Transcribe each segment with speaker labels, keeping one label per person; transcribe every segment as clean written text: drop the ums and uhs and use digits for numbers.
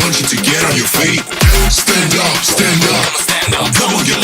Speaker 1: want you to get on your feet. Stand up, stand up. Come on, get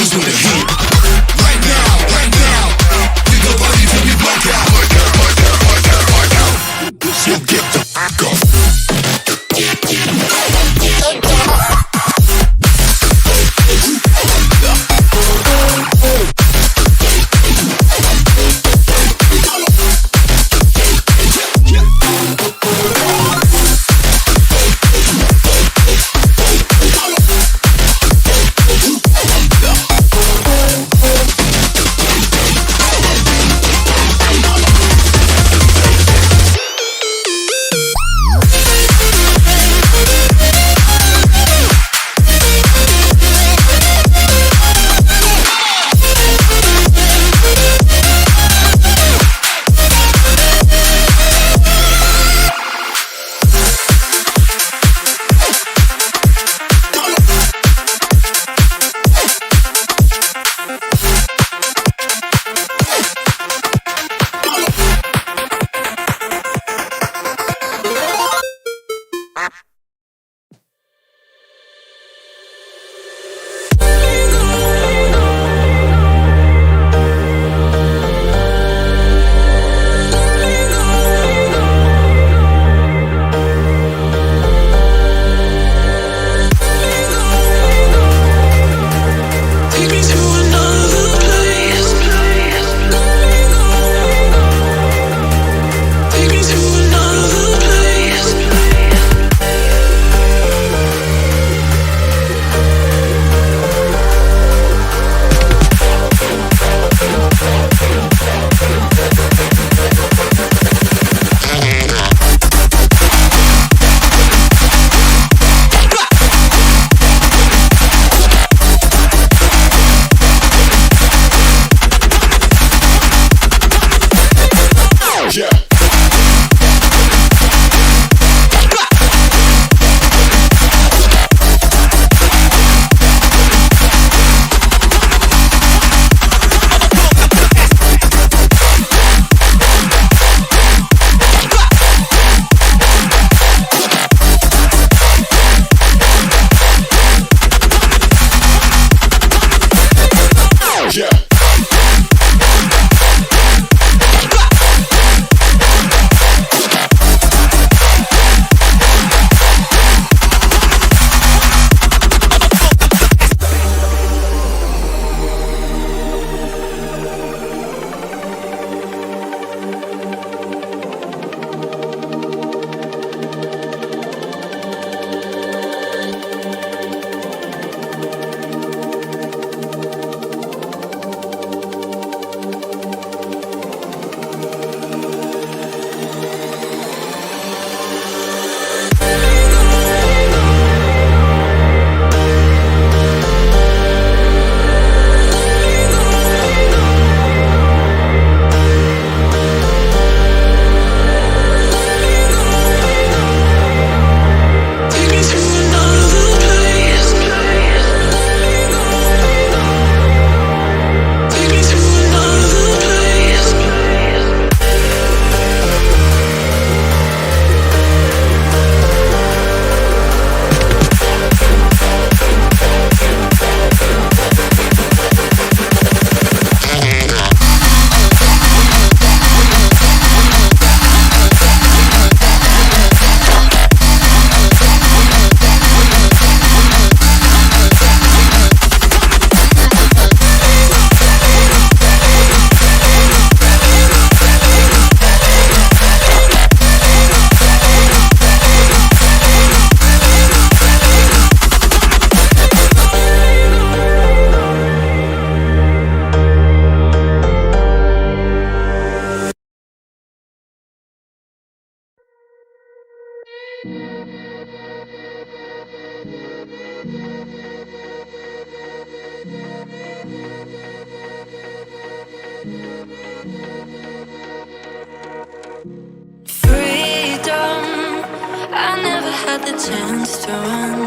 Speaker 1: I never had the chance to run,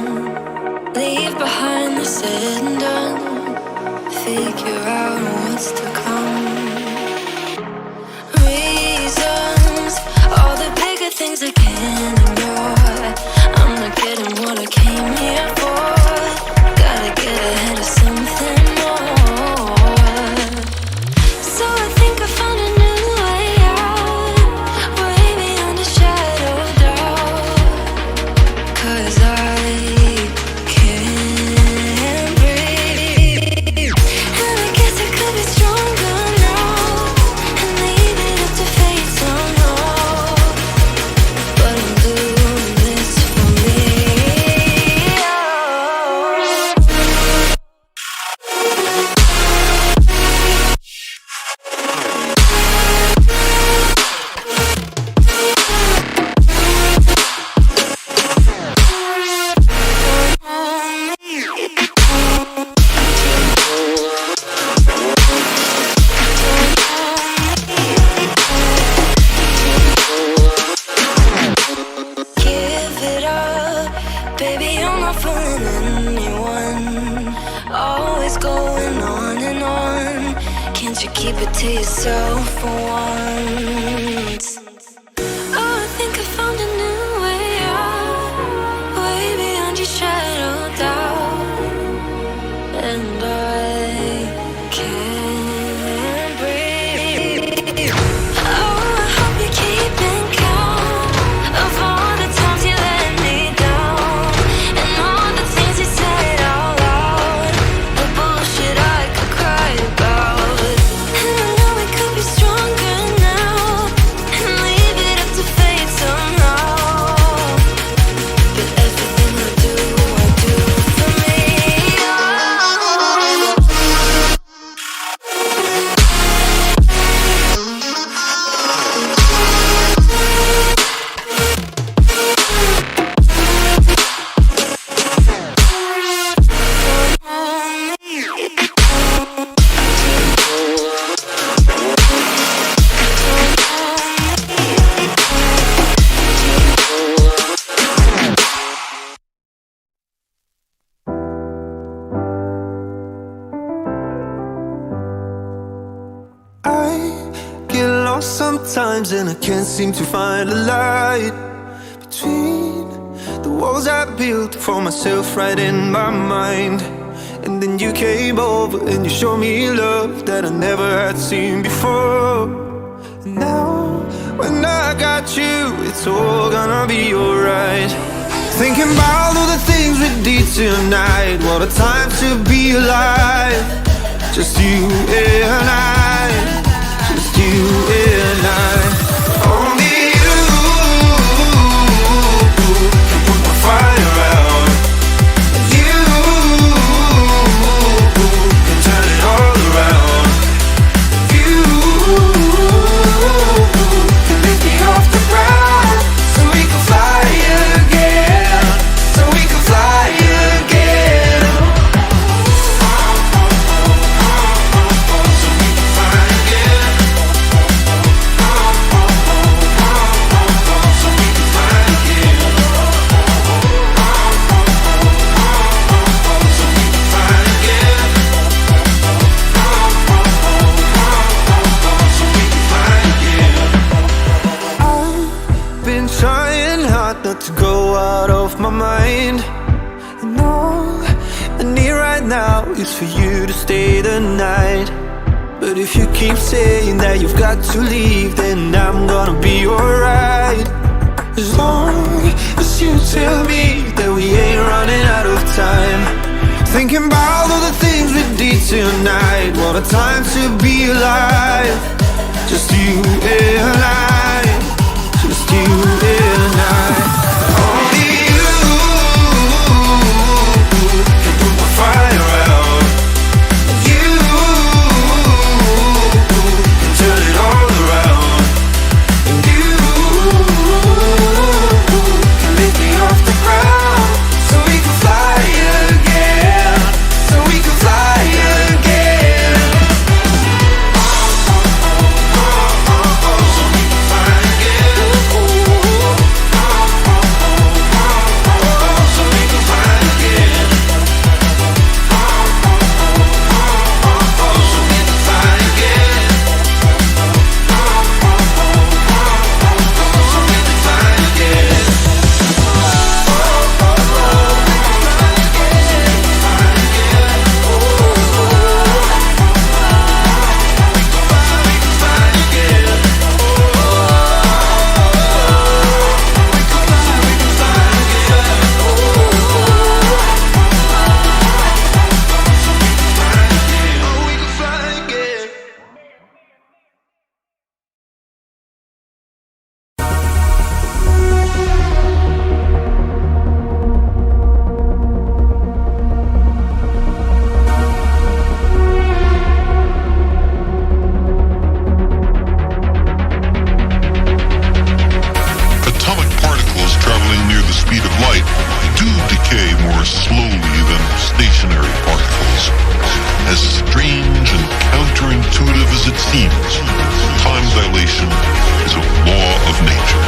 Speaker 1: leave behind the said and done, figure out what's to come. Reasons, all the bigger things I can't ignore. I'm not getting what I came here for, gotta get ahead of something more. So I think I found a new way out, way beyond a shadow of doubt. 'Cause I can't breathe, and I guess I could be stronger now and leave it up to fate somehow. But I'm doing this for me. Give it up, baby, I'm not fooling anyone. Always going on and on. Can't you keep it to yourself for once? Oh, I think I found a new way out, way beyond your shadow of doubt. And I can't breathe. Oh, I hope you're keeping count of all the times you let me down, and all the things you said out loud, the bullshit I could cry about. And I know we could be stronger now and leave it up to fate somehow. But everything I do for me.
Speaker 2: I get lost sometimes and I can't seem to find a light between the walls I built for myself right in my mind. And then you came over and you showed me love that I never had seen before. And now when I got you, it's all gonna be alright. Thinking about all the things we did tonight, what a time to be alive. Just you and I, just you and I. Only you can put my fire out. You can turn it all around. You can lift me off the ground, so we can fly again, so we can fly again. Trying hard not to go out of my mind. And all I need right now is for you to stay the night. But if you keep saying that you've got to leave, then I'm gonna be alright. As long as you tell me that we ain't running out of time. Thinking about all the things we did tonight, what a time to be alive. Just you and I, just you and I. Only you can put my fire out. You can turn it all around. And you can lift me off the ground, so we can fly again, so we can fly again.
Speaker 3: speeds. Time dilation is a law of nature.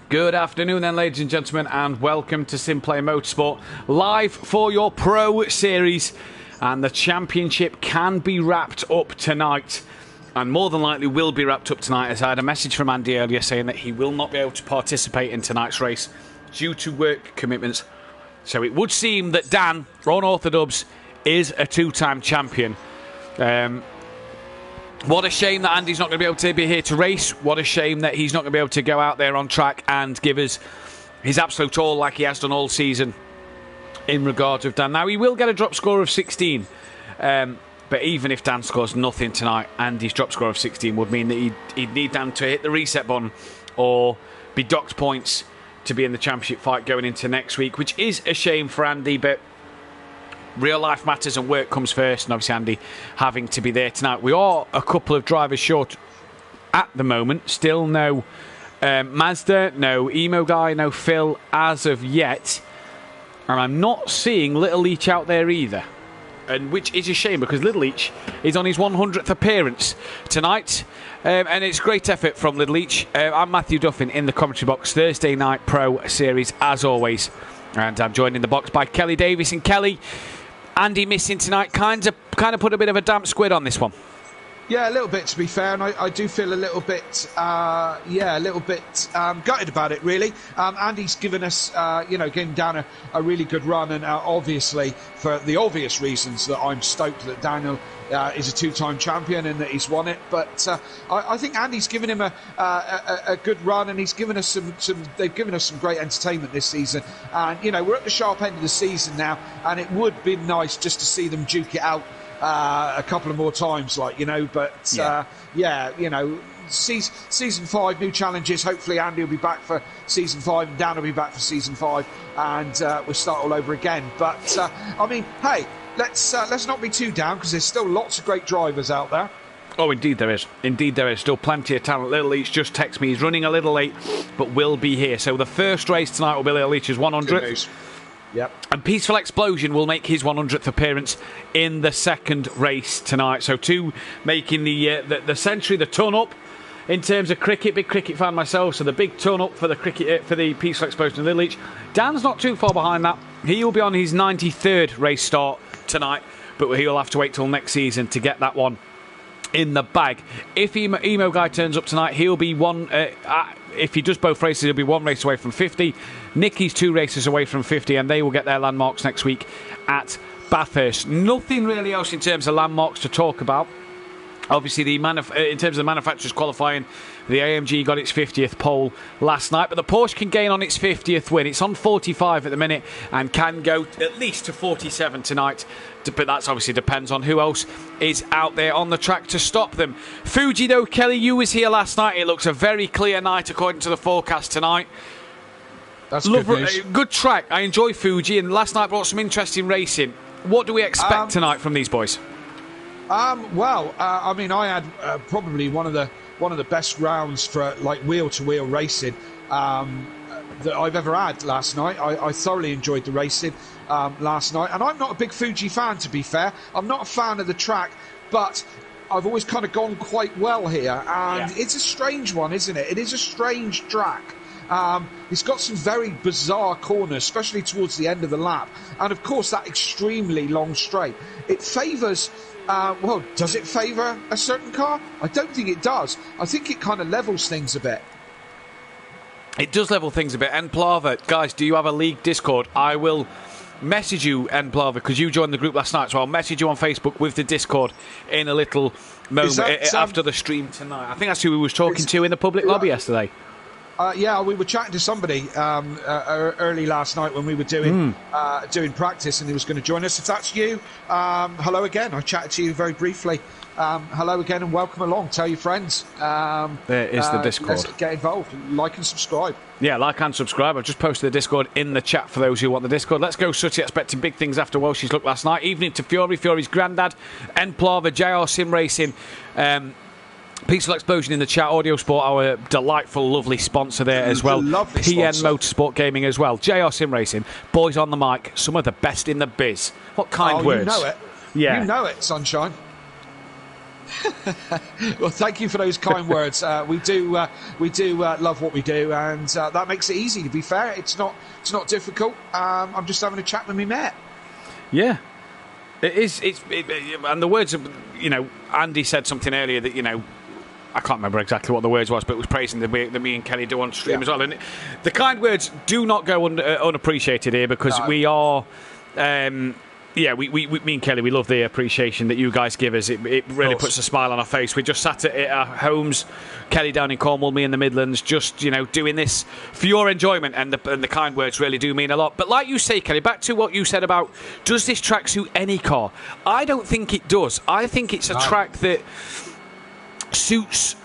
Speaker 4: Good afternoon then, ladies and gentlemen, and welcome to Simplay Motorsport, live for your Pro Series. And the championship can be wrapped up tonight, and more than likely will be wrapped up tonight, as I had a message from Andy earlier saying that he will not be able to participate in tonight's race due to work commitments. So it would seem that Dan, Unorthodox, is a two-time champion. What a shame that Andy's not going to be able to be here to race. What a shame that he's not going to be able to go out there on track and give us his absolute all like he has done all season in regards of Dan. Now, he will get a drop score of 16. But even if Dan scores nothing tonight, Andy's drop score of 16 would mean that he'd need Dan to hit the reset button or be docked points to be in the championship fight going into next week, which is a shame for Andy, but real life matters and work comes first, and obviously Andy having to be there tonight. We are a couple of drivers short at the moment. Still no Mazda, no Emo Guy, no Phil as of yet. And I'm not seeing Little Leach out there either. And which is a shame, because Little Leach is on his 100th appearance tonight. And it's great effort from Little Leach. I'm Matthew Duffin in the commentary box, Thursday Night Pro Series as always. And I'm joined in the box by Kelly Davis. And Kelly, Andy missing tonight kind of put a bit of a damp squid on this one.
Speaker 5: Yeah, a little bit, to be fair, and I do feel a little bit, gutted about it, really. Andy's given us, getting down a really good run, and obviously, for the obvious reasons that I'm stoked that Daniel is a two-time champion and that he's won it. But I think Andy's given him a good run, and he's given us they've given us some great entertainment this season. And we're at the sharp end of the season now, and it would be nice just to see them duke it out a couple of more times, season 5, new challenges. Hopefully Andy will be back for season 5 and Dan will be back for season 5, and we'll start all over again. But hey, let's not be too down, because there's still lots of great drivers out there.
Speaker 4: Oh, indeed there is. Indeed there is. Still plenty of talent. Little Leach just texted me. He's running a little late, but will be here. So the first race tonight will be Little Leach's 100th.
Speaker 5: Yep.
Speaker 4: And Peaceful Explosion will make his 100th appearance in the second race tonight. So two making the century, the ton up in terms of cricket, big cricket fan myself, so the big turn up for the cricket for the Peaceful Explosion of Little Leach. Dan's not too far behind that. He will be on his 93rd race start tonight, but he'll have to wait till next season to get that one in the bag. If Emo Guy turns up tonight, he'll be one. If he does both races, he'll be one race away from 50. Nicky's 2 races away from 50, and they will get their landmarks next week at Bathurst. Nothing really else in terms of landmarks to talk about. Obviously, in terms of the manufacturers qualifying, the AMG got its 50th pole last night, but the Porsche can gain on its 50th win. It's on 45 at the minute and can go at least to 47 tonight, but that obviously depends on who else is out there on the track to stop them. Fuji, though, Kelly, you was here last night. It looks a very clear night according to the forecast tonight.
Speaker 5: That's good news.
Speaker 4: Good track. I enjoy Fuji, and last night brought some interesting racing. What do we expect tonight from these boys?
Speaker 5: I mean, I had probably one of the best rounds for like wheel-to-wheel racing that I've ever had last night. I thoroughly enjoyed the racing last night, and I'm not a big Fuji fan, to be fair. I'm not a fan of the track, but I've always kind of gone quite well here, and it's a strange one, isn't it? It is a strange track. It's got some very bizarre corners, especially towards the end of the lap, and of course that extremely long straight. It favours. Does it favour a certain car? I don't think it does. I think it kind of levels things a bit.
Speaker 4: It does level things a bit. Enplava, guys, do you have a league Discord? I will message you, Enplava, because you joined the group last night, so I'll message you on Facebook with the Discord in a little moment after the stream tonight. I think that's who we was talking to in the public lobby yesterday.
Speaker 5: We were chatting to somebody early last night when we were doing practice, and he was going to join us. If that's you, hello again. I chatted to you very briefly. Hello again and welcome along. Tell your friends.
Speaker 4: There is the Discord.
Speaker 5: Let's get involved. Like and subscribe.
Speaker 4: Yeah, like and subscribe. I've just posted the Discord in the chat for those who want the Discord. Let's go, Sutty, expecting big things after Welsh's look last night. Evening to Fury's granddad, Enplava, JR Sim Racing, Peaceful Explosion in the chat, Audio Sport, our delightful, lovely sponsor there as well. PN Motorsport Gaming as well. JR Sim Racing, boys on the mic, some of the best in the biz. What kind words?
Speaker 5: You know it.
Speaker 4: Yeah.
Speaker 5: You know it, sunshine. Well, thank you for those kind words. We do love what we do, and that makes it easy. To be fair, it's not difficult. I'm just having a chat with me mate.
Speaker 4: Yeah, it is. And the words of, Andy said something earlier that I can't remember exactly what the words was, but it was praising that me and Kelly do on stream as well. And the kind words do not go unappreciated here, because we are. Me and Kelly, we love the appreciation that you guys give us. It really puts a smile on our face. We just sat at our homes, Kelly down in Cornwall, me in the Midlands, just, doing this for your enjoyment, and the kind words really do mean a lot. But like you say, Kelly, back to what you said about, does this track suit any car? I don't think it does. I think it's a track that suits...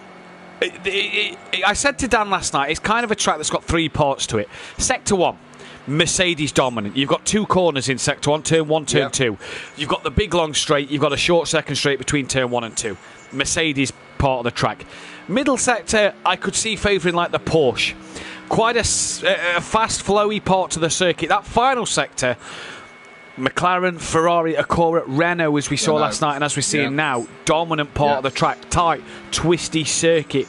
Speaker 4: I said to Dan last night, it's kind of a track that's got 3 parts to it. Sector 1. Mercedes dominant. You've got 2 corners in sector 1, turn 1, turn 2. You've got the big long straight, you've got a short second straight between turn 1 and 2. Mercedes part of the track. Middle sector, I could see favouring like the Porsche. Quite a fast, flowy part to the circuit. That final sector, McLaren, Ferrari, Acura, Renault, as we saw last night and as we're seeing now, dominant part of the track. Tight, twisty circuit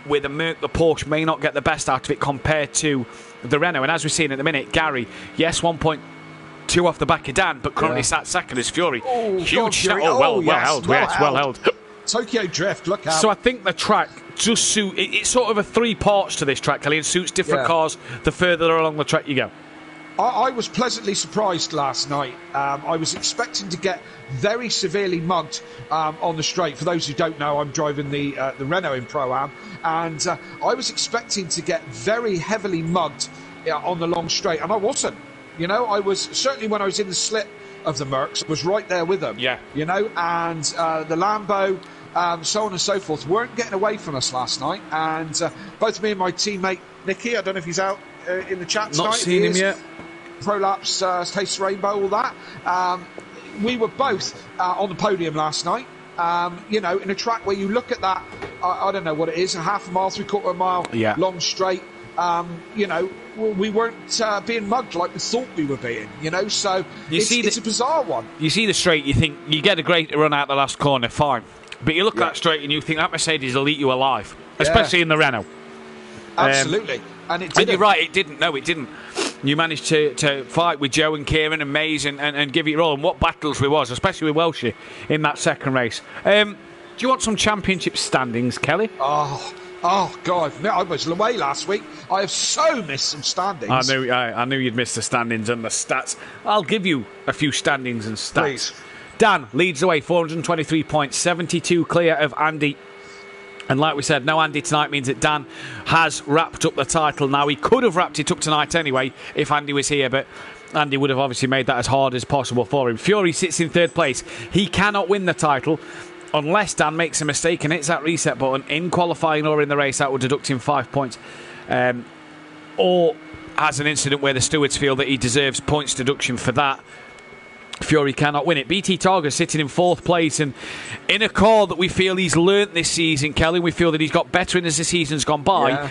Speaker 4: where the Porsche may not get the best out of it compared to the Renault. And as we're seeing at the minute, Gary, yes, 1.2 off the back of Dan, but currently sat second as Fury. Huge snap. Well held.
Speaker 5: Tokyo Drift, look out.
Speaker 4: So I think the track just suits... It's sort of a 3 parts to this track, Kelly, and suits different cars the further along the track you go.
Speaker 5: I was pleasantly surprised last night. I was expecting to get very severely mugged on the straight. For those who don't know, I'm driving the Renault in Pro-Am, and I was expecting to get very heavily mugged on the long straight, and I wasn't. I was, certainly when I was in the slip of the Mercs, was right there with them. Yeah. And the Lambo, so on and so forth, weren't getting away from us last night, and both me and my teammate Nicky, I don't know if he's out in the chat tonight.
Speaker 4: Not seen him yet.
Speaker 5: Prolapse, Taste Rainbow, all that. We were both on the podium last night. In a track where you look at that, I don't know what it is, a half a mile, 3/4 mile, long straight. We weren't being mugged like we thought we were being. So it's a bizarre one.
Speaker 4: You see the straight, you think you get a great run out the last corner, fine. But you look at that straight and you think that Mercedes will eat you alive. especially in the Renault.
Speaker 5: Absolutely. And it didn't.
Speaker 4: And you're right, it didn't. No, it didn't. You managed to fight with Joe and Kieran and Mays and give it your all. And what battles we was, especially with Welshie in that second race. Do you want some championship standings, Kelly?
Speaker 5: Oh, God. I was away last week. I have so missed some standings.
Speaker 4: I knew you'd miss the standings and the stats. I'll give you a few standings and stats.
Speaker 5: Please.
Speaker 4: Dan leads the way, 423 points, 72 clear of Andy. And like we said, no Andy tonight means that Dan has wrapped up the title. Now, he could have wrapped it up tonight anyway if Andy was here, but Andy would have obviously made that as hard as possible for him. Fury sits in third place. He cannot win the title unless Dan makes a mistake and hits that reset button in qualifying or in the race. That would deduct him 5 points. Or has an incident where the stewards feel that he deserves points deduction for that. Fury cannot win it. BT Targa sitting in fourth place, and in a car that we feel he's learnt this season, Kelly, we feel that he's got better in as the season's gone by.
Speaker 5: Yeah.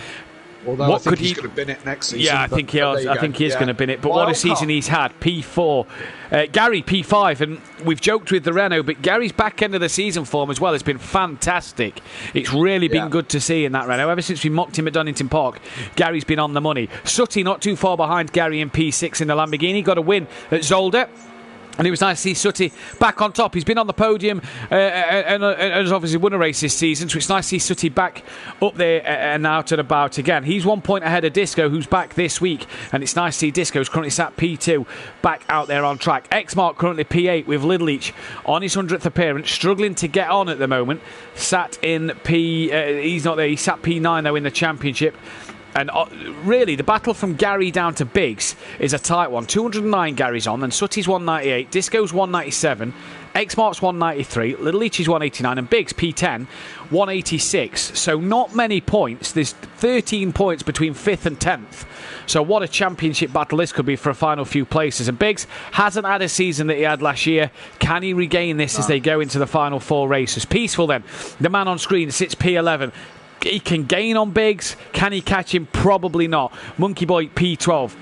Speaker 5: Although I think he's going to bin it next season.
Speaker 4: Yeah, I think he is going to bin it. But what a season he's had. P4. Gary, P5. And we've joked with the Renault, but Gary's back end of the season form as well has been fantastic. It's really been good to see in that Renault. Ever since we mocked him at Donington Park, Gary's been on the money. Sutty not too far behind Gary in P6 in the Lamborghini. Got a win at Zolder. And it was nice to see Sutty back on top. He's been on the podium and has obviously won a race this season. So it's nice to see Sutty back up there and out and about again. He's 1 point ahead of Disco, who's back this week. And it's nice to see Disco, who's currently sat P2, back out there on track. X-Mark currently P8 with Lidleach on his 100th appearance. Struggling to get on at the moment. Sat in he's not there. He sat P9 though in the championship. And really, the battle from Gary down to Biggs is a tight one. 209 Gary's on, then Sutty's 198, Disco's 197, X-Mark's 193, Little Leach's 189, and Biggs, P10, 186. So not many points. There's 13 points between 5th and 10th. So what a championship battle this could be for a final few places. And Biggs hasn't had a season that he had last year. Can he regain this as they go into the final 4 races? Peaceful then. The man on screen sits P11. He can gain on Biggs. Can he catch him? Probably not. Monkey Boy P12.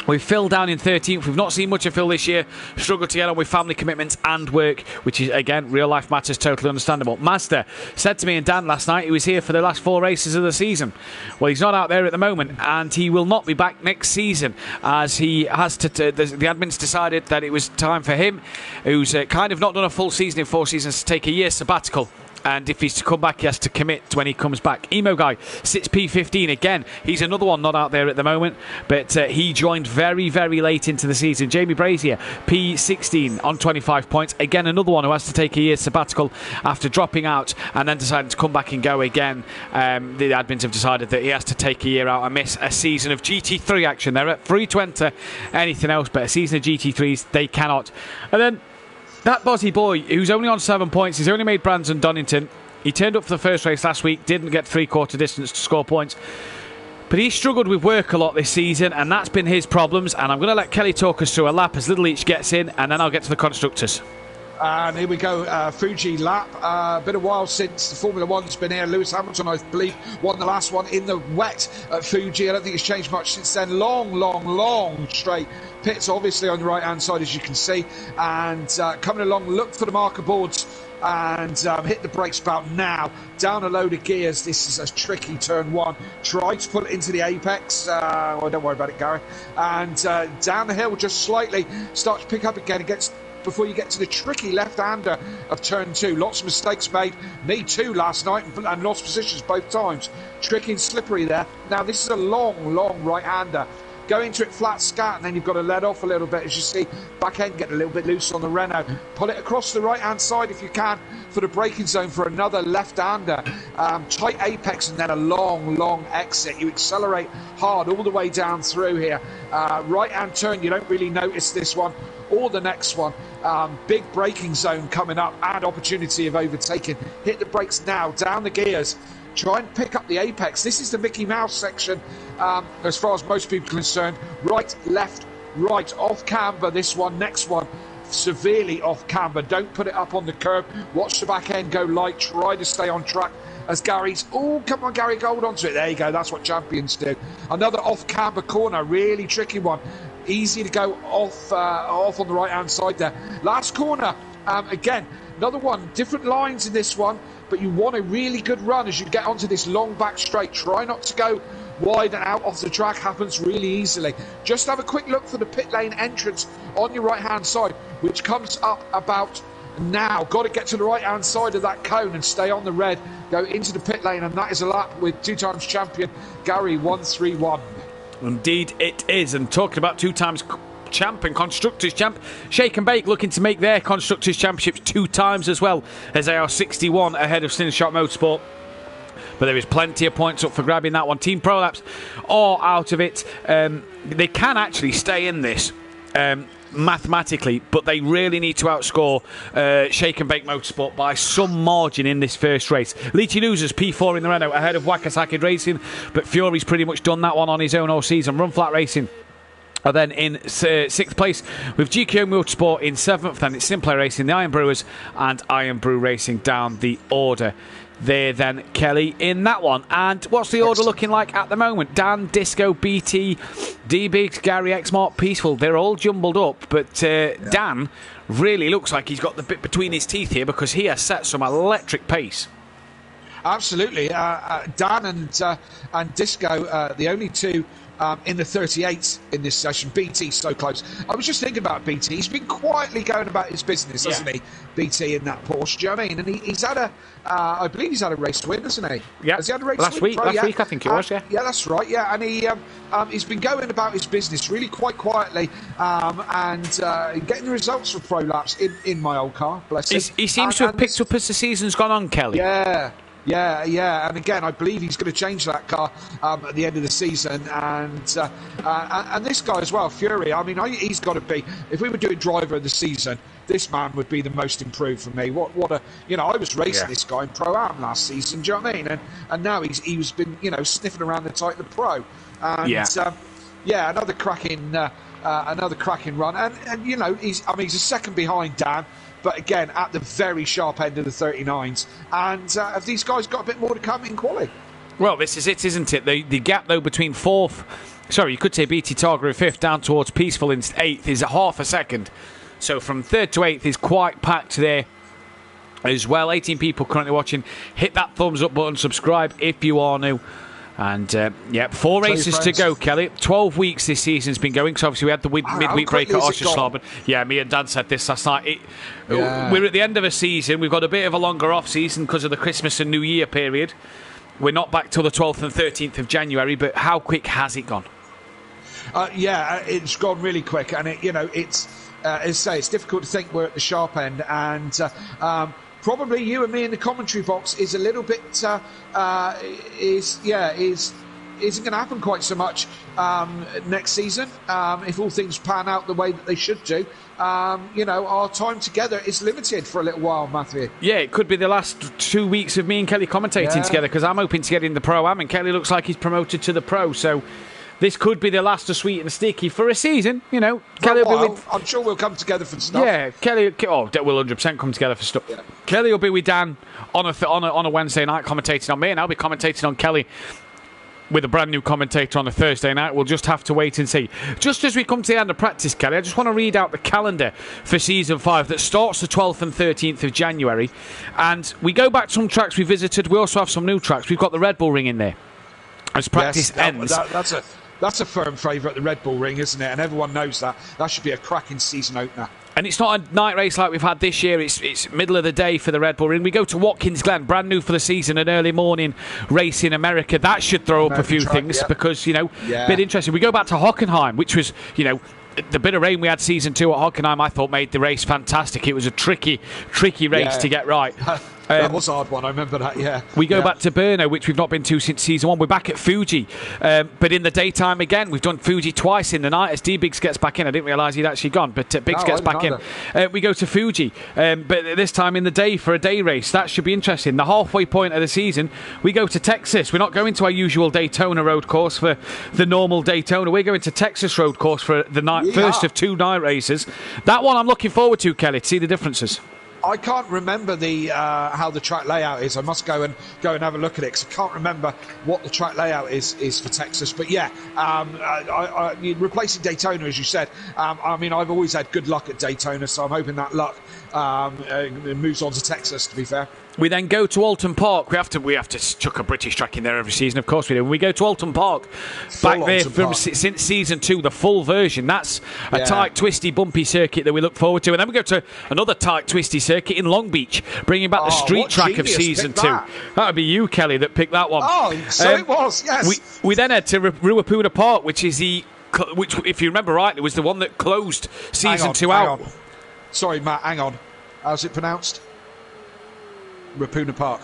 Speaker 4: We've Phil down in 13th. We've not seen much of Phil this year. Struggled to get on with family commitments and work, which is, again, real life matters, totally understandable. Mazda said to me and Dan last night he was here for the last 4 races of the season. Well, he's not out there at the moment, and he will not be back next season, as he has to. The admin's decided that it was time for him, who's kind of not done a full season in 4 seasons, to take a year sabbatical. And if he's to come back, he has to commit when he comes back. Emo Guy sits P15 again. He's another one not out there at the moment, but he joined very, very late into the season. Jamie Brazier, P16 on 25 points. Again, another one who has to take a year's sabbatical after dropping out and then deciding to come back and go again. The admins have decided that he has to take a year out and miss a season of GT3 action. They're at free to enter anything else, but a season of GT3s, they cannot. And then that Bozzy boy, who's only on 7 points, he's only made Brands and Donington. He turned up for the first race last week, didn't get 3/4 distance to score points. But he struggled with work a lot this season, and that's been his problems. And I'm going to let Kelly talk us through a lap as Little Each gets in, and then I'll get to the constructors.
Speaker 5: And here we go, Fuji lap. Been a while since the Formula One's been here. Lewis Hamilton, I believe, won the last one in the wet at Fuji. I don't think it's changed much since then. Long straight pits, obviously on the right-hand side, as you can see. And coming along, look for the marker boards and hit the brakes about now. Down a load of gears. This is a tricky turn 1. Try to pull it into the apex. Well, don't worry about it, Gary. And down the hill just slightly. Start to pick up again against before you get to the tricky left-hander of turn 2. Lots of mistakes made. Me too last night, and lost positions both times. Tricky and slippery there. Now this is a long right-hander. Go into it flat scat, and then you've got to let off a little bit. As you see, back end getting a little bit loose on the Renault. Pull it across the right-hand side if you can for the braking zone for another left-hander. Tight apex and then a long exit. You accelerate hard all the way down through here. Right-hand turn, you don't really notice this one or the next one. Big braking zone coming up and opportunity of overtaking. Hit the brakes now, down the gears. Try and pick up the apex. This is the Mickey Mouse section, as far as most people are concerned. Right, left, right, off camber. This one, next one, severely off camber. Don't put it up on the curb. Watch the back end go light. Try to stay on track as Gary's. Oh, come on, Gary, hold on to it. There you go. That's what champions do. Another off camber corner. Really tricky one. Easy to go off on the right hand side there. Last corner. Again, Another one, different lines in this one, but you want a really good run as you get onto this long back straight. Try not to go wide and out off the track, happens really easily. Just have a quick look for the pit lane entrance on your right-hand side, which comes up about now. Got to get to the right-hand side of that cone and stay on the red. Go into the pit lane, and that is a lap with 2 times champion Gary 131.
Speaker 4: Indeed it is. And talking about 2 times champ and Constructors champ, Shake and Bake looking to make their Constructors Championships 2 times as well, as they are 61 ahead of Simplay Motorsport. But there is plenty of points up for grabbing that one. Team Prolapse are out of it. They can actually stay in this mathematically, but they really need to outscore Shake and Bake Motorsport by some margin in this first race. Leachy loses P4 in the Renault ahead of Wakasaki Racing, but Fury's pretty much done that one on his own all season. Run Flat Racing are then in 6th place, with GKO Motorsport in 7th. Then it's Simplay Racing, the Iron Brewers, and Iron Brew Racing down the order there then, Kelly, in that one. And what's the order looking like at the moment? Dan, Disco, BT, D-Biggs, Gary, Xmark, Peaceful, they're all jumbled up, but Dan really looks like he's got the bit between his teeth here, because he has set some electric pace.
Speaker 5: Absolutely. Dan and Disco, the only two in the 38s in this session. BT's so close. I was just thinking about BT. He's been quietly going about his business, hasn't he? BT in that Porsche. Do you know what I mean? And he's had a, I believe he's had a race win, hasn't he?
Speaker 4: Yeah.
Speaker 5: Has he had a race
Speaker 4: last
Speaker 5: win?
Speaker 4: week, I think it was, yeah.
Speaker 5: Yeah, that's right, yeah. And he's been going about his business really quite quietly and getting the results for Prolapse in my old car, bless him.
Speaker 4: He seems to have picked up as the season's gone on, Kelly.
Speaker 5: Yeah, and again, I believe he's going to change that car at the end of the season, and this guy as well, Fury. I mean, he's got to be. If we were doing driver of the season, this man would be the most improved for me. What a, I was racing this guy in Pro-Am last season. Do you know what I mean? And now he's been sniffing around the tight of the Pro. And, another cracking run, and he's a second behind Dan. But again, at the very sharp end of the 39s. And have these guys got a bit more to come in quali?
Speaker 4: Well, this is it, isn't it? The gap, though, between you could say BT Targa in 5th down towards Peaceful in 8th is a half a second. So from 3rd to 8th is quite packed there as well. 18 people currently watching. Hit that thumbs up button, subscribe if you are new. And 4 races to go, Kelly. 12 weeks this season's been going, because obviously we had the midweek break at Oschersleben. Yeah, me and Dan said this last night. We're at the end of a season. We've got a bit of a longer off season because of the Christmas and New Year period. We're not back till the 12th and 13th of January, but how quick has it gone?
Speaker 5: It's gone really quick, and it's as I say, it's difficult to think we're at the sharp end, and probably you and me in the commentary box is a little bit isn't going to happen quite so much next season if all things pan out the way that they should do. Our time together is limited for a little while, Matthew. Yeah,
Speaker 4: it could be the last 2 weeks of me and Kelly commentating together, because I'm hoping to get in the Pro-Am, and Kelly looks like he's promoted to the Pro, so this could be the last of Sweet and Sticky for a season, Kelly will be with,
Speaker 5: I'm sure we'll come together for stuff.
Speaker 4: Yeah, Kelly. We'll 100% come together for stuff. Yeah. Kelly will be with Dan on a Wednesday night commentating on me, and I'll be commentating on Kelly with a brand new commentator on a Thursday night. We'll just have to wait and see. Just as we come to the end of practice, Kelly, I just want to read out the calendar for Season 5 that starts the 12th and 13th of January. And we go back to some tracks we visited. We also have some new tracks. We've got the Red Bull Ring in there as practice ends.
Speaker 5: That's a firm favourite, the Red Bull Ring, isn't it? And everyone knows that. That should be a cracking season opener.
Speaker 4: And it's not a night race like we've had this year. It's middle of the day for the Red Bull Ring. We go to Watkins Glen, brand new for the season, an early morning race in America. That should throw up a few things because, a bit interesting. We go back to Hockenheim, which was, the bit of rain we had season 2 at Hockenheim, I thought made the race fantastic. It was a tricky race to get right.
Speaker 5: That was a hard one, I remember that, yeah.
Speaker 4: We go back to Brno, which we've not been to since season 1. We're back at Fuji, but in the daytime again. We've done Fuji twice in the night as D-Biggs gets back in. I didn't realise he'd actually gone, but Biggs gets back in. We go to Fuji, but this time in the day for a day race. That should be interesting. The halfway point of the season, we go to Texas. We're not going to our usual Daytona road course for the normal Daytona. We're going to Texas road course for the first of 2 night races. That one I'm looking forward to, Kelly, to see the differences.
Speaker 5: I can't remember the how the track layout is. I must go and have a look at it because I can't remember what the track layout is for Texas. But yeah, replacing Daytona, as you said. I mean, I've always had good luck at Daytona, so I'm hoping that luck moves on to Texas. To be fair.
Speaker 4: We then go to Alton Park. We have to chuck a British track in there every season, of course we do. We go to Alton Park, back there since season 2, the full version. That's a tight, twisty, bumpy circuit that we look forward to. And then we go to another tight, twisty circuit in Long Beach, bringing back the street track of season 2. That would be you, Kelly, that picked that one.
Speaker 5: Oh, so it was, yes.
Speaker 4: We then head to Ruapuna Park, which, if you remember rightly, was the one that closed season 2 out.
Speaker 5: Hang on. Sorry, Matt, hang on. How's it pronounced? Ruapuna Park.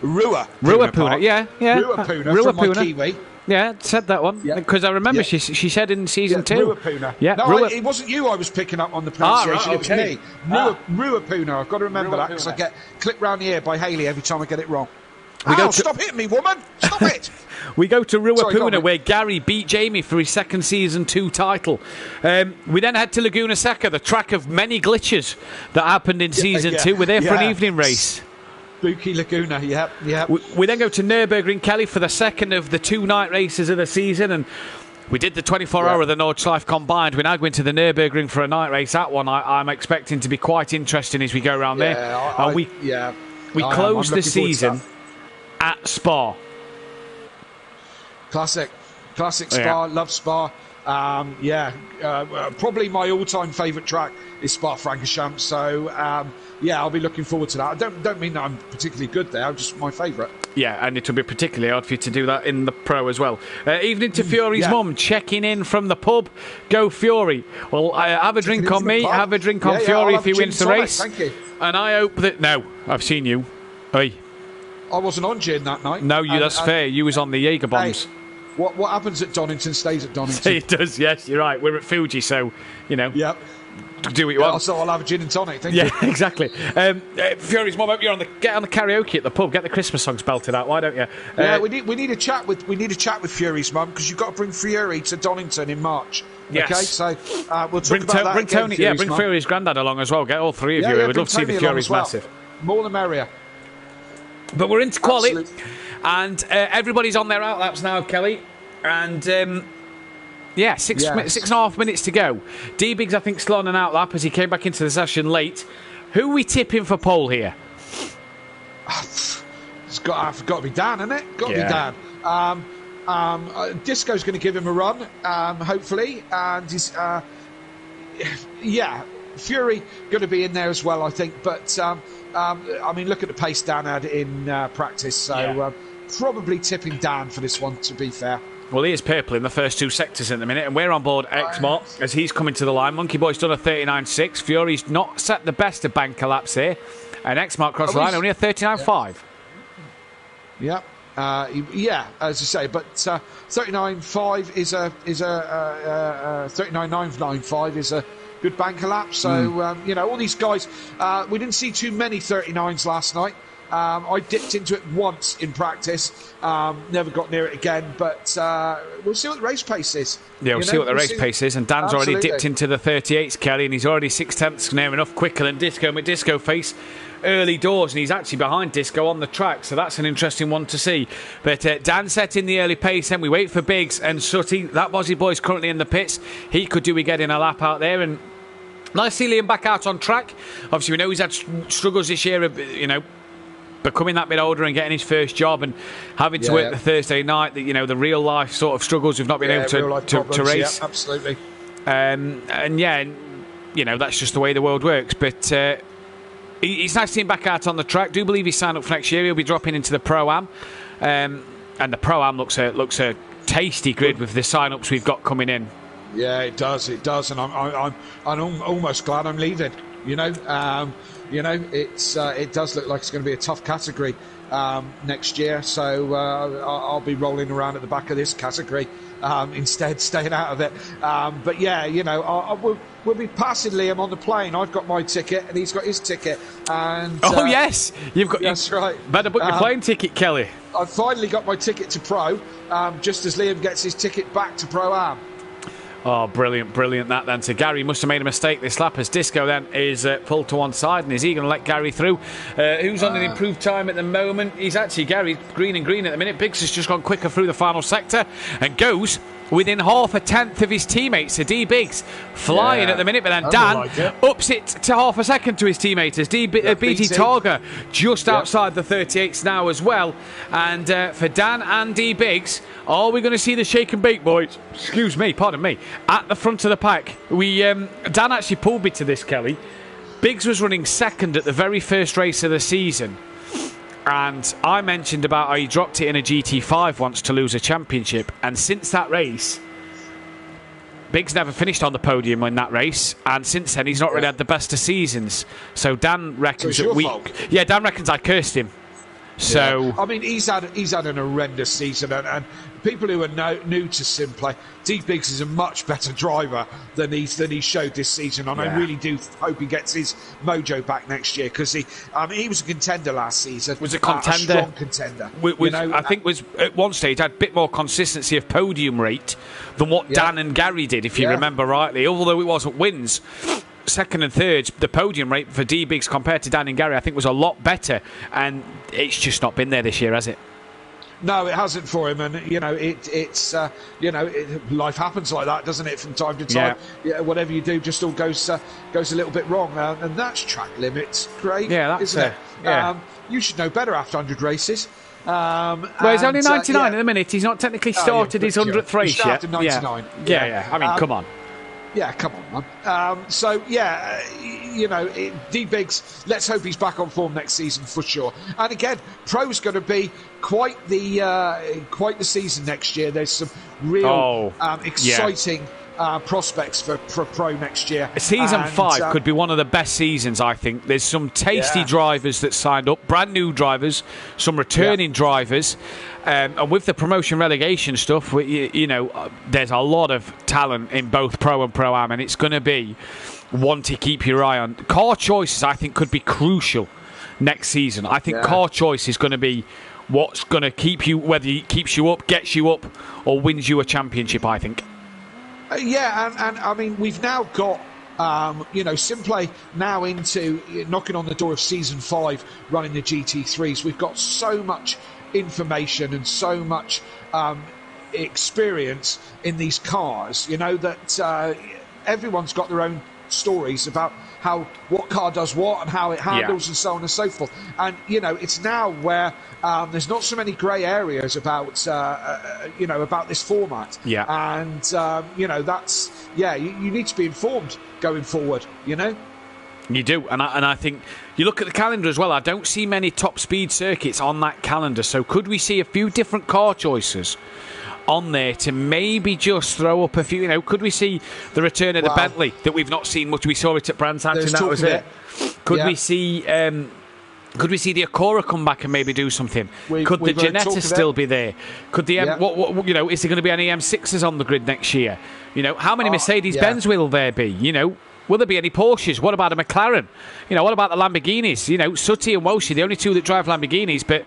Speaker 4: Ruapuna, yeah.
Speaker 5: Ruapuna from my Kiwi.
Speaker 4: Yeah, said that one. Because I remember she said in season 2.
Speaker 5: Ruapuna.
Speaker 4: Yeah,
Speaker 5: no, it wasn't you I was picking up on the pronunciation.
Speaker 4: Right, okay.
Speaker 5: It was me. Ruapuna. I've got to remember that because I get clipped round the ear by Hayley every time I get it wrong. Stop hitting me, woman! Stop it!
Speaker 4: We go to Ruapuna, where Gary beat Jamie for his second season 2 title. We then head to Laguna Seca, the track of many glitches that happened in season 2. We're there for an evening race.
Speaker 5: Spooky Laguna, yep.
Speaker 4: We then go to Nürburgring, Kelly, for the second of the 2 night races of the season, and we did the 24-hour of the Nordschleife combined. We're now going to the Nürburgring for a night race. That one I'm expecting to be quite interesting as we go around there. We close the season at Spa.
Speaker 5: Classic Spa, love Spa. Probably my all-time favourite track is Spa-Francorchamps. So I'll be looking forward to that. I don't mean that I'm particularly good there. I'm just my favourite. Yeah,
Speaker 4: and it'll be particularly hard for you to do that in the Pro as well. Evening to Fury's mum, checking in from the pub. Go Fury. Well, have a drink on me. Have a drink on Fury if he wins the race.
Speaker 5: Thank you.
Speaker 4: And I hope that... No, I've seen you. Oi.
Speaker 5: I wasn't on gin that night.
Speaker 4: No, that's fair. You was on the Jaeger bombs.
Speaker 5: Hey, what happens at Donington stays at Donington.
Speaker 4: It does, yes, you're right. We're at Fuji, so, Yep. Do what you want.
Speaker 5: So I'll have a gin and tonic, thank you.
Speaker 4: Yeah, exactly. Fury's mum, you're get on the karaoke at the pub. Get the Christmas songs belted out. Why don't you?
Speaker 5: We need a chat with Fury's mum because you've got to bring Fury to Donington in March.
Speaker 4: Yes.
Speaker 5: Okay, so we'll talk about that.
Speaker 4: Bring Tony. Bring Fury's granddad along as well. Get all 3 of you. We'd love to see the Fury's massive.
Speaker 5: More the merrier.
Speaker 4: But we're into quali, and everybody's on their outlaps now, Kelly. And 6.5 minutes to go. D-Biggs, I think, still on an outlap as he came back into the session late. Who are we tipping for pole here?
Speaker 5: It's got to be Dan, isn't it? Got to be Dan. Disco's going to give him a run, hopefully, and he's Fury going to be in there as well, I think. But I mean, look at the pace Dan had in practice, so probably tipping Dan for this one, to be fair.
Speaker 4: Well, he is purple in the first 2 sectors in the minute, and we're on board Xmart as he's coming to the line. Monkey Boy's done a 39.6. Fury's not set the best of banker laps here, and Xmart crossed the line only a 39.5.
Speaker 5: Yeah. As you say, but 39.5 is a 39.995 is a good banker lap. So all these guys, we didn't see too many 39s last night. I dipped into it once in practice, never got near it again, but we'll see what the race pace is.
Speaker 4: Yeah, we'll see what the race pace is, and Dan's already dipped into the 38s, Kelly, and he's already 0.6 near enough quicker than Disco. But Disco face early doors, and he's actually behind Disco on the track, so that's an interesting one to see. But Dan set in the early pace, then we wait for Biggs and Sutty. That Bozzy boy's currently in the pits. He could do with getting a lap out there, and nice to see Liam back out on track. Obviously, we know he's had struggles this year, becoming that bit older and getting his first job and having to work the Thursday night, the real life sort of struggles we've not been able to race.
Speaker 5: Yeah, absolutely.
Speaker 4: That's just the way the world works. But it's nice to see him back out on the track. Do believe he's signed up for next year. He'll be dropping into the Pro-Am. And the Pro-Am looks a tasty grid with the sign-ups we've got coming in.
Speaker 5: Yeah, it does, and I'm almost glad I'm leaving. It does look like it's going to be a tough category next year. So I'll be rolling around at the back of this category instead, staying out of it. We'll be passing Liam on the plane. I've got my ticket and he's got his ticket. And
Speaker 4: yes, you've got.
Speaker 5: That's right.
Speaker 4: Better book your plane ticket, Kelly.
Speaker 5: I've finally got my ticket to Pro, just as Liam gets his ticket back to Pro-Am.
Speaker 4: Oh, brilliant, brilliant that then. So Gary must have made a mistake this lap as Disco then is pulled to one side. And is he going to let Gary through? Who's on an improved time at the moment? He's actually Gary, green and green at the minute. Biggs has just gone quicker through the final sector and goes within half a tenth of his teammates. So D Biggs flying at the minute, but then Dan ups it to half a second to his teammates as BT Targa just outside the 38s now as well. And for Dan and D Biggs, are we going to see the shake and bake boys? Excuse me, pardon me. At the front of the pack, Dan actually pulled me to this, Kelly. Biggs was running second at the very first race of the season. And I mentioned about how he dropped it in a GT5 once to lose a championship. And since that race, Biggs never finished on the podium in that race. And since then, he's not really had the best of seasons. So Dan reckons that Dan reckons I cursed him. So
Speaker 5: I mean, he's had an horrendous season, and people who are new to Simplay, D Biggs is a much better driver than he showed this season, and I really do hope he gets his mojo back next year, because he was a contender last season.
Speaker 4: Was a contender,
Speaker 5: a strong contender.
Speaker 4: I think was at one stage had a bit more consistency of podium rate than what Dan and Gary did, if you remember rightly. Although it wasn't wins. Second and third, the podium rate for D Biggs compared to Dan and Gary, I think, was a lot better, and it's just not been there this year, has it?
Speaker 5: No, it hasn't for him, and life happens like that, doesn't it? From time to time, whatever you do, just all goes a little bit wrong, and that's track limits, Craig. Yeah, that's isn't it? Yeah. You should know better after 100 races.
Speaker 4: Well, he's only 99 at the minute. He's not technically started his 100th race yet.
Speaker 5: He started 99.
Speaker 4: Yeah. I mean, come on.
Speaker 5: Yeah, come on, man. D Biggs, let's hope he's back on form next season for sure. And again, Pro's going to be quite the season next year. There's some real exciting prospects for Pro next year.
Speaker 4: Season 5 could be one of the best seasons, I think. There's some tasty drivers that signed up, brand new drivers, some returning drivers. And with the promotion relegation stuff, there's a lot of talent in both Pro and Pro-Am, and it's going to be one to keep your eye on. Car choices, I think, could be crucial next season. I think car choice is going to be what's going to keep you, whether it keeps you up, gets you up, or wins you a championship, I think.
Speaker 5: And I mean, we've now got Simplay now into knocking on the door of season 5, running the GT3s. We've got so much information and so much experience in these cars, that everyone's got their own stories about what car does what and how it handles and so on and so forth. And it's now where there's not so many grey areas about about this format. And that's you need to be informed going forward. You
Speaker 4: do, and I think you look at the calendar as well. I don't see many top speed circuits on that calendar, so could we see a few different car choices on there to maybe just throw up a few? Could we see the return of the Bentley that we've not seen much? We saw it at Brands Hatch, and that was it. Could we see? Could we see the Acura come back and maybe do something? Could the Ginetta still be there? Could the is there going to be any M6s on the grid next year? How many Mercedes-Benz will there be? Will there be any Porsches? What about a McLaren? What about the Lamborghinis? Sutty and Welsh are the only two that drive Lamborghinis, but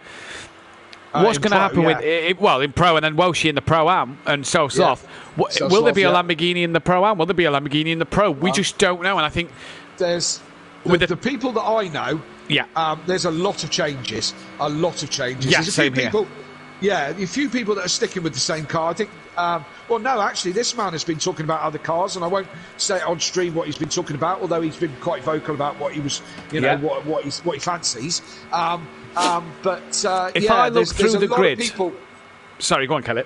Speaker 4: what's going to happen with in Pro and then Welsh in the Pro-Am and so forth? Will there be a Lamborghini in the Pro-Am? Will there be a Lamborghini in the Pro? We just don't know, and I think
Speaker 5: there's with the people that I know. There's a lot of changes.
Speaker 4: Yeah, same here.
Speaker 5: A few people that are sticking with the same car. I think. Actually, this man has been talking about other cars, and I won't say on stream what he's been talking about, although he's been quite vocal about what he was, what he fancies. If
Speaker 4: I look through the grid, sorry, go on, Kelly.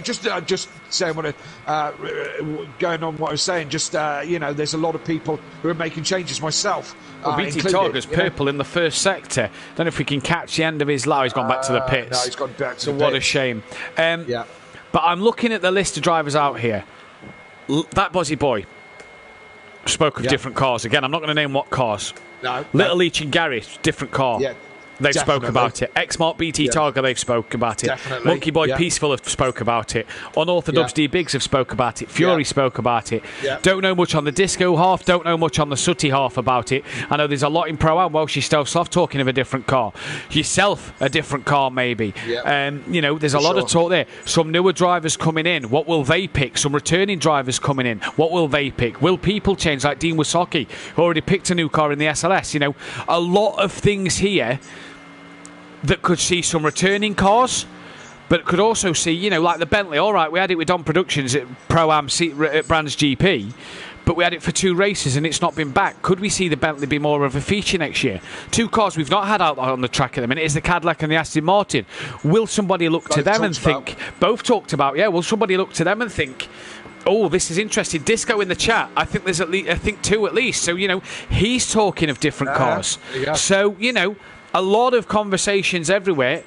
Speaker 5: Just saying going on what I was saying. There's a lot of people who are making changes. Myself.
Speaker 4: BT Targa's purple in the first sector. Don't know if we can catch the end of his life. He's gone back to the pits.
Speaker 5: No, he's gone back to the pits.
Speaker 4: What a shame. But I'm looking at the list of drivers out here. That Buzzy Boy spoke of different cars. Again, I'm not going to name what cars.
Speaker 5: No.
Speaker 4: Little Leach and Gary, different car.
Speaker 5: Yeah.
Speaker 4: They've spoke
Speaker 5: Definitely.
Speaker 4: about it. X-Mark BT Targa, they've spoke about it.
Speaker 5: Definitely.
Speaker 4: Monkey Boy
Speaker 5: Yeah.
Speaker 4: Peaceful have spoke about it. Unorthodox
Speaker 5: Yeah.
Speaker 4: D Biggs have spoke about it. Fury
Speaker 5: Yeah.
Speaker 4: spoke about it.
Speaker 5: Yeah.
Speaker 4: Don't know much on the Disco half. Don't know much on the Sooty half about it. I know there's a lot in Pro-Am. Welsh Stovesoft talking of a different car. Yourself, a different car maybe.
Speaker 5: Yeah.
Speaker 4: There's a lot of talk there. Some newer drivers coming in. What will they pick? Some returning drivers coming in. What will they pick? Will people change? Like Dean Wysocki, who already picked a new car in the SLS. A lot of things here that could see some returning cars, but could also see, like the Bentley. All right, we had it with Don Productions at Pro-Am at Brands GP, but we had it for 2 races and it's not been back. Could we see the Bentley be more of a feature next year? 2 cars we've not had out on the track at the minute is the Cadillac and the Aston Martin. Will somebody look to them and think... Both talked about, will somebody look to them and think... Oh, this is interesting. Disco in the chat. I think there's 2 at least. So, he's talking of different cars.
Speaker 5: Yeah.
Speaker 4: So, a lot of conversations everywhere.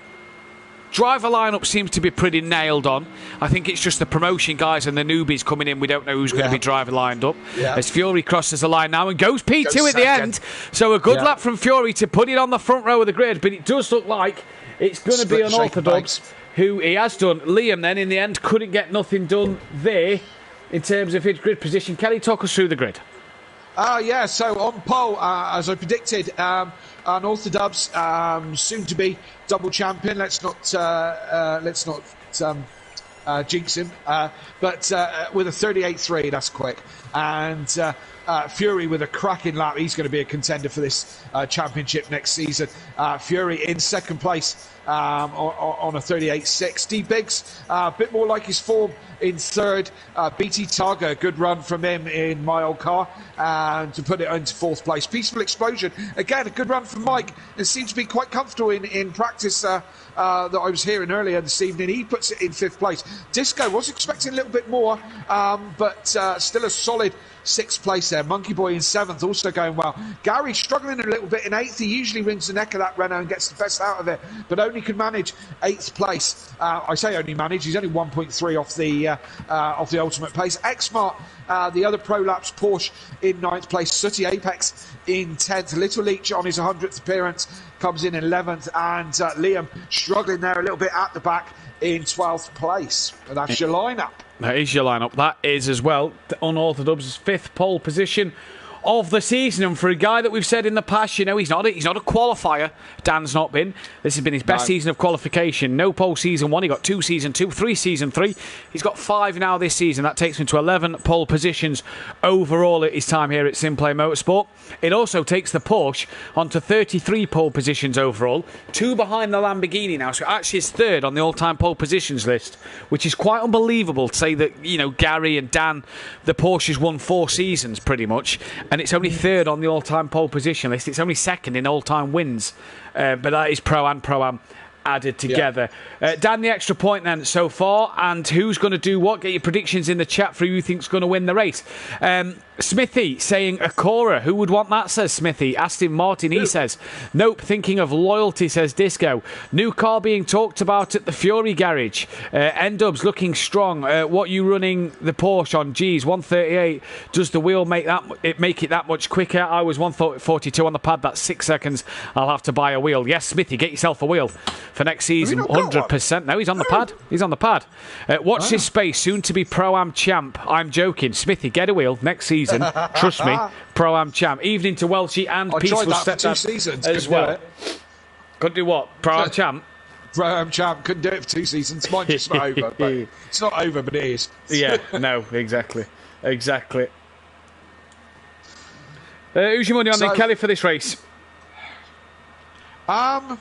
Speaker 4: Driver lineup seems to be pretty nailed on. I think it's just the promotion guys and the newbies coming in. We don't know who's going to be driver lined up.
Speaker 5: Yeah.
Speaker 4: As Fury crosses the line now and goes P2 at the
Speaker 5: second.
Speaker 4: end. So a good lap from Fury to put it on the front row of the grid. But it does look like it's going to be Unorthodox, who he has done. Liam then in the end couldn't get nothing done there in terms of his grid position. Kelly, talk us through the grid.
Speaker 5: So on pole, as I predicted, Unorthodox, soon to be double champion. Let's not jinx him. But with a 38.3, that's quick. And Fury with a cracking lap. He's going to be a contender for this championship next season. Fury in second place on a 38.6. D Biggs, a bit more like his form in third. BT Targa, a good run from him in my old car, and to put it into fourth place. Peaceful Explosion, again, a good run from Mike. It seems to be quite comfortable in practice that I was hearing earlier this evening. He puts it in fifth place. Disco was expecting a little bit more, but still a solid sixth place there. Monkey Boy in seventh, also going well. Gary struggling a little bit in eighth. He usually rings the neck of that Renault and gets the best out of it, but only could manage eighth place. I say only manage. He's only 1.3 off the ultimate pace. X-Mart, the other Pro Laps Porsche in ninth place. Sooty Apex in 10th. Little Leach on his 100th appearance comes in 11th, and Liam struggling there a little bit at the back in 12th place. And that's your lineup.
Speaker 4: That is your lineup. That is as well Unorthodox's 5th pole position of the season, and for a guy that we've said in the past, he's not a qualifier. Dan's not been. This has been his best season of qualification. No pole season 1. He got 2 season 2, 3 season 3. He's got 5 now this season. That takes him to 11 pole positions overall at his time here at Simplay Motorsport. It also takes the Porsche onto 33 pole positions overall, 2 behind the Lamborghini now. So actually is 3rd on the all-time pole positions list, which is quite unbelievable to say that, Gary and Dan, the Porsches won 4 seasons pretty much, and it's only 3rd on the all-time pole position list. It's only 2nd in all-time wins. But that is Pro and Pro-Am added together. Dan, the extra point then so far, and who's going to do what? Get your predictions in the chat for who you think's going to win the race. Smithy saying Acura. Who would want that, says Smithy. Aston Martin, he says. Nope, thinking of loyalty, says Disco. New car being talked about at the Fury garage. N-Dubs looking strong. What you running the Porsche on? Geez, 138. Does the wheel make it that much quicker? I was 142 on the pad. That's 6 seconds. I'll have to buy a wheel. Yes, Smithy, get yourself a wheel for next season. 100%. No, he's on the pad. He's on the pad. Watch this space. Soon to be Pro-Am champ. I'm joking. Smithy, get a wheel next season. Trust me, Pro-Am champ. Evening to Welshie and Peaceful Stepdad as well. Couldn't do what? Pro-Am champ?
Speaker 5: Pro-Am champ. Couldn't do it for 2 seasons. Mine's just not over. But it's not over, but it is.
Speaker 4: Yeah, no, exactly. Who's your money on then, Kelly, for this race?
Speaker 5: I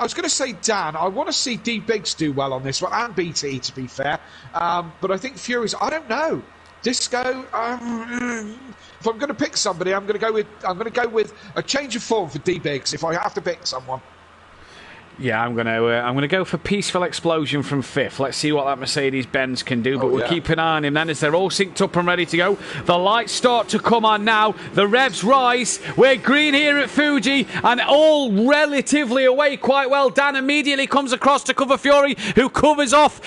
Speaker 5: was going to say Dan. I want to see D Biggs do well on this one, and BT, to be fair. But I think Fury's. I don't know. Disco. If I'm going to pick somebody, I'm going to go with a change of form for D Biggs. If I have to pick someone.
Speaker 4: Yeah, I'm gonna go for Peaceful Explosion from 5th. Let's see what that Mercedes-Benz can do, but we'll keep an eye on him then as they're all synced up and ready to go. The lights start to come on now. The revs rise. We're green here at Fuji and all relatively away quite well. Dan immediately comes across to cover Fury, who covers off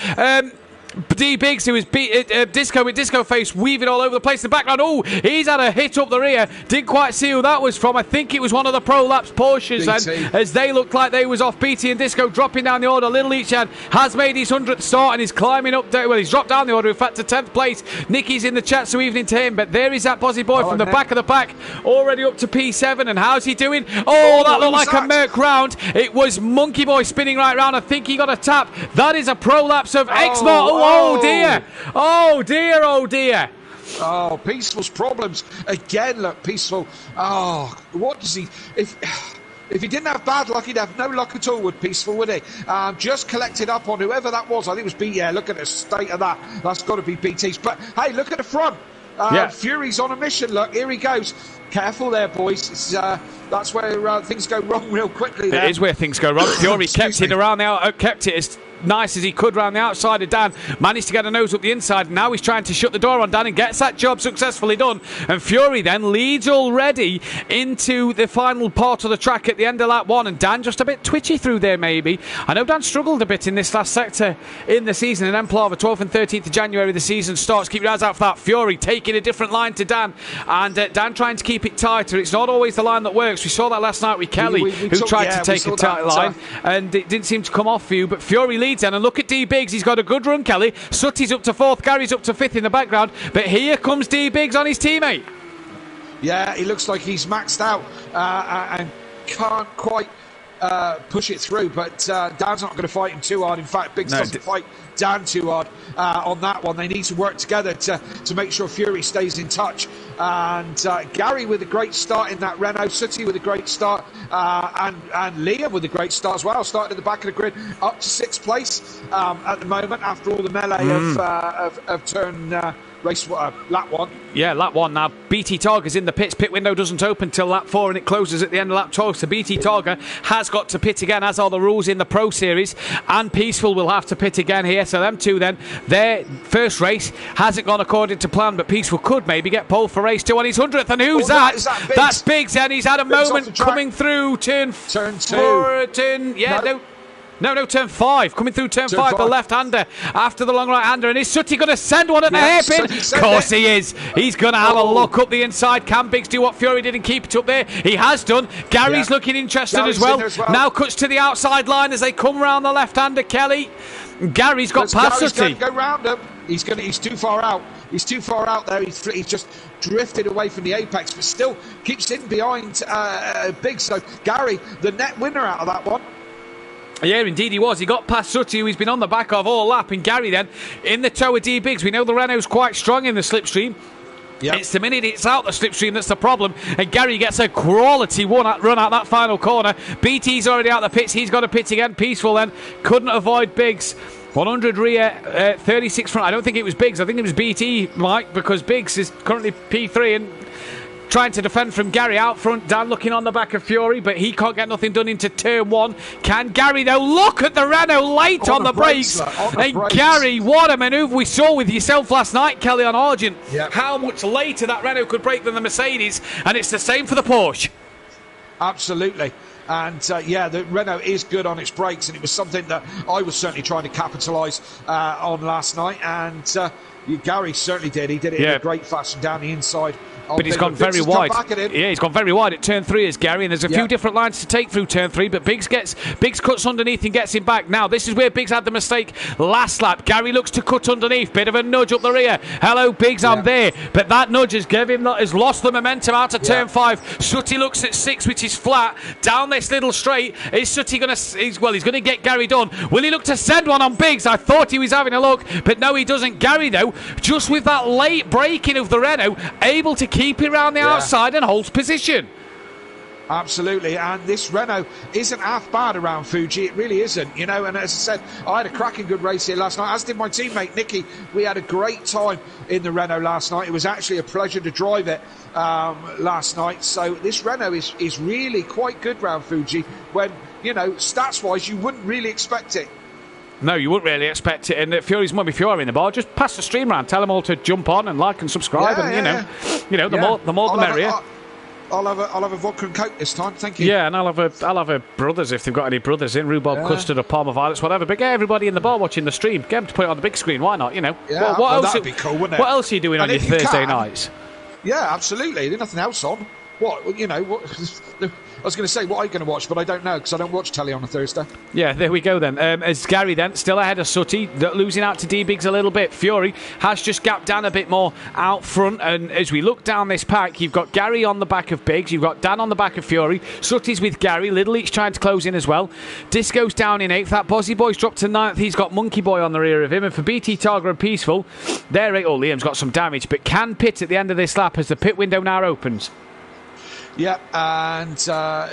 Speaker 4: D Biggs, who was Disco with Disco Face weaving all over the place in the background. Oh, he's had a hit up the rear. Didn't quite see who that was from. I think it was one of the Pro Laps Porsches then, as they looked like they was off. BT and Disco dropping down the order. Little Eachad has made his 100th start and he's climbing up. Well, he's dropped down the order, in fact, to 10th place. Nicky's in the chat, so evening to him. But there is that Bozzy boy from the back of the pack, already up to P7. And how's he doing? Oh, that looked like a Merc round. It was Monkey Boy spinning right round. I think he got a tap. That is a Pro Laps of Exmor. Oh dear. Oh dear, oh dear.
Speaker 5: Oh, Peaceful's problems. Again, look, Peaceful. Oh, what does he... If he didn't have bad luck, he'd have no luck at all, would Peaceful, would he? Just collected up on whoever that was. I think it was B. Yeah, look at the state of that. That's got to be BT's. But, hey, look at the front. Fury's on a mission. Look, here he goes. Careful there, boys. It's, that's where things go wrong real quickly. There.
Speaker 4: It is where things go wrong. Fury kept it around the kept it as nice as he could round the outside of Dan. Managed to get a nose up the inside. Now he's trying to shut the door on Dan and gets that job successfully done. And Fury then leads already into the final part of the track at the end of lap 1. And Dan just a bit twitchy through there, maybe. I know Dan struggled a bit in this last sector in the season. In Emplar, the 12th and 13th of January, the season starts. Keep your eyes out for that. Fury taking a different line to Dan. And Dan trying to keep it tighter. It's not always the line that works. We saw that last night with Kelly, who tried to take a tight line. And it didn't seem to come off for you. But Fury leads then, and look at D Biggs. He's got a good run, Kelly. Sutty's up to 4th, Gary's up to 5th in the background, but here comes D Biggs on his teammate.
Speaker 5: Yeah, he looks like he's maxed out and can't quite push it through, but Dan's not going to fight him too hard. In fact, Biggs doesn't fight Dan too hard on that one. They need to work together to make sure Fury stays in touch. And Gary with a great start in that Renault, Sutty with a great start, and Liam with a great start as well. Started at the back of the grid, up to 6th place at the moment after all the melee of turn race lap 1.
Speaker 4: Yeah, lap 1 now. BT Targa's in the pits. Pit window doesn't open till lap 4 and it closes at the end of lap 12. So BT Targa has got to pit again, as are the rules in the Pro Series. And Peaceful will have to pit again here. So them two then, their first race hasn't gone according to plan, but Peaceful could maybe get pole for race 2 on his 100th. And who's that?
Speaker 5: Biggs?
Speaker 4: That's Biggs, and he's had a moment coming through turn
Speaker 5: 2.
Speaker 4: No, turn 5. Coming through turn 5, the left-hander after the long right-hander. And is Sutty going to send one at the hairpin? Of course he is. He's going to have a look up the inside. Can Biggs do what Fury did and keep it up there? He has done. Gary's looking interested as well. Now cuts to the outside line as they come round the left-hander, Kelly. Gary's got past Sutty.
Speaker 5: Go round him. He's too far out. He's too far out there. He's just drifted away from the apex, but still keeps in behind Biggs. So Gary, the net winner out of that one.
Speaker 4: Yeah, indeed he was. He got past Sutty, who he's been on the back of all lap. And Gary then in the tow of D Biggs. We know the Renault's quite strong in the slipstream. Yep. It's the minute it's out the slipstream that's the problem. And Gary gets a quality run out that final corner. BT's already out the pits. He's got to pit again. Peaceful then. Couldn't avoid Biggs. 100 rear, 36 front. I don't think it was Biggs. I think it was BT, Mike, because Biggs is currently P3 and trying to defend from Gary out front. Dan looking on the back of Fury, but he can't get nothing done into turn 1. Can Gary, though? Look at the Renault late on the brakes. Gary, what a manoeuvre we saw with yourself last night, Kelly, on Argent. Yep. How much later that Renault could brake than the Mercedes, and it's the same for the Porsche.
Speaker 5: Absolutely. And the Renault is good on its brakes, and it was something that I was certainly trying to capitalise on last night. And Gary certainly did. He did it in a great fashion down the inside.
Speaker 4: But he's gone very wide. Yeah, he's gone very wide at turn 3 as Gary, and there's a few different lines to take through turn 3, but Biggs cuts underneath and gets him back. Now, this is where Biggs had the mistake last lap. Gary looks to cut underneath, bit of a nudge up the rear. Hello, Biggs, I'm there. But that nudge has lost the momentum out of turn 5. Sutty looks at 6, which is flat. Down this little straight. Is Sutty going to... He's going to get Gary done. Will he look to send one on Biggs? I thought he was having a look, but no, he doesn't. Gary, though, just with that late braking of the Renault, able to keep it around the outside and holds position.
Speaker 5: Absolutely, and this Renault isn't half bad around Fuji. It really isn't, you know. And as I said, I had a cracking good race here last night, as did my teammate Nicky. We had a great time in the Renault last night. It was actually a pleasure to drive it last night. So this Renault is really quite good around Fuji when, you know, stats-wise, you wouldn't really expect it.
Speaker 4: No, you wouldn't really expect it. And Fury's mummy, if you're in the bar, just pass the stream around. Tell them all to jump on and like and subscribe. The more the merrier.
Speaker 5: I'll have a vodka and coke this time. Thank you.
Speaker 4: Yeah, and I'll have a brothers if they've got any brothers in rhubarb custard or Parma violets, whatever. But get everybody in the bar watching the stream. Get them to put it on the big screen. Why not?
Speaker 5: Yeah,
Speaker 4: what else?
Speaker 5: that'd be cool, wouldn't it?
Speaker 4: What else are you doing on your Thursday nights?
Speaker 5: Yeah, absolutely. There's nothing else on. What I was going to say, what are you going to watch? But I don't know because I don't watch telly on a Thursday.
Speaker 4: Yeah, there we go then. As Gary then, still ahead of Sutty, losing out to D-Biggs a little bit. Fury has just gapped down a bit more out front. And as we look down this pack, you've got Gary on the back of Biggs. You've got Dan on the back of Fury. Sutty's with Gary. Little each trying to close in as well. Disco's down in 8th. That Bozzy Boy's dropped to 9th. He's got Monkey Boy on the rear of him. And for BT Targa and Peaceful, they're 8. Oh, Liam's got some damage, but can pit at the end of this lap as the pit window now opens.
Speaker 5: Yeah, and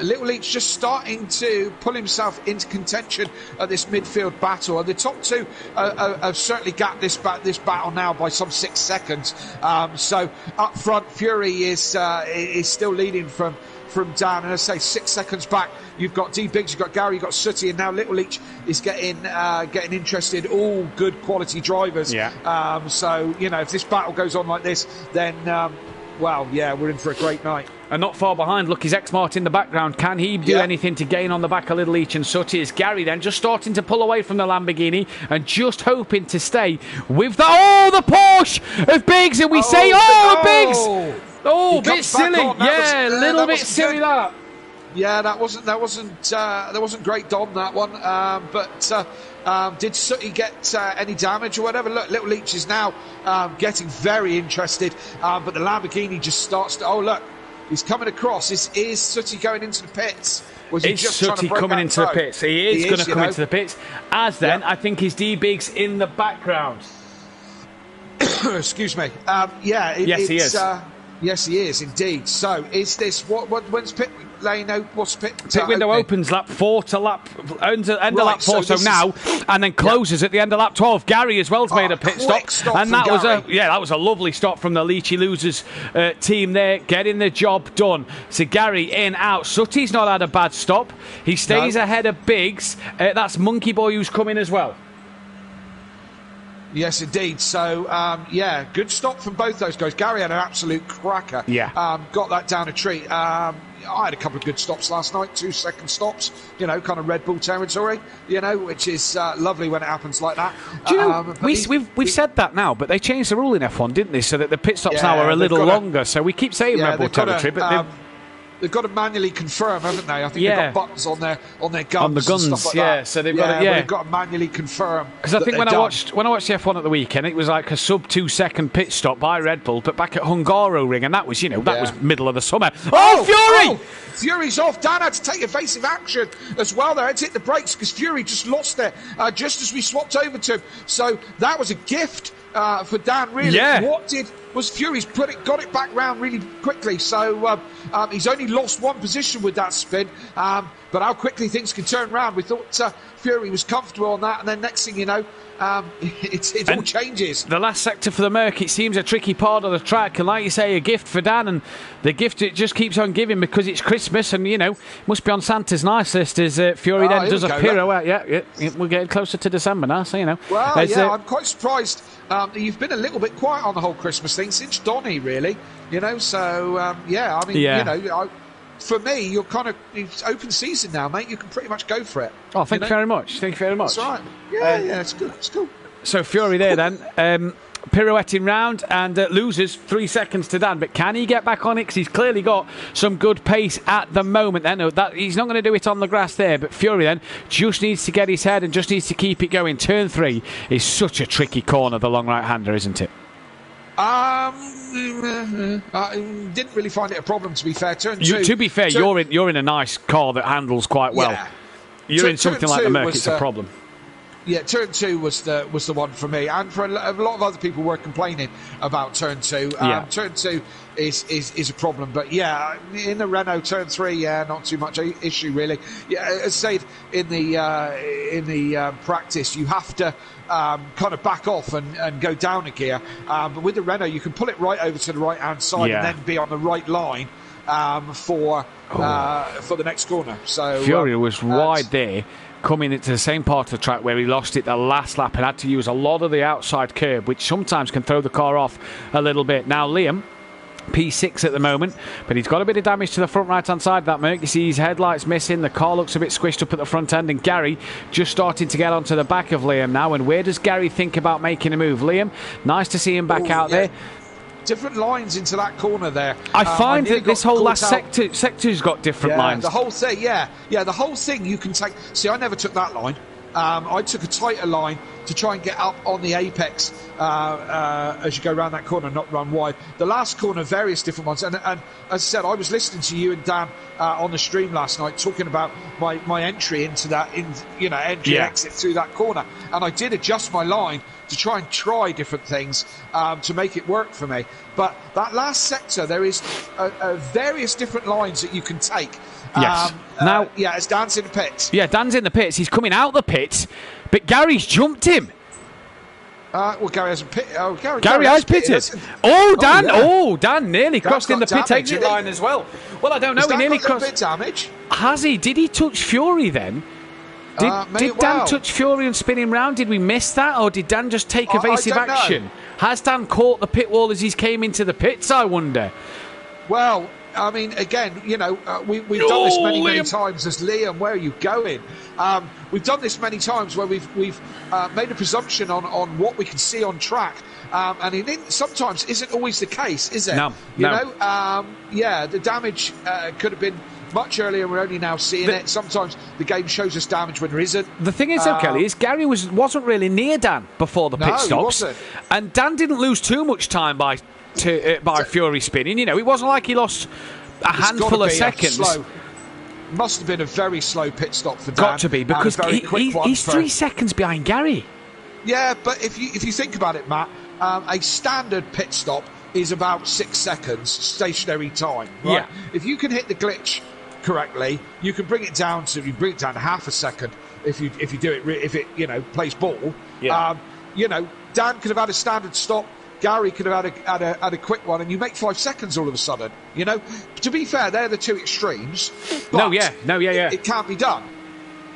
Speaker 5: Little Leach just starting to pull himself into contention at this midfield battle. And the top two have certainly gapped this battle now by some 6 seconds. So up front, Fury is still leading from Dan, and as I say, 6 seconds back, you've got D-Biggs, you've got Gary, you've got Sooty, and now Little Leach is getting interested. All good quality drivers.
Speaker 4: Yeah.
Speaker 5: So if this battle goes on like this, then we're in for a great night.
Speaker 4: And not far behind, look, his X-Mart in the background. Can he do anything to gain on the back of Little Each and Sooty? Is Gary then just starting to pull away from the Lamborghini and just hoping to stay with the Porsche of Biggs, and we say, Biggs! Oh, a bit silly. A little bit silly that.
Speaker 5: Yeah, that wasn't great, Dom, that one. Did Sooty get any damage or whatever? Look, Little Leach is now getting very interested, but the Lamborghini just starts to. Oh, look, he's coming across. Is Sooty going into the pits? Was he just
Speaker 4: Sooty coming into the pits? He is going to come into the pits. I think his D-Biggs in the background.
Speaker 5: Excuse me.
Speaker 4: Yes, he is.
Speaker 5: Yes, he is indeed. So, is this when's pit lane? What's pit
Speaker 4: window opens lap 4 to end of lap 4. So now, and then closes at the end of lap 12. Gary as well's made a pit stop, and that was a lovely stop from the Leachy Losers team there, getting the job done. So Gary in out. Sooty's not had a bad stop. He stays ahead of Biggs. That's Monkey Boy who's coming as well.
Speaker 5: Yes, indeed. So, good stop from both those guys. Gary had an absolute cracker.
Speaker 4: Yeah.
Speaker 5: Got that down a treat. I had a couple of good stops last night, 2-second stops, kind of Red Bull territory, which is lovely when it happens like that.
Speaker 4: Do you know, we've said that now, but they changed the rule in F1, didn't they? So that the pit stops now are a little longer. So we keep saying Red Bull territory, but
Speaker 5: they've got to manually confirm, haven't they? I think they've got buttons on their guns.
Speaker 4: On the guns,
Speaker 5: and stuff like that.
Speaker 4: So they've got to,
Speaker 5: they've got to manually confirm.
Speaker 4: Because I think when I watched the F1 at the weekend, it was like a sub 2-second pit stop by Red Bull, but back at Hungaroring, and that was was middle of the summer. Fury!
Speaker 5: Fury's off. Dan had to take evasive action as well there. Had to hit the brakes because Fury just lost it just as we swapped over to him. So that was a gift for Dan, really.
Speaker 4: Yeah.
Speaker 5: What was Fury's got it back round really quickly. So he's only lost one position with that spin. But how quickly things can turn around. We thought Fury was comfortable on that, and then next thing you know, it all changes.
Speaker 4: The last sector for the Merc, it seems a tricky part of the track, and like you say, a gift for Dan, and the gift it just keeps on giving because it's Christmas, and must be on Santa's nice list as Fury then does a pirouette. Yeah, we're getting closer to December now, so
Speaker 5: Well, I'm quite surprised. You've been a little bit quiet on the whole Christmas thing since Donny, really. So for me, you're it's open season now, mate. You can pretty much go for it.
Speaker 4: Oh, thank you very much. Thank you very much.
Speaker 5: That's right. Yeah, it's good. It's cool.
Speaker 4: So Fury there then, pirouetting round and loses 3 seconds to Dan. But can he get back on it? Because he's clearly got some good pace at the moment. Then he's not going to do it on the grass there. But Fury then just needs to get his head and just needs to keep it going. Turn 3 is such a tricky corner, the long right-hander, isn't it?
Speaker 5: I didn't really find it a problem, to be fair. Turn 2.
Speaker 4: To be fair, you're in a nice car that handles quite well.
Speaker 5: Yeah.
Speaker 4: You're in something like the Merc, it's a problem.
Speaker 5: Yeah, turn 2 was the one for me, and for a lot of other people were complaining about turn 2. Turn 2 is a problem, but in the Renault turn 3, not too much issue really. Yeah, as I said in the practice, you have to kind of back off and go down a gear, but with the Renault you can pull it right over to the right hand side and then be on the right line for the next corner. So
Speaker 4: Fury was wide there, coming into the same part of the track where he lost it the last lap and had to use a lot of the outside curb, which sometimes can throw the car off a little bit. Now Liam P6 at the moment, but he's got a bit of damage to the front right-hand side of that Merc. You see his headlights missing, the car looks a bit squished up at the front end, and Gary just starting to get onto the back of Liam now. And where does Gary think about making a move? Liam, nice to see him back out there.
Speaker 5: Different lines into that corner there.
Speaker 4: I find that this whole last sector's got different lines.
Speaker 5: The whole thing, the whole thing you can take. See, I never took that line. I took a tighter line to try and get up on the apex as you go around that corner, not run wide. The last corner, various different ones. And as I said, I was listening to you and Dan on the stream last night talking about my entry into that, exit through that corner. And I did adjust my line to try different things to make it work for me. But that last sector, there is various different lines that you can take.
Speaker 4: Yes.
Speaker 5: It's Dan's in the pits.
Speaker 4: Yeah, Dan's in the pits. He's coming out the pits, but Gary's jumped him.
Speaker 5: Gary hasn't pitted. Oh,
Speaker 4: Gary has pitted. Dan! Dan nearly crossed in the pit
Speaker 5: damage,
Speaker 4: exit line as well. Well, I don't know. He nearly crossed.
Speaker 5: A bit damage.
Speaker 4: Has he? Did he touch Fury then? Did Dan touch Fury and spin him round? Did we miss that, or did Dan just take evasive action? Has Dan caught the pit wall as he's came into the pits, I wonder?
Speaker 5: Well, I mean, again, we've done this many times as Liam. Where are you going? We've done this many times where we've made a presumption on what we can see on track, and it sometimes isn't always the case, is it?
Speaker 4: No.
Speaker 5: The damage could have been much earlier. We're only now seeing it. Sometimes the game shows us damage when there isn't.
Speaker 4: The thing is, though, Kelly, is Gary wasn't really near Dan before the pit stops,
Speaker 5: he wasn't.
Speaker 4: And Dan didn't lose too much time by Fury spinning. It wasn't like he lost a handful of seconds.
Speaker 5: Must have been a very slow pit stop for Dan.
Speaker 4: Got to be, because he's 3 seconds behind Gary.
Speaker 5: Yeah, but if you think about it, Matt, a standard pit stop is about 6 seconds stationary time. Right?
Speaker 4: Yeah.
Speaker 5: If you can hit the glitch correctly, you can bring it down to half a second if you do it if it plays ball.
Speaker 4: Yeah.
Speaker 5: Dan could have had a standard stop. Gary could have had a quick one, and you make 5 seconds all of a sudden. To be fair, they're the two extremes. But it can't be done.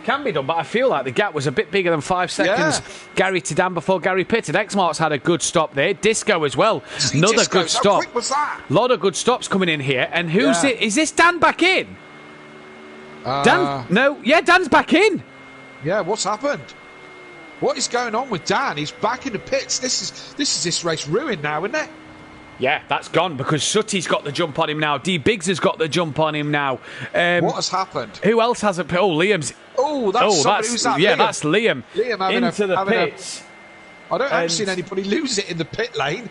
Speaker 4: Can be done, but I feel like the gap was a bit bigger than 5 seconds.
Speaker 5: Yeah.
Speaker 4: Gary to Dan before Gary pitted. X-Mark's had a good stop there. Disco as well. Another good stop.
Speaker 5: How quick was that?
Speaker 4: A lot of good stops coming in here. And who's it? Is this Dan back in? Dan? No. Yeah, Dan's back in.
Speaker 5: Yeah, what's happened? What is going on with Dan? He's back in the pits. This is this race ruined now, isn't it?
Speaker 4: Yeah, that's gone because Sutty's got the jump on him now. D Biggs has got the jump on him now.
Speaker 5: What has happened?
Speaker 4: Who else has a pit? Liam's.
Speaker 5: Who's that?
Speaker 4: Yeah,
Speaker 5: Liam.
Speaker 4: That's Liam.
Speaker 5: Liam
Speaker 4: into the pits.
Speaker 5: I haven't seen anybody lose it in the pit lane.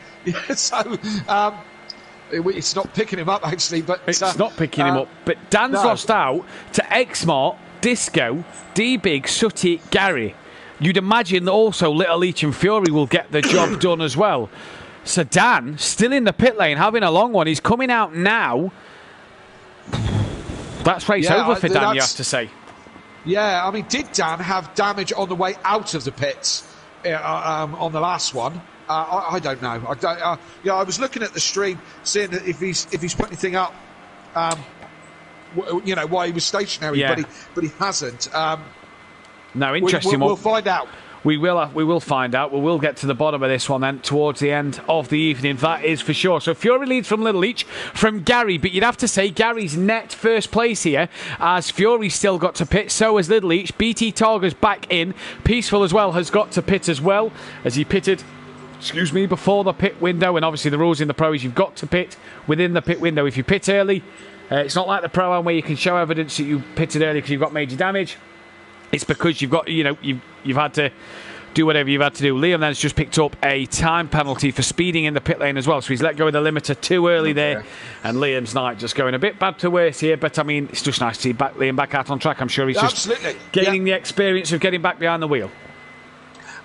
Speaker 5: So it's not picking him up actually, but
Speaker 4: it's not picking him up. But Dan's lost out to X-Mark, Disco, D Biggs, Sutty, Gary. You'd imagine that also Little Leach and Fury will get the job done as well. So Dan, still in the pit lane, having a long one. He's coming out now. That's race over for Dan, you have to say.
Speaker 5: Yeah, I mean, did Dan have damage on the way out of the pits on the last one? I don't know. I was looking at the stream, seeing that if he's put anything up, why he was stationary, but he hasn't.
Speaker 4: No, interesting one.
Speaker 5: We'll find out.
Speaker 4: We will find out. We will get to the bottom of this one then towards the end of the evening. That is for sure. So Fury leads from Little Leach, from Gary, but you'd have to say Gary's net first place here, as Fury's still got to pit. So has Little Leach. BT Targa's back in. Peaceful as well has got to pit as well, as he pitted. Before the pit window, and obviously the rules in the Pro is you've got to pit within the pit window. If you pit early, it's not like the Pro-Am where you can show evidence that you pitted early because you've got major damage. It's because you've got, you've had to do whatever you've had to do. Liam then's just picked up a time penalty for speeding in the pit lane as well, so he's let go of the limiter too early there, and Liam's night just going a bit bad to worse here, but I mean, it's just nice to see Liam back out on track. I'm sure he's just gaining the experience of getting back behind the wheel.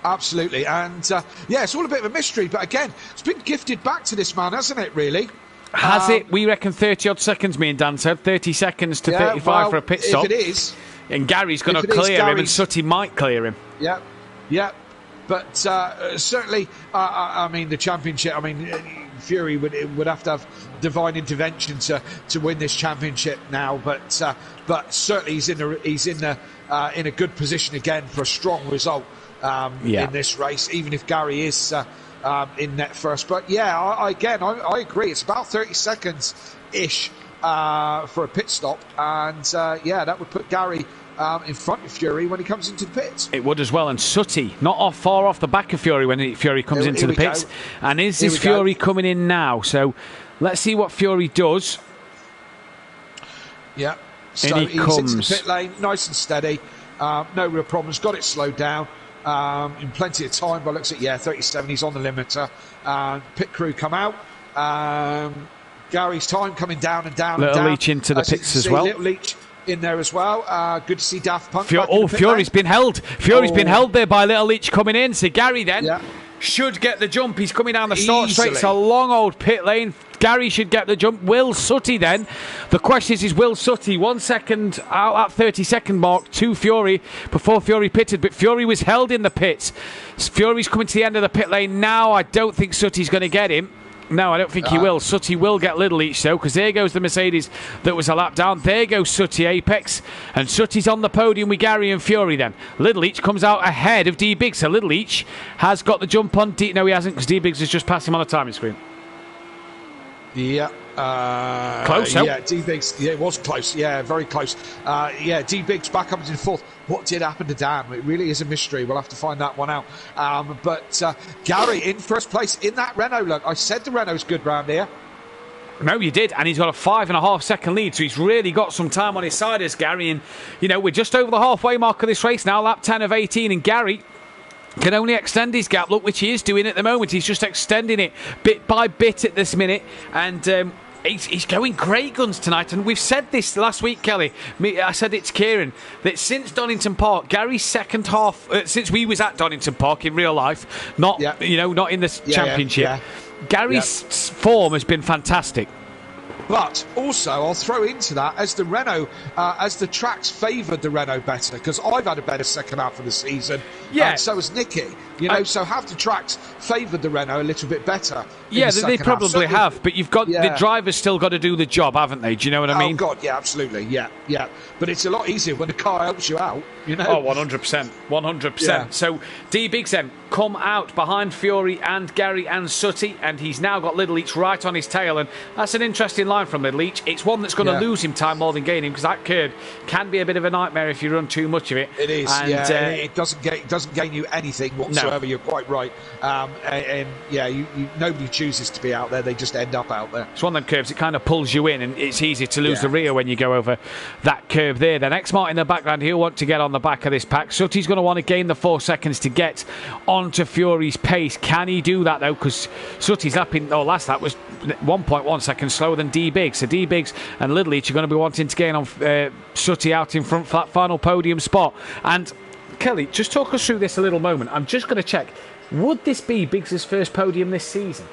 Speaker 5: Absolutely, and it's all a bit of a mystery, but again, it's been gifted back to this man, hasn't it, really?
Speaker 4: Has it? We reckon 30-odd seconds, me and Dan said. 30 seconds to 35 for a pit stop.
Speaker 5: If it is...
Speaker 4: And Gary's going to clear him, and Sutty might clear him.
Speaker 5: Yeah. But certainly, I mean, the championship, I mean, Fury would have to have divine intervention to win this championship now. But certainly he's in a good position again for a strong result in this race, even if Gary is in net first. But yeah, I agree. It's about 30 seconds ish for a pit stop, and that would put Gary in front of Fury when he comes into the pits.
Speaker 4: It would as well, and Sutty not far off the back of Fury when Fury comes into the pits. And is this Fury coming in now? So let's see what Fury does.
Speaker 5: Yeah, so he's into the pit lane, nice and steady, no real problems, got it slowed down in plenty of time, but looks at 37, he's on the limiter. Pit crew come out, Gary's time coming down and down.
Speaker 4: Little
Speaker 5: and down.
Speaker 4: Leach into the pits as well.
Speaker 5: Little Leach in there as well. Good to see Daft Punk.
Speaker 4: Fury's been held. Fury's been held there by Little Leach coming in. So Gary then should get the jump. He's coming down the start straight. It's a long old pit lane. Gary should get the jump. Will Sutty then. The question is Will Sutty 1 second out at 30-second mark to Fury before Fury pitted, but Fury was held in the pits. Fury's coming to the end of the pit lane now. I don't think Sutty's going to get him. No, I don't think he will. Sutty will get Little Each though, because there goes the Mercedes that was a lap down. There goes Sutty Apex, and Sutty's on the podium with Gary and Fury then. Little Each comes out ahead of D-Biggs, so Little Each has got the jump on No, he hasn't, because D-Biggs has just passed him on a timing screen.
Speaker 5: Yeah.
Speaker 4: Close,
Speaker 5: yeah, D-Biggs, it was close, very close. D-Biggs back up into fourth. What did happen to Dan? It really is a mystery. We'll have to find that one out. But Gary in first place in that Renault. Look, I said the Renault's good round here.
Speaker 4: No, you did, and he's got a 5.5 second lead, so he's really got some time on his side as Gary. And, we're just over the halfway mark of this race now, lap 10 of 18, and Gary can only extend his gap, look, which he is doing at the moment. He's just extending it bit by bit at this minute, and he's going great guns tonight. And we've said this last week, Kelly. I said it to Kieran, that since Donington Park, Gary's second half, since we was at Donington Park in real life, not not in the championship, Gary's form has been fantastic.
Speaker 5: But also, I'll throw into that, as the Renault, as the tracks favoured the Renault better, because I've had a better second half of the season, and so has Nicky. So have the tracks favoured the Renault a little bit better?
Speaker 4: Yeah, they probably have, but you've got the drivers still got to do the job, haven't they? Do you know what I mean?
Speaker 5: Oh God, yeah, absolutely, yeah. But it's a lot easier when the car helps you out,
Speaker 4: Oh, 100%, 100%.
Speaker 5: Yeah.
Speaker 4: So D-Biggs then come out behind Fury and Gary and Sutty, and he's now got Little Each right on his tail, and that's an interesting line from Little Each. It's one that's going to lose him time more than gain him, because that curb can be a bit of a nightmare if you run too much of it.
Speaker 5: It is, and, it doesn't gain you anything whatsoever. No. You're quite right, nobody chooses to be out there; they just end up out there.
Speaker 4: It's one of them curves. It kind of pulls you in, and it's easy to lose the rear when you go over that curve there. Then X-Mart in the background, he'll want to get on the back of this pack. Sutty's going to want to gain the 4 seconds to get onto Fury's pace. Can he do that though? Because Sutty's last lap was 1.1 seconds slower than D-Biggs. So D-Biggs and Little Each are going to be wanting to gain on Sutty out in front for that final podium spot. And Kelly, just talk us through this a little moment. I'm just going to check. Would this be Biggs' first podium this season?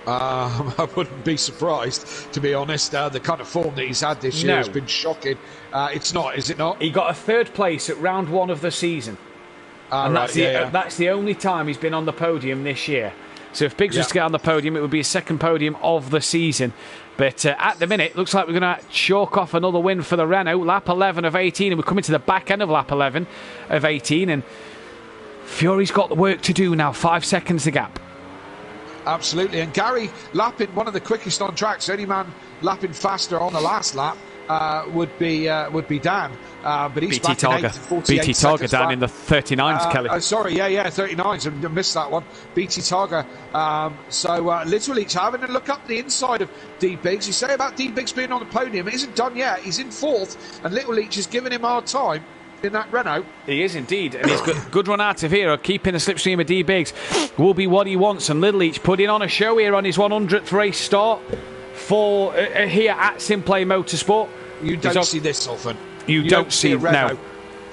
Speaker 5: I wouldn't be surprised, to be honest. The kind of form that he's had this year has been shocking. It's not, is it not?
Speaker 4: He got a third place at round 1 of the season. And that's the only time he's been on the podium this year. So if Biggs was to get on the podium, it would be his second podium of the season. But at the minute, looks like we're going to chalk off another win for the Renault. Lap 11 of 18, and we're coming to the back end of lap 11 of 18. And Fury's got the work to do now. 5 seconds the gap.
Speaker 5: Absolutely. And Gary lapping one of the quickest on tracks. The only man lapping faster on the last lap would be Dan. But he's
Speaker 4: BT Targa down in the 39s, Kelly.
Speaker 5: Sorry, 39s. I missed that one. BT Targa. Little Each having a look up the inside of D-Biggs. You say about D-Biggs being on the podium, it isn't done yet. He's in fourth, and Little Each is giving him hard time in that Renault.
Speaker 4: He is indeed, and he's good run out of here. Keeping the slipstream of D-Biggs will be what he wants, and Little Each putting on a show here on his 100th race start for here at Simplay Motorsport.
Speaker 5: You don't see this often.
Speaker 4: You don't see
Speaker 5: a Renault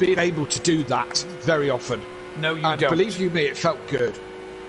Speaker 5: being able to do that very often.
Speaker 4: No, you don't.
Speaker 5: Believe you me, it felt good.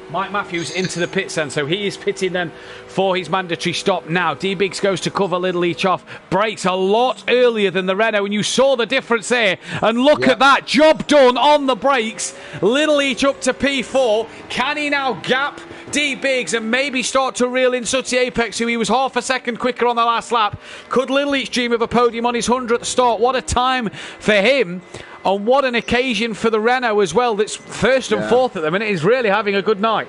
Speaker 4: Mike Matthews into the pits then, so he is pitting then for his mandatory stop now. D-Biggs goes to cover Little Each off, brakes a lot earlier than the Renault, and you saw the difference there. And look at that, job done on the brakes. Little Each up to P4. Can he now gap D Biggs and maybe start to reel in Sutty Apex, who he was half a second quicker on the last lap. Could Little Each dream of a podium on his 100th start? What a time for him, and what an occasion for the Renault as well. That's first and fourth at the minute. He's really having a good night.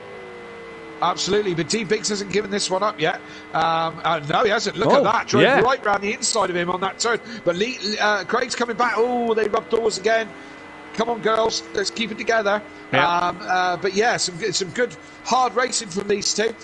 Speaker 5: Absolutely, but D Biggs hasn't given this one up yet. No, he hasn't. Look at that. Drove right round the inside of him on that turn. But Craig's coming back. Oh, they rubbed doors again. Come on, girls. Let's keep it together. Yeah. But yeah, some good hard racing from these two.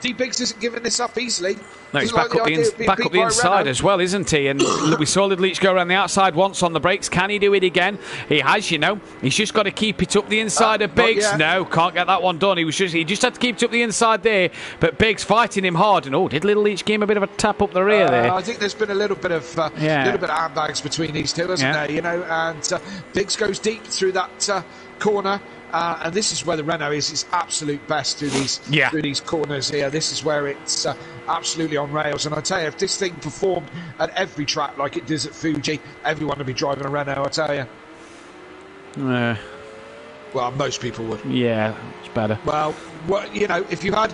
Speaker 5: D Biggs isn't giving this up easily.
Speaker 4: No, he's back up the inside as well, isn't he? And we saw Little Each go around the outside once on the brakes. Can he do it again? He has, you know. He's just got to keep it up the inside of Biggs. No, can't get that one done. He just had to keep it up the inside there. But Biggs fighting him hard. And did Little Each give him a bit of a tap up the rear there?
Speaker 5: I think there's been a little bit of handbags between these two, hasn't there? You know, and Biggs goes deep through that corner. And this is where the Renault is its absolute best through these corners here. This is where it's absolutely on rails. And I tell you, if this thing performed at every track like it does at Fuji, everyone would be driving a Renault, I tell you. Well, most people would. Yeah,
Speaker 4: it's better.
Speaker 5: Well, you know, if you had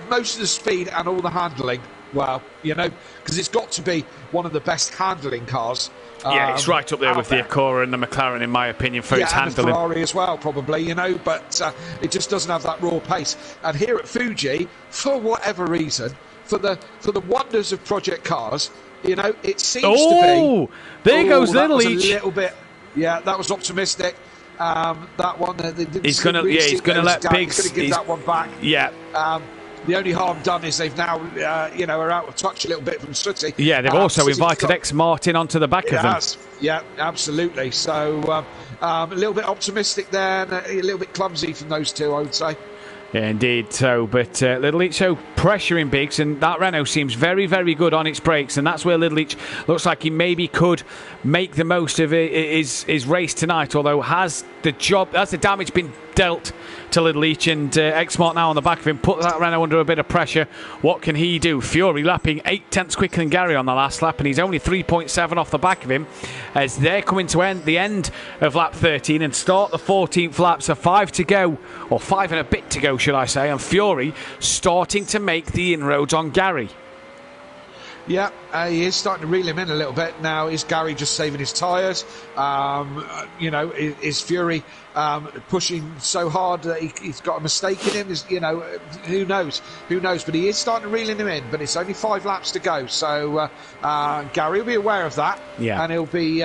Speaker 5: most of the speed and all the handling, well, you know, because it's got to be one of the best handling cars.
Speaker 4: Yeah, it's right up there with the Acura and the McLaren, in my opinion, for its handling.
Speaker 5: And the Ferrari as well, probably, you know, but it just doesn't have that raw pace. And here at Fuji, for whatever reason, for the wonders of Project Cars, you know, it seems to be.
Speaker 4: There goes Little Each.
Speaker 5: A little bit. Yeah, that was optimistic. That one,
Speaker 4: he's going to let Biggs.
Speaker 5: He's going to give that one back.
Speaker 4: Yeah.
Speaker 5: The only harm done is they've now, are out of touch a little bit from Sutty.
Speaker 4: Yeah, they've also invited ex-Martin onto the back of them.
Speaker 5: Yeah, absolutely. So a little bit optimistic there, and a little bit clumsy from those two, I would say.
Speaker 4: Yeah, indeed. So, but Little Each pressuring Biggs, and that Renault seems very, very good on its brakes, and that's where Little Each looks like he maybe could make the most of his race tonight. Although has the damage been dealt to Little Each, and X-Mart now on the back of him put that Renault under a bit of pressure. What can he do? Fury lapping 8/10 quicker than Gary on the last lap, and he's only 3.7 off the back of him as they're coming to the end of lap 13 and start the 14th lap. So 5 to go, or 5 and a bit to go, should I say, and Fury starting to make the inroads on Gary.
Speaker 5: Yeah, he is starting to reel him in a little bit now. Is Gary just saving his tyres? Is Fury pushing so hard that he's got a mistake in him? Who knows? But he is starting to reel him in. But it's only 5 laps to go, so Gary will be aware of that, and he'll be.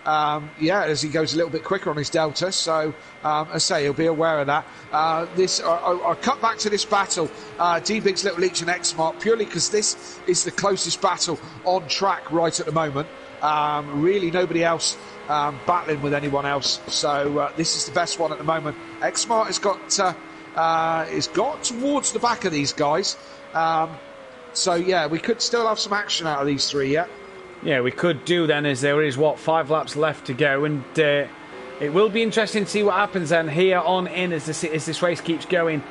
Speaker 5: As he goes a little bit quicker on his Delta, so as I say, he'll be aware of that. I'll cut back to this battle, D-Biggs, Little Each and X-Mart, purely because this is the closest battle on track right at the moment. Really nobody else battling with anyone else, so this is the best one at the moment. X-Mart has got towards the back of these guys, so yeah, we could still have some action out of these three, yeah.
Speaker 4: Yeah, we could do then, as there is, 5 laps left to go, and it will be interesting to see what happens then here on in as this race keeps going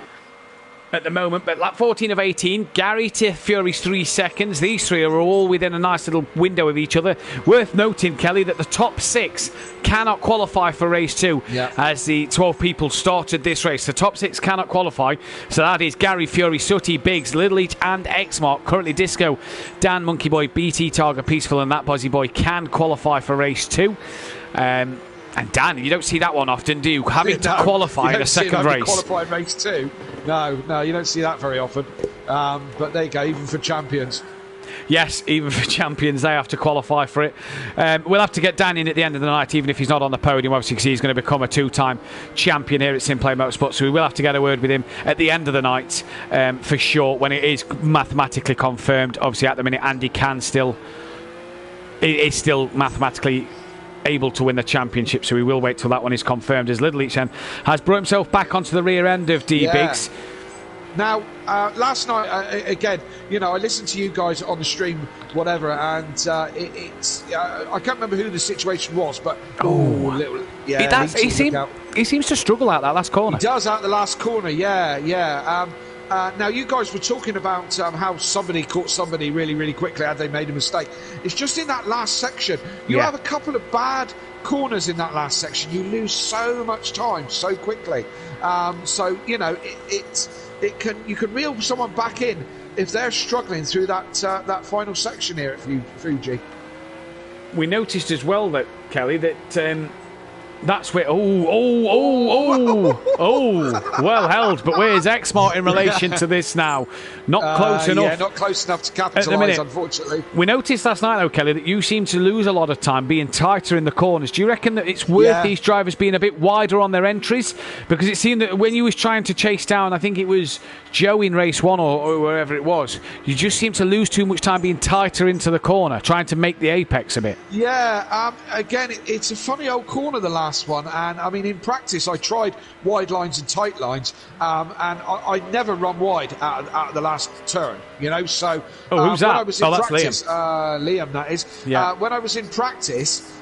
Speaker 4: at the moment. But lap 14 of 18, Gary to Fury's 3 seconds. These three are all within a nice little window of each other. Worth noting, Kelly, that the top 6 cannot qualify for race 2 as the 12 people started this race. The top 6 cannot qualify, so that is Gary, Fury, Sutty, Biggs, Little Each and X-Mark. Currently Disco, Dan, Monkey Boy, BT, Targa, Peaceful and That Bozzy Boy can qualify for race 2. And Dan, you don't see that one often, do you? Having to qualify in a second race.
Speaker 5: Qualify in race 2. No, you don't see that very often. But there you go, even for champions.
Speaker 4: Yes, even for champions, they have to qualify for it. We'll have to get Dan in at the end of the night, even if he's not on the podium, obviously, because he's going to become a 2-time champion here at Simplay Motorsport. So we will have to get a word with him at the end of the night, for sure, when it is mathematically confirmed. Obviously, at the minute, Andy is still mathematically able to win the championship, so we will wait till that one is confirmed, as Little Each has brought himself back onto the rear end of D-Biggs.
Speaker 5: Now, last night, again, I listened to you guys on the stream, whatever, and I can't remember who the situation was, but
Speaker 4: he seems to struggle out that last corner.
Speaker 5: He does out the last corner, yeah. Now, you guys were talking about how somebody caught somebody really, really quickly had they made a mistake. It's just in that last section. You have a couple of bad corners in that last section. You lose so much time so quickly. you can reel someone back in if they're struggling through that final section here at Fuji.
Speaker 4: We noticed as well that, Kelly, that that's where... well held. But where's Exmart in relation to this now? Not close enough.
Speaker 5: Yeah, not close enough to capitalise, unfortunately.
Speaker 4: We noticed last night, though, Kelly, that you seem to lose a lot of time being tighter in the corners. Do you reckon that it's worth these drivers being a bit wider on their entries? Because it seemed that when you was trying to chase down, I think it was Joe in race 1 or wherever it was, you just seem to lose too much time being tighter into the corner, trying to make the apex a bit.
Speaker 5: Yeah, again, it's a funny old corner, the last one. And, I mean, in practice, I tried wide lines and tight lines, and I never run wide out of the last turn, you know. So
Speaker 4: who's that?
Speaker 5: When I was in
Speaker 4: that's
Speaker 5: practice,
Speaker 4: Liam.
Speaker 5: Liam, that is.
Speaker 4: Yeah.
Speaker 5: When I was in practice,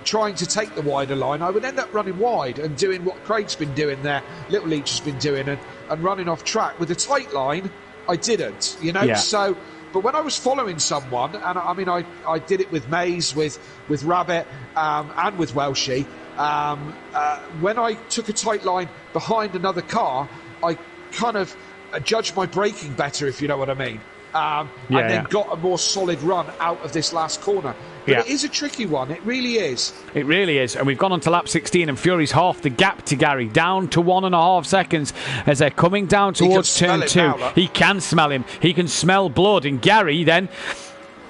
Speaker 5: trying to take the wider line, I would end up running wide and doing what Craig's been doing there, Little Leach has been doing, and running off track. With the tight line, I didn't, you know.
Speaker 4: Yeah.
Speaker 5: So, but when I was following someone, and I mean, I did it with Mays, with Rabbit, and with Welshie. When I took a tight line behind another car, I kind of judged my braking better, if you know what I mean. And then got a more solid run out of this last corner. But it is a tricky one. It really is.
Speaker 4: It really is. And we've gone on to lap 16, and Fury's half the gap to Gary, down to 1.5 seconds as they're coming down towards turn 2.
Speaker 5: Now,
Speaker 4: he can smell him. He can smell blood. And Gary then...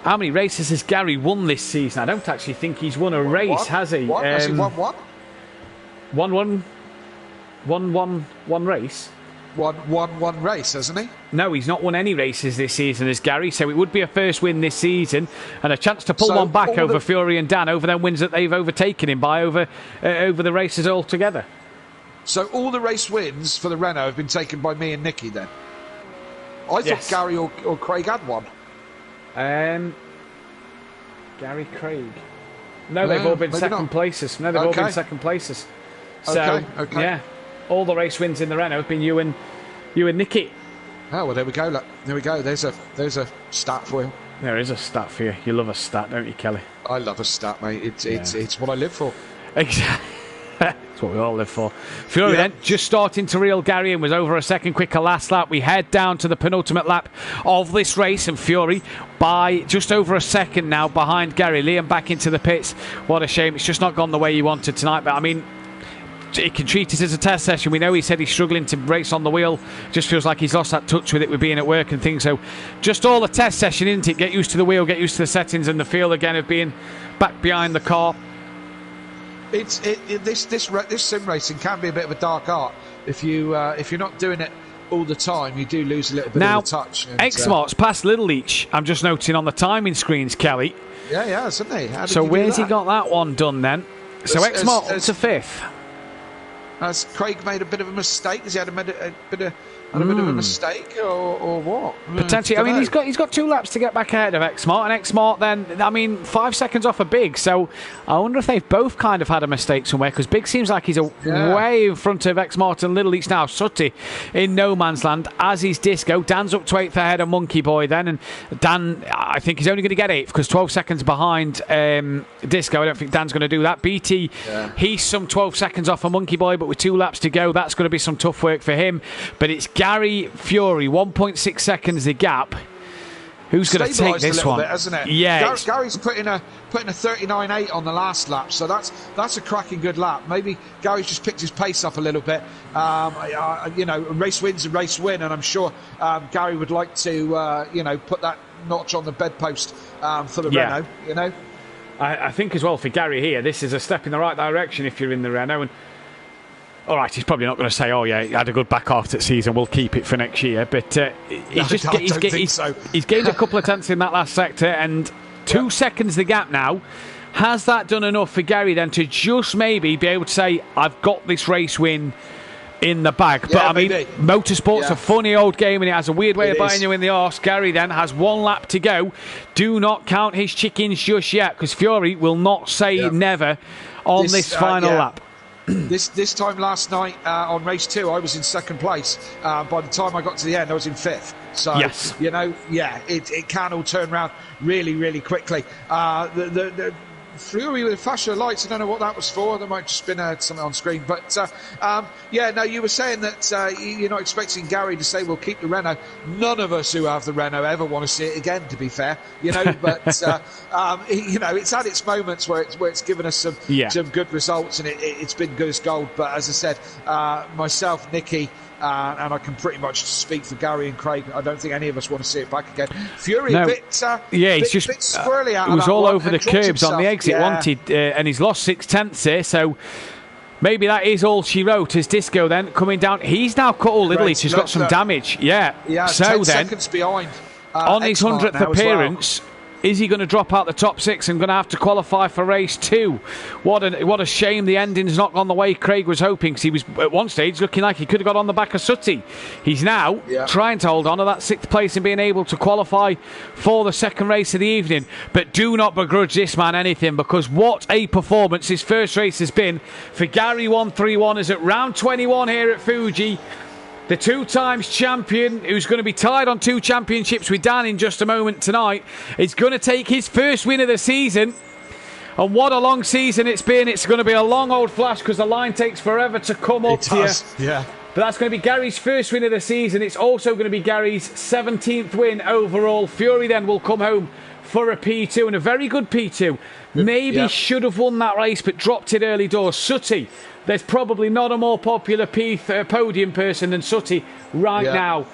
Speaker 4: How many races has Gary won this season? I don't actually think he's won a race, has he?
Speaker 5: Has he won one?
Speaker 4: One race?
Speaker 5: One race, hasn't he?
Speaker 4: No, he's not won any races this season as Gary, so it would be a first win this season and a chance to pull one back over Fury and Dan over them wins that they've overtaken him by over the races altogether.
Speaker 5: So all the race wins for the Renault have been taken by me and Nicky then? I thought Gary or Craig had one.
Speaker 4: Gary, Craig. No, they've all been second places. No, they've all been second places. So, yeah, all the race wins in the Renault have been you and Nicky.
Speaker 5: Oh, well, there we go. Look. There we go. There's a stat for you.
Speaker 4: There is a stat for you. You love a stat, don't you, Kelly?
Speaker 5: I love a stat, mate. It's what I live for.
Speaker 4: Exactly. That's what we all live for. Fury then just starting to reel Gary in, was over a second quicker last lap. We head down to the penultimate lap of this race, and Fury by just over a second now behind Gary. Liam back into the pits. What a shame. It's just not gone the way he wanted tonight. But I mean, he can treat it as a test session. We know he said he's struggling to race on the wheel. Just feels like he's lost that touch with it with being at work and things. So just all the test session, isn't it? Get used to the wheel, get used to the settings and the feel again of being back behind the car.
Speaker 5: This sim racing can be a bit of a dark art if you're not doing it all the time. You do lose a little bit of the touch.
Speaker 4: Exmart's past Little Leach. I'm just noting on the timing screens, Kelly.
Speaker 5: Yeah, hasn't he?
Speaker 4: So where's he got that one done then? So Exmart up to 5th.
Speaker 5: Has Craig made a bit of a mistake? Has he had a bit of a mistake or what?
Speaker 4: Potentially. I mean, he's got 2 laps to get back ahead of Exmart, and Exmart then, I mean, 5 seconds off of Big. So I wonder if they've both kind of had a mistake somewhere, because Big seems like he's way in front of Exmart and Little Leach now. Sutty in no man's land, as is Disco. Dan's up to 8th ahead of Monkey Boy then, and Dan, I think he's only going to get 8th because 12 seconds behind Disco. I don't think Dan's going to do that. BT, he's some 12 seconds off of Monkey Boy, but with 2 laps to go, that's going to be some tough work for him. But it's Gary, Fury, 1.6 seconds the gap. Who's going to take this one?
Speaker 5: Bit, hasn't it?
Speaker 4: Yeah,
Speaker 5: Gary's putting a 39.8 on the last lap, so that's a cracking good lap. Maybe Gary's just picked his pace up a little bit. You know, race win's a race win, and I'm sure Gary would like to put that notch on the bedpost for the Renault. You know,
Speaker 4: I think as well for Gary here, this is a step in the right direction if you're in the Renault. And all right, he's probably not going to say, "Oh yeah, he had a good back half to the season. We'll keep it for next year." But he's gained a couple of tenths in that last sector, and 2 seconds the gap now. Has that done enough for Gary then to just maybe be able to say, "I've got this race win in the bag"? But I mean, motorsport's a funny old game, and it has a weird way of biting you in the arse. Gary then has 1 lap to go. Do not count his chickens just yet, because Fury will not say never on this final lap.
Speaker 5: This time last night on race 2, I was in 2nd place. By the time I got to the end, I was in 5th. So, it can all turn around really, really quickly. The Fury with a flash of lights. I don't know what that was for. There might just been something on screen. But yeah, no, you were saying that you're not expecting Gary to say we'll keep the Renault. None of us who have the Renault ever want to see it again, to be fair. You know, but you know, it's had its moments where it's given us some good results, and it's been good as gold. But as I said, myself, Nicky, and I can pretty much speak for Gary and Craig. I don't think any of us want to see it back again. Fury,
Speaker 4: no.
Speaker 5: a bit squirrely out of that.
Speaker 4: It was all
Speaker 5: one
Speaker 4: over the
Speaker 5: and dropped
Speaker 4: curbs on the
Speaker 5: himself.
Speaker 4: exit, wanted, and he's lost 6/10 here, so maybe that is all she wrote. As Disco then coming down, he's now cut all Little Each. He's got some damage. Yeah. So
Speaker 5: 10
Speaker 4: then,
Speaker 5: seconds behind.
Speaker 4: on his
Speaker 5: X-Mark
Speaker 4: 100th
Speaker 5: now as well.
Speaker 4: appearance, is he going to drop out the top 6 and going to have to qualify for race 2? What a shame the ending's not gone the way Craig was hoping, because he was at one stage looking like he could have got on the back of Sutty. He's now trying to hold on to that 6th place and being able to qualify for the second race of the evening. But do not begrudge this man anything, because what a performance his first race has been for Gary 131 is at round 21 here at Fuji. The 2 times champion, who's going to be tied on 2 championships with Dan in just a moment tonight, is going to take his first win of the season. And what a long season it's been. It's going to be a long old flash, because the line takes forever to come up here.
Speaker 5: Yeah.
Speaker 4: But that's going to be Gary's first win of the season. It's also going to be Gary's 17th win overall. Fury then will come home for a P2, and a very good P2. Maybe should have won that race, but dropped it early doors. Sutty, there's probably not a more popular podium person than Sutty right now,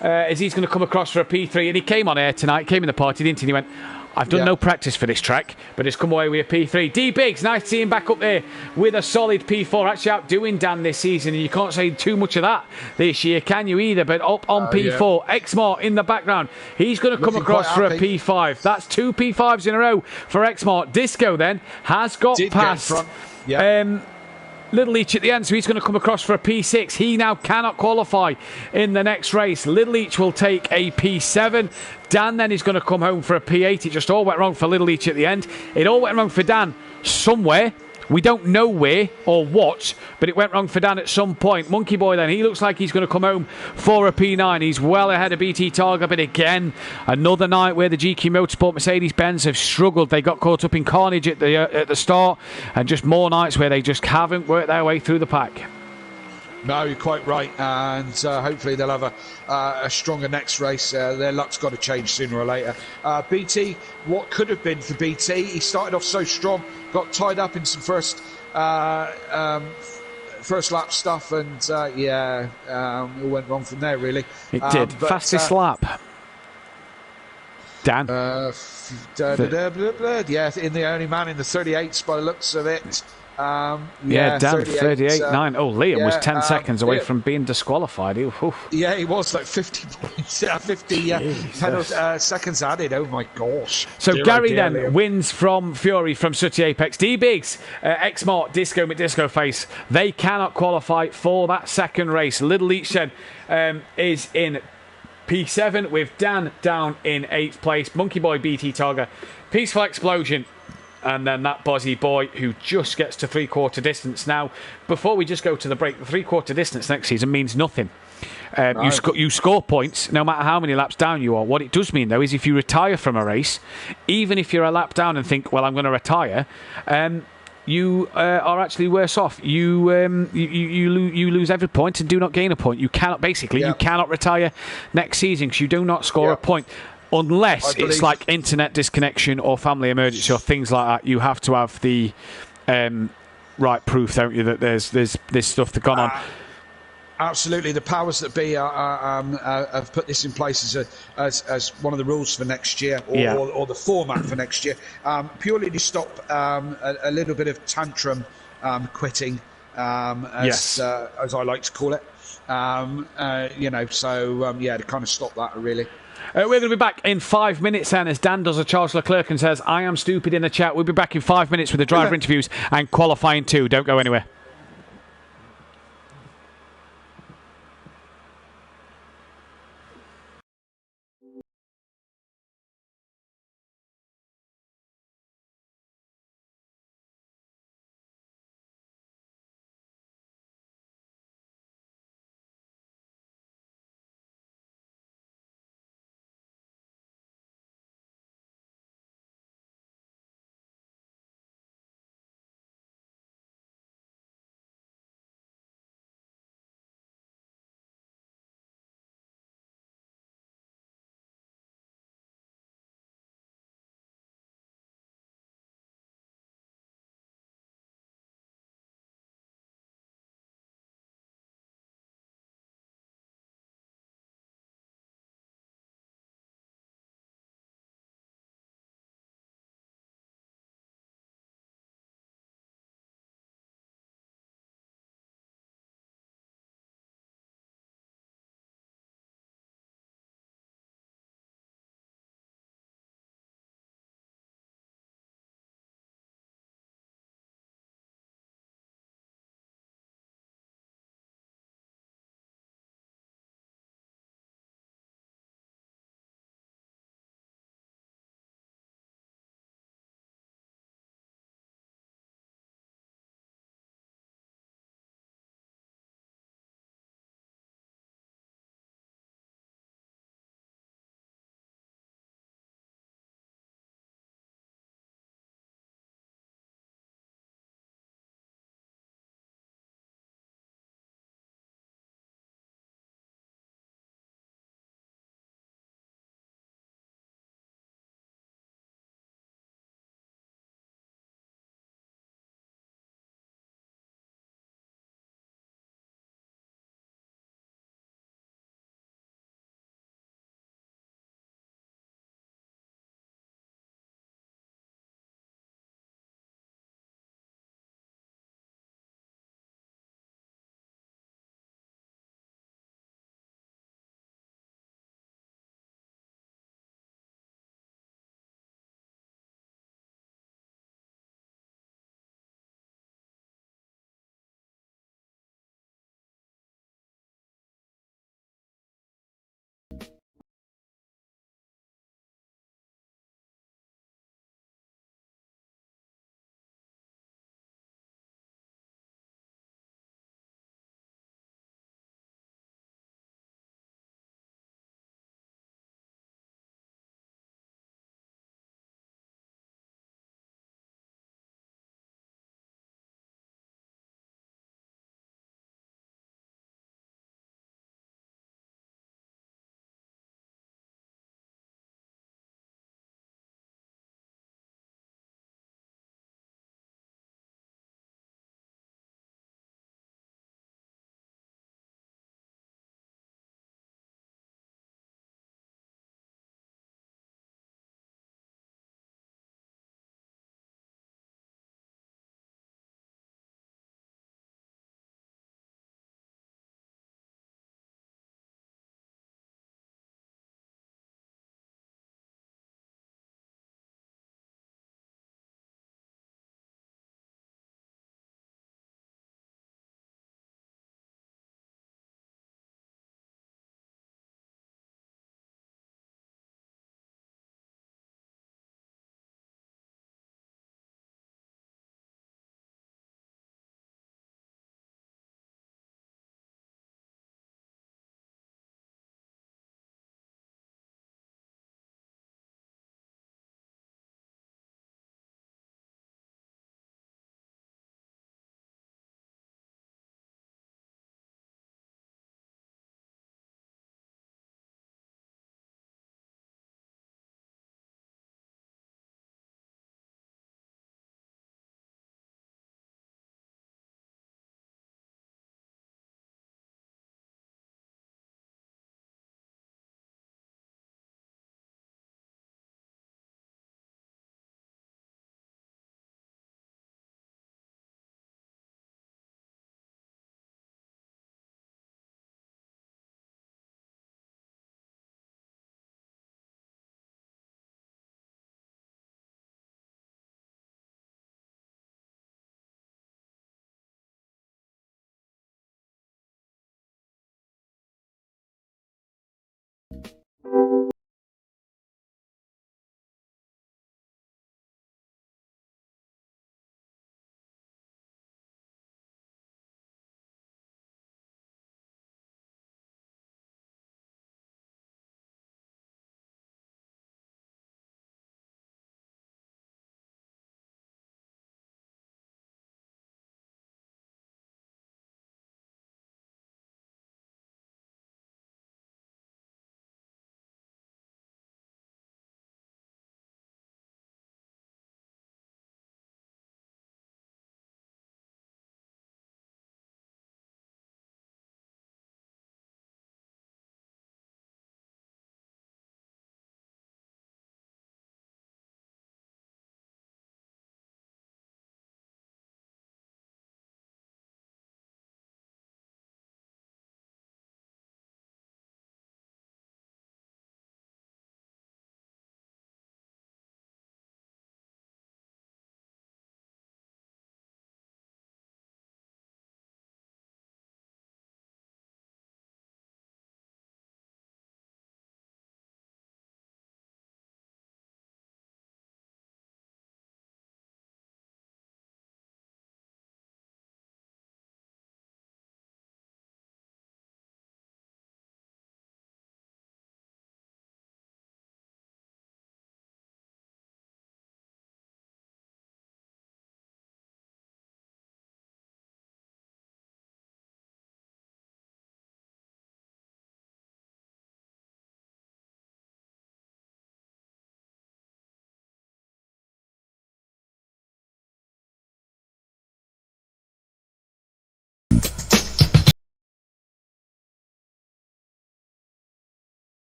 Speaker 4: as he's going to come across for a P3. And he came on air tonight, came in the party, didn't he? And he went, I've done no practice for this track, but it's come away with a P3. D Biggs, nice to see him back up there with a solid P4. Actually outdoing Dan this season, and you can't say too much of that this year, can you either? But up on P4. X-Mart in the background. He's going to come across for a P5. That's 2 P5s in a row for X-Mart. Disco then has got past Little Each at the end, so he's going to come across for a P6. He now cannot qualify in the next race. Little Each will take a P7. Dan then is going to come home for a P8. It just all went wrong for Little Each at the end. It all went wrong for Dan somewhere. We don't know where or what, but it went wrong for Dan at some point. Monkey Boy then, he looks like he's going to come home for a P9. He's well ahead of BT Targa, but again, another night where the GQ Motorsport Mercedes-Benz have struggled. They got caught up in carnage at the start, and just more nights where they just haven't worked their way through the pack.
Speaker 5: No, you're quite right, and hopefully they'll have a stronger next race. Their luck's got to change sooner or later. BT, what could have been for BT, he started off so strong, got tied up in some first lap stuff, and it all went wrong from there, really.
Speaker 4: It did. Fastest lap. Dan?
Speaker 5: Yeah, in the only man in the 38s by the looks of it.
Speaker 4: Dan, 38.9. Liam was 10 seconds away from being disqualified.
Speaker 5: Yeah, he was like 50 points, 50 seconds added. Oh my gosh.
Speaker 4: So Gary then wins from Fury from Sutty Apex. D-Biggs, X-Mart, Disco McDisco Face, they cannot qualify for that second race. Little Each then is in P7 with Dan down in 8th place. Monkey Boy, BT Targa, Peaceful Explosion, and then that Bozzy Boy who just gets to 3/4 distance. Now, before we just go to the break, the 3/4 distance next season means nothing. You score points no matter how many laps down you are. What it does mean, though, is if you retire from a race, even if you're a lap down and think, well, I'm going to retire, you are actually worse off. You lose every point and do not gain a point. You cannot you cannot retire next season because you do not score a point. Unless it's like internet disconnection or family emergency or things like that. You have to have the right proof, don't you, that there's this stuff that gone on.
Speaker 5: Absolutely, the powers that be have put this in place as one of the rules for next year, or the format for next year, purely to stop a little bit of tantrum quitting, as I like to call it. To kind of stop that, really.
Speaker 4: We're going to be back in 5 minutes then as Dan does a Charles Leclerc and says, I am stupid in the chat. We'll be back in 5 minutes with the driver interviews and qualifying too. Don't go anywhere.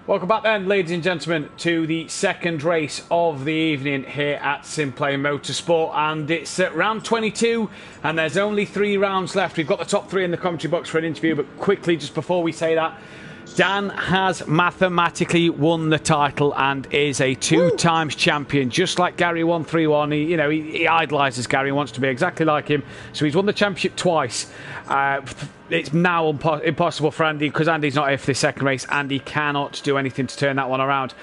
Speaker 4: Welcome back then, ladies and gentlemen, to the second race of the evening here at Simplay Motorsport, and it's at round 22 and there's only 3 rounds left. We've got the top 3 in the commentary box for an interview, but quickly, just before we say that, Dan has mathematically won the title and is a 2 times champion, just like Gary 131. He idolises Gary, wants to be exactly like him, so he's won the championship twice. It's now impossible for Andy, because Andy's not here for this second race. Andy cannot do anything to turn that one around.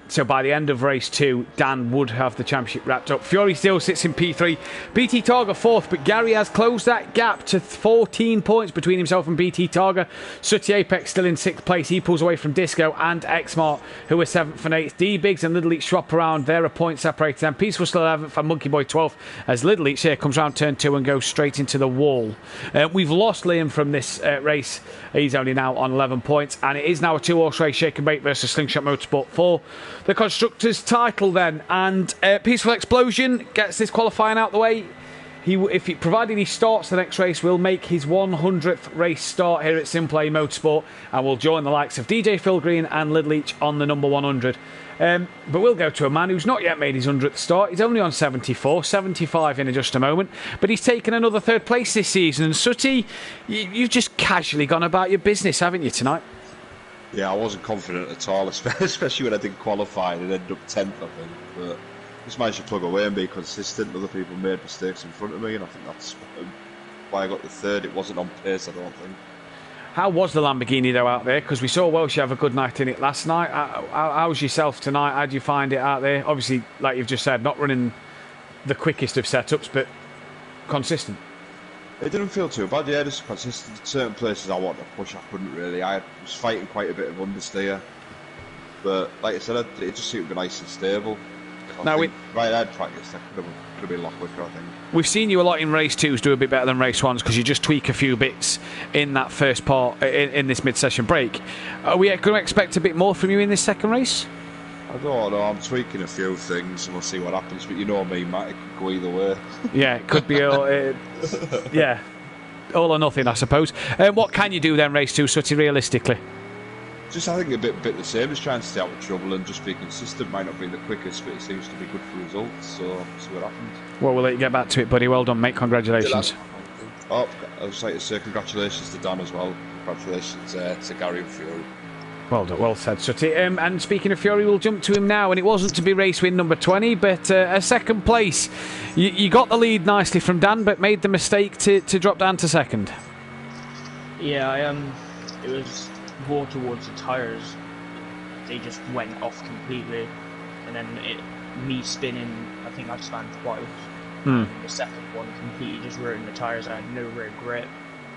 Speaker 4: So by the end of race 2, Dan would have the championship wrapped up. Fiore still sits in P3. BT Targa 4th, but Gary has closed that gap to 14 points between himself and BT Targa. Sooty Apex still in 6th place. He pulls away from Disco and Xmart, who are 7th and 8th. D-Biggs and Little Each swap around. They're a point separated. And Peaceful still 11th and Monkey Boy 12th, as Little Each here comes round turn 2 and goes straight into the wall. We've lost Liam from this race. He's only now on 11 points, and it is now a 2-horse race, Shake and Bake versus Slingshot Motorsport for the Constructors' title then. And Peaceful Explosion gets this qualifying out the way. Provided he starts the next race, will make his 100th race start here at Simplay Motorsport, and will join the likes of DJ Phil Green and Little Each on the number 100. But we'll go to a man who's not yet made his 100th start. He's only on 74, 75 in just a moment, but he's taken another 3rd place this season. And Sooty, you've just casually gone about your business, haven't you, tonight?
Speaker 6: Yeah, I wasn't confident at all, especially when I didn't qualify and ended up 10th, I think. But just managed to plug away and be consistent. Other people made mistakes in front of me, and I think that's why I got the 3rd. It wasn't on pace, I don't think.
Speaker 4: How was the Lamborghini, though, out there? Because we saw Welsh have a good night in it last night. How was yourself tonight? How do you find it out there? Obviously, like you've just said, not running the quickest of setups, but consistent.
Speaker 6: It didn't feel too bad, yeah, just consistent. Certain places I wanted to push, I couldn't really. I was fighting quite a bit of understeer. But like I said, it just seemed to be nice and stable. Right ahead practice, that could have been a lot quicker, I think.
Speaker 4: We've seen you a lot in race 2s do a bit better than race 1s because you just tweak a few bits in that first part, in this mid-session break. Are we going to expect a bit more from you in this second race?
Speaker 6: I don't know, I'm tweaking a few things and we'll see what happens, but you know me, Matt, it could go either way.
Speaker 4: Yeah, it could be all or nothing, I suppose. What can you do then, race 2, Sutty, realistically?
Speaker 6: Just, I think, a bit the same as trying to stay out of trouble and just be consistent. Might not be the quickest, but it seems to be good for results, so see what happens.
Speaker 4: Well, we'll let you get back to it, buddy. Well done, mate. Congratulations.
Speaker 6: Oh, I would like to say congratulations to Dan as well. Congratulations to Gary and Fury.
Speaker 4: Well done, well said, Sutty. And speaking of Fury, we'll jump to him now. And it wasn't to be race win number 20, but a second place. You got the lead nicely from Dan, but made the mistake to drop down to second.
Speaker 7: Yeah, it was more towards the tyres. They just went off completely, and then me spinning, I think I spun twice. The second one completely just ruined the tyres. I had no rear grip,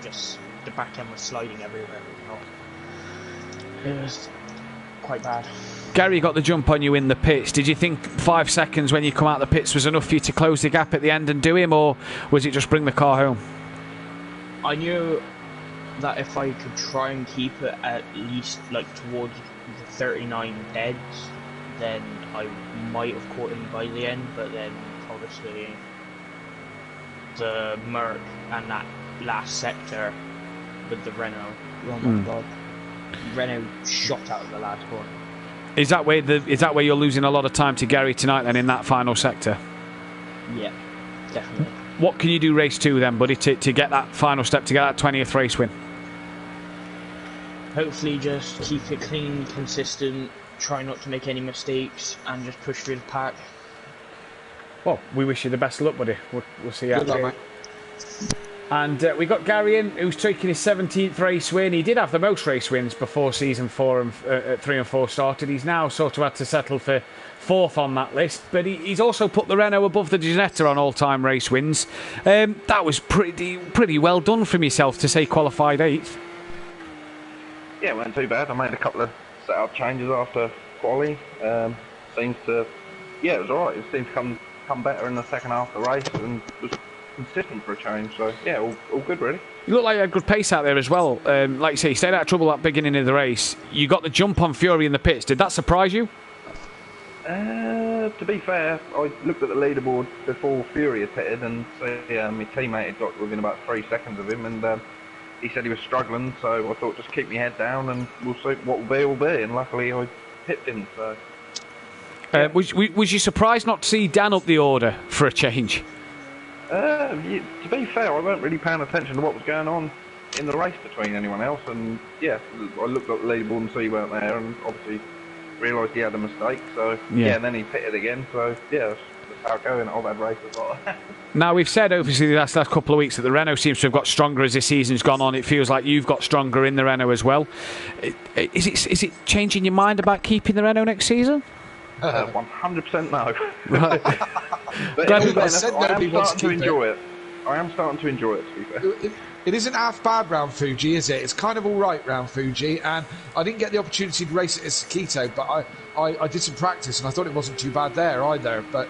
Speaker 7: just the back end was sliding everywhere. It was quite bad.
Speaker 4: Gary got the jump on you in the pits. Did you think 5 seconds when you come out of the pits was enough for you to close the gap at the end and do him, or was it just bring the car home?
Speaker 7: I knew that if I could try and keep it at least like towards the 39 deads, then I might have caught him by the end, but then obviously the Merc and that last sector with the Renault, oh my god, Renault shot out of the last corner.
Speaker 4: Is that where you're losing a lot of time to Gary tonight then, in that final sector?
Speaker 7: Yeah, definitely.
Speaker 4: What can you do race 2 then, buddy, to get that final step, to get that 20th race win?
Speaker 7: Hopefully just keep it clean, consistent, try not to make any mistakes, and just push through the pack.
Speaker 4: Well, we wish you the best of luck, buddy. We'll see you out there.
Speaker 5: Mate.
Speaker 4: And we got Gary in, who's taking his 17th race win. He did have the most race wins before season 3 and 4 started. He's now sort of had to settle for 4th on that list, but he's also put the Renault above the Ginetta on all-time race wins. That was pretty well done from yourself to say qualified 8th.
Speaker 8: Yeah, it wasn't too bad. I made a couple of setup changes after quali. It was alright. It seemed to come better in the second half of the race and was consistent for a change. So yeah, all good really.
Speaker 4: You look like you had good pace out there as well. Like you say, you stayed out of trouble at the beginning of the race. You got the jump on Fury in the pits. Did that surprise you?
Speaker 8: To be fair, I looked at the leaderboard before Fury had pitted, and my teammate had got within about 3 seconds of him, and he said he was struggling, so I thought just keep my head down and we'll see what will be, and luckily I pipped him. So.
Speaker 4: Was you surprised not to see Dan up the order for a change?
Speaker 8: To be fair, I weren't really paying attention to what was going on in the race between anyone else, and yeah, I looked at the leaderboard and saw he weren't there, and obviously realised he had a mistake, so yeah, and then he pitted again, so yeah, that's how it goes in all bad races.
Speaker 4: Now, we've said obviously the last couple of weeks that the Renault seems to have got stronger as this season's gone on. It feels like you've got stronger in the Renault as well. Is it changing your mind about keeping the Renault next season?
Speaker 8: 100% no.
Speaker 4: Right.
Speaker 8: But I am starting to enjoy it. I am starting to enjoy it, to be fair.
Speaker 5: It isn't half bad round Fuji, is it? It's kind of all right round Fuji, and I didn't get the opportunity to race it at Sakito, but I did some practice, and I thought it wasn't too bad there either. But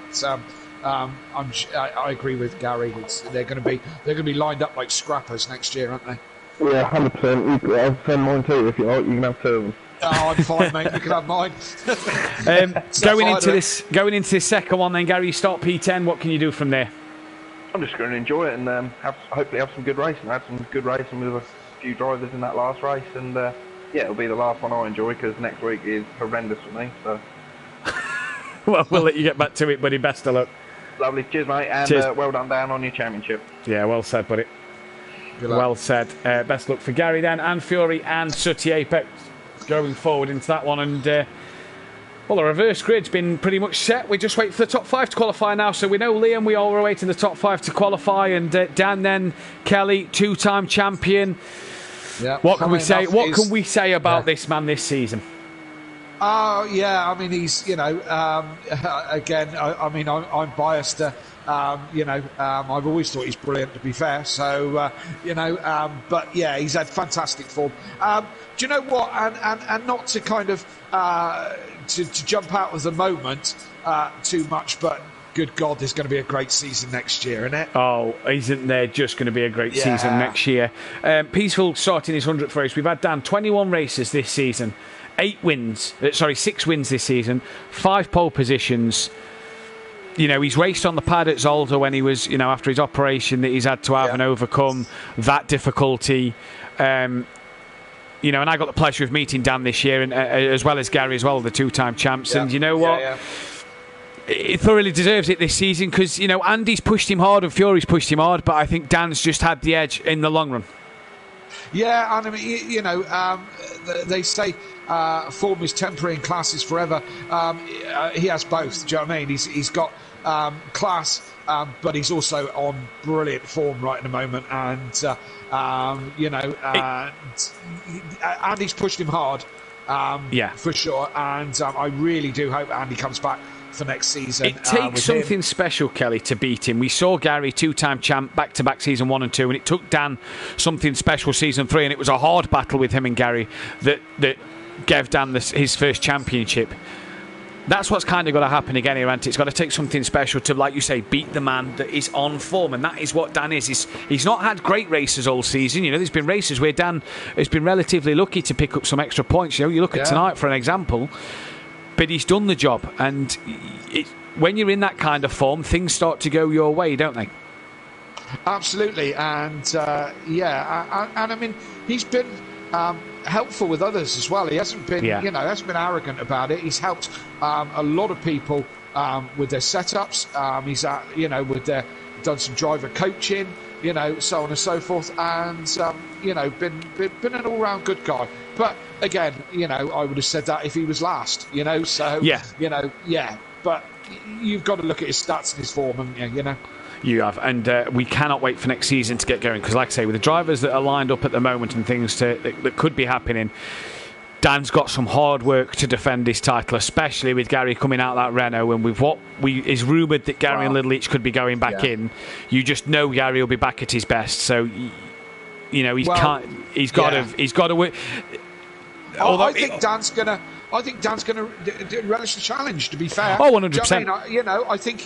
Speaker 5: I agree with Gary. They're going to be lined up like scrappers next year, aren't they?
Speaker 8: Yeah, 100%. I'll send mine too if you like. You can have 2 of them.
Speaker 5: Oh, I'm fine, mate. You can have mine.
Speaker 4: Going into this second one, then Gary, you start P10. What can you do from there?
Speaker 8: I'm just going to enjoy it and hopefully have some good racing. I had some good racing with a few drivers in that last race, and yeah, it'll be the last one I enjoy because next week is horrendous for me. So.
Speaker 4: Well, we'll let you get back to it, buddy. Best of luck.
Speaker 8: Lovely, cheers, mate, and
Speaker 4: cheers.
Speaker 8: Well done down on your championship.
Speaker 4: Yeah, well said, buddy. Well said. Best luck for Gary then, and Fury and Sutty Apex going forward into that one, and well, the reverse grid's been pretty much set. We just wait for the top 5 to qualify now. So we know Liam, we all were waiting the top 5 to qualify, and Dan then, Kelly, 2-time champion.
Speaker 5: Yeah.
Speaker 4: What can we say? What can we say about this man this season?
Speaker 5: Oh yeah, I mean he's again. I'm biased. I've always thought he's brilliant. To be fair, so but yeah, he's had fantastic form. Do you know what? And not to kind of to jump out of the moment too much, but good God, there's going to be a great season next year, isn't it?
Speaker 4: Oh, isn't there just going to be a great season next year? Peaceful starting his 100th race. We've had Dan 21 races this season. 6 wins this season, 5 pole positions. He's raced on the pad at Zolder when he was, after his operation that he's had to have and overcome that difficulty. And I got the pleasure of meeting Dan this year, and as well as Gary as well, the 2-time champs. Yeah. And you know what? He thoroughly deserves it this season because, Andy's pushed him hard and Fury's pushed him hard, but I think Dan's just had the edge in the long run.
Speaker 5: Yeah, and I mean, they say form is temporary and class is forever. He has both. Do you know what I mean? He's got class, but he's also on brilliant form right at the moment. And Andy's pushed him hard, for sure. And I really do hope Andy comes back for next season.
Speaker 4: It takes something special, Kelly, to beat him. We saw Gary, 2-time champ, back-to-back season 1 and 2, and it took Dan something special season 3, and it was a hard battle with him and Gary that gave Dan his first championship. That's what's kind of got to happen again here, Ant. It's got to take something special to, like you say, beat the man that is on form, and that is what Dan is. He's not had great races all season. There's been races where Dan has been relatively lucky to pick up some extra points. You look at tonight, for an example. But he's done the job, and when you're in that kind of form, things start to go your way, don't they?
Speaker 5: Absolutely, and I mean, he's been helpful with others as well. He hasn't been, hasn't been arrogant about it. He's helped a lot of people with their setups. He's done some driver coaching, so on and so forth, and been an all-round good guy. But again, I would have said that if he was last, but you've got to look at his stats and his form, haven't you?
Speaker 4: You have, and we cannot wait for next season to get going, because like I say, with the drivers that are lined up at the moment and things that could be happening, Dan's got some hard work to defend his title, especially with Gary coming out of that Renault, and with what is rumoured that Gary and Little Each could be going back in. You just know Gary will be back at his best, so he's got to work.
Speaker 5: I think Dan's gonna relish the challenge. To be fair,
Speaker 4: 100%.
Speaker 5: I think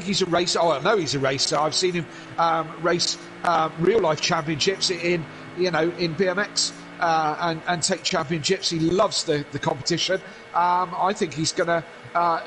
Speaker 5: he's a racer. Oh, I know he's a racer. I've seen him race real life championships in BMX and take championships. He loves the competition. I think he's gonna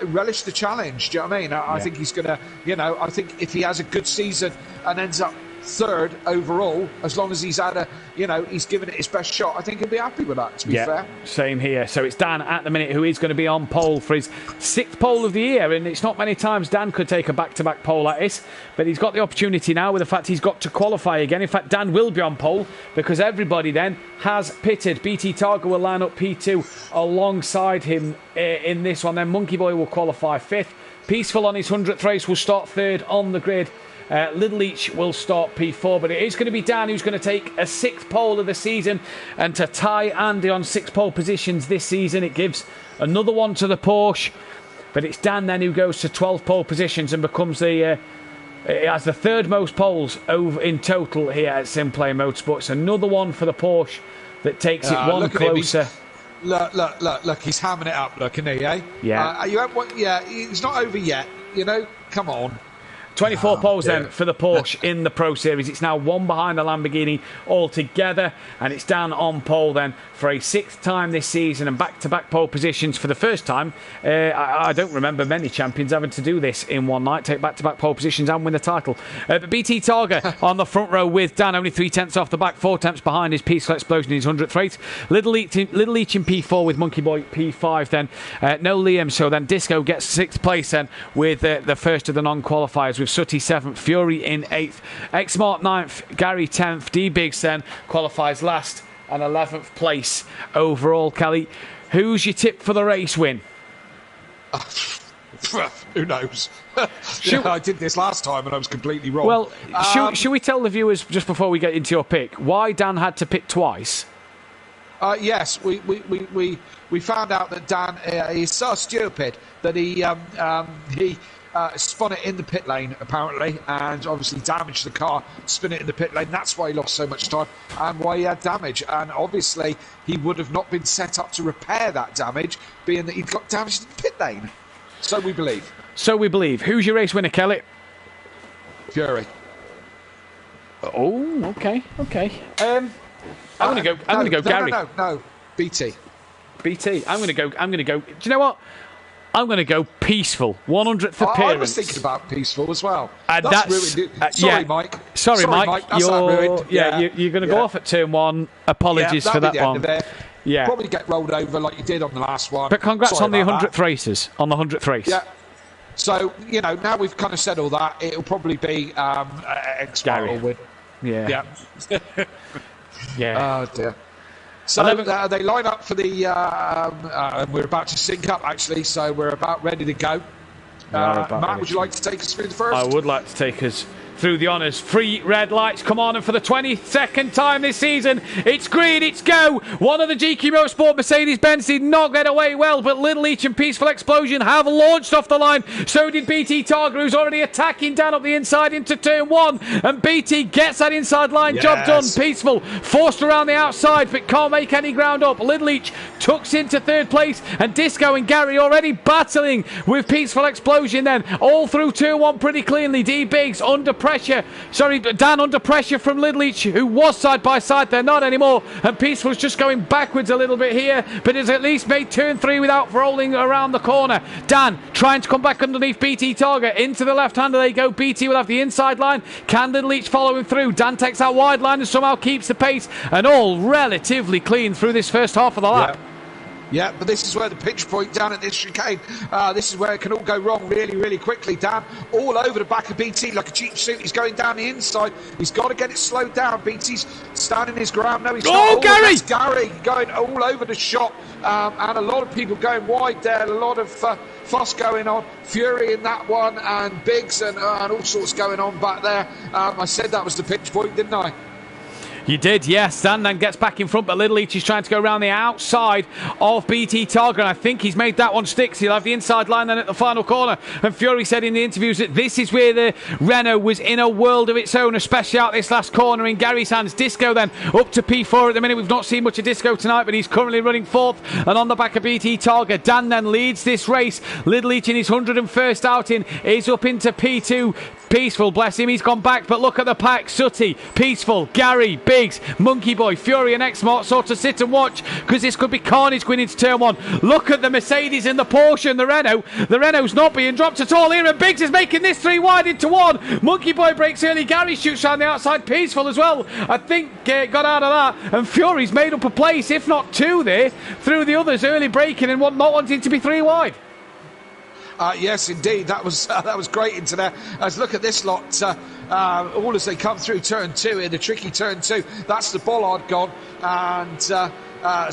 Speaker 5: relish the challenge. Do you know what I mean? I think he's gonna. I think if he has a good season and ends up third overall, as long as he's had he's given it his best shot, I think he'll be happy with that, to be fair.
Speaker 4: Same here. So it's Dan at the minute who is going to be on pole for his 6th pole of the year, and it's not many times Dan could take a back-to-back pole like this, but he's got the opportunity now with the fact he's got to qualify again. In fact, Dan will be on pole because everybody then has pitted. BT Targa will line up P2 alongside him in this one. Then Monkey Boy will qualify 5th. Peaceful on his 100th race will start 3rd on the grid. Little Each will start P4, but it is going to be Dan who's going to take a 6th pole of the season, and to tie Andy on 6 pole positions this season, it gives another one to the Porsche, but it's Dan then who goes to 12 pole positions and becomes it has the 3rd most poles over in total here at Simplay Motorsport. It's another one for the Porsche that takes it one closer.
Speaker 5: Look, he's hamming it up, isn't he, eh?
Speaker 4: Yeah.
Speaker 5: He's not over yet, come on.
Speaker 4: 24 poles then for the Porsche in the Pro Series. It's now one behind the Lamborghini altogether, and it's Dan on pole then for a 6th time this season, and back-to-back pole positions for the first time. I don't remember many champions having to do this in one night, take back-to-back pole positions and win the title. But BT Targa on the front row with Dan, only 3 tenths off the back, 4 tenths behind his Peaceful Explosion in his 100th race. Little Each in P4 with Monkey Boy P5 then. No Liam, so then Disco gets 6th place then with the first of the non-qualifiers, with Sutty 7th, Fury in 8th, X-Mart 9th, Gary 10th, D-Biggs then qualifies last and 11th place overall. Kelly, who's your tip for the race win?
Speaker 5: Who knows? I did this last time and I was completely wrong.
Speaker 4: Well, should we tell the viewers, just before we get into your pick, why Dan had to pick twice?
Speaker 5: Yes, we found out that Dan is so stupid that he spun it in the pit lane apparently, and obviously damaged the car, spin it in the pit lane. That's why he lost so much time and why he had damage. And obviously he would have not been set up to repair that damage, being that he'd got damaged in the pit lane. So we believe.
Speaker 4: Who's your race winner, Kelly?
Speaker 5: Fury.
Speaker 4: Oh, okay. I'm gonna go. Gary.
Speaker 5: No. BT.
Speaker 4: I'm gonna go. Do you know what? I'm going to go Peaceful, 100th appearance.
Speaker 5: I was thinking about Peaceful as well.
Speaker 4: That's
Speaker 5: ruined it. Sorry, Mike.
Speaker 4: Sorry, Mike.
Speaker 5: That's ruined.
Speaker 4: You're going to go off at turn 1. Apologies for that one.
Speaker 5: Yeah. Probably get rolled over like you did on the last one.
Speaker 4: But congrats on the 100th races. On the 100th race.
Speaker 5: Yeah. So, now we've kind of said all that. It'll probably be Gary will win.
Speaker 4: Yeah.
Speaker 5: Oh, dear. So they line up for the... we're about to sync up, actually, so we're about ready to go. Matt, would you like to take us through the first?
Speaker 4: I would like to take us through the honours. 3 red lights come on, and for the 22nd time this season, it's green, it's go. One of the GT Motorsport Mercedes-Benz did not get away well, but Little Leach and Peaceful Explosion have launched off the line. So did BT Targa, who's already attacking down up the inside into turn 1, and BT gets that inside line job done. Peaceful forced around the outside, but can't make any ground up. Little Leach tucks into 3rd place, and Disco and Gary already battling with Peaceful Explosion then, all through turn 1 pretty cleanly. D Biggs under pressure. Dan under pressure from Little Leach, who was side by side. They're not anymore, and Peaceful's just going backwards a little bit here, but has at least made turn 3 without rolling around the corner. Dan trying to come back underneath BT Targa. Into the left-hander they go. BT will have the inside line. Can Little Leach following through? Dan takes that wide line and somehow keeps the pace, and all relatively clean through this first half of the lap.
Speaker 5: Yeah, but this is where the pinch point down at this chicane, this is where it can all go wrong really, really quickly. Dan all over the back of BT like a cheap suit. He's going down the inside. He's got to get it slowed down. BT's standing his ground. No, he's not.
Speaker 4: Gary!
Speaker 5: Gary going all over the shop, and a lot of people going wide there. A lot of fuss going on. Fury in that one, and Biggs and all sorts going on back there. I said that was the pinch point, didn't I?
Speaker 4: You did, yes. Dan then gets back in front, but Little Leach is trying to go around the outside of BT Targa, and I think he's made that one stick. So he'll have the inside line then at the final corner. And Fury said in the interviews that this is where the Renault was in a world of its own, especially out this last corner in Gary's hands. Disco then up to P4 at the minute. We've not seen much of Disco tonight, but he's currently running 4th and on the back of BT Targa. Dan then leads this race. Little Leach in his 101st outing is up into P2. Peaceful, bless him, he's gone back, but look at the pack. Sooty, Peaceful, Gary, Biggs, Monkey Boy, Fury and X-Mart sort of sit and watch, because this could be carnage going into turn 1. Look at the Mercedes and the Porsche and the Renault. The Renault's not being dropped at all here, and Biggs is making this 3 wide into 1. Monkey Boy breaks early, Gary shoots around the outside, Peaceful as well. I think got out of that, and Fury's made up a place, if not 2 there, through the others early braking and not wanting to be 3 wide.
Speaker 5: Yes, indeed, that was great into there. As look at this lot, all as they come through turn 2 in the tricky turn 2. That's the bollard gone, and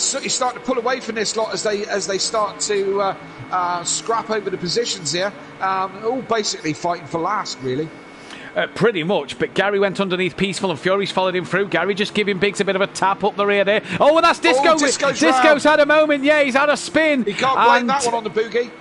Speaker 5: Sooty's starting to pull away from this lot as they start to scrap over the positions here. All basically fighting for last, really.
Speaker 4: Pretty much, but Gary went underneath Peaceful and Fury's followed him through. Gary just giving Biggs a bit of a tap up the rear there. Oh, and that's Disco. Disco's had a moment. Yeah, he's had a spin.
Speaker 5: He can't blame that one on the boogie.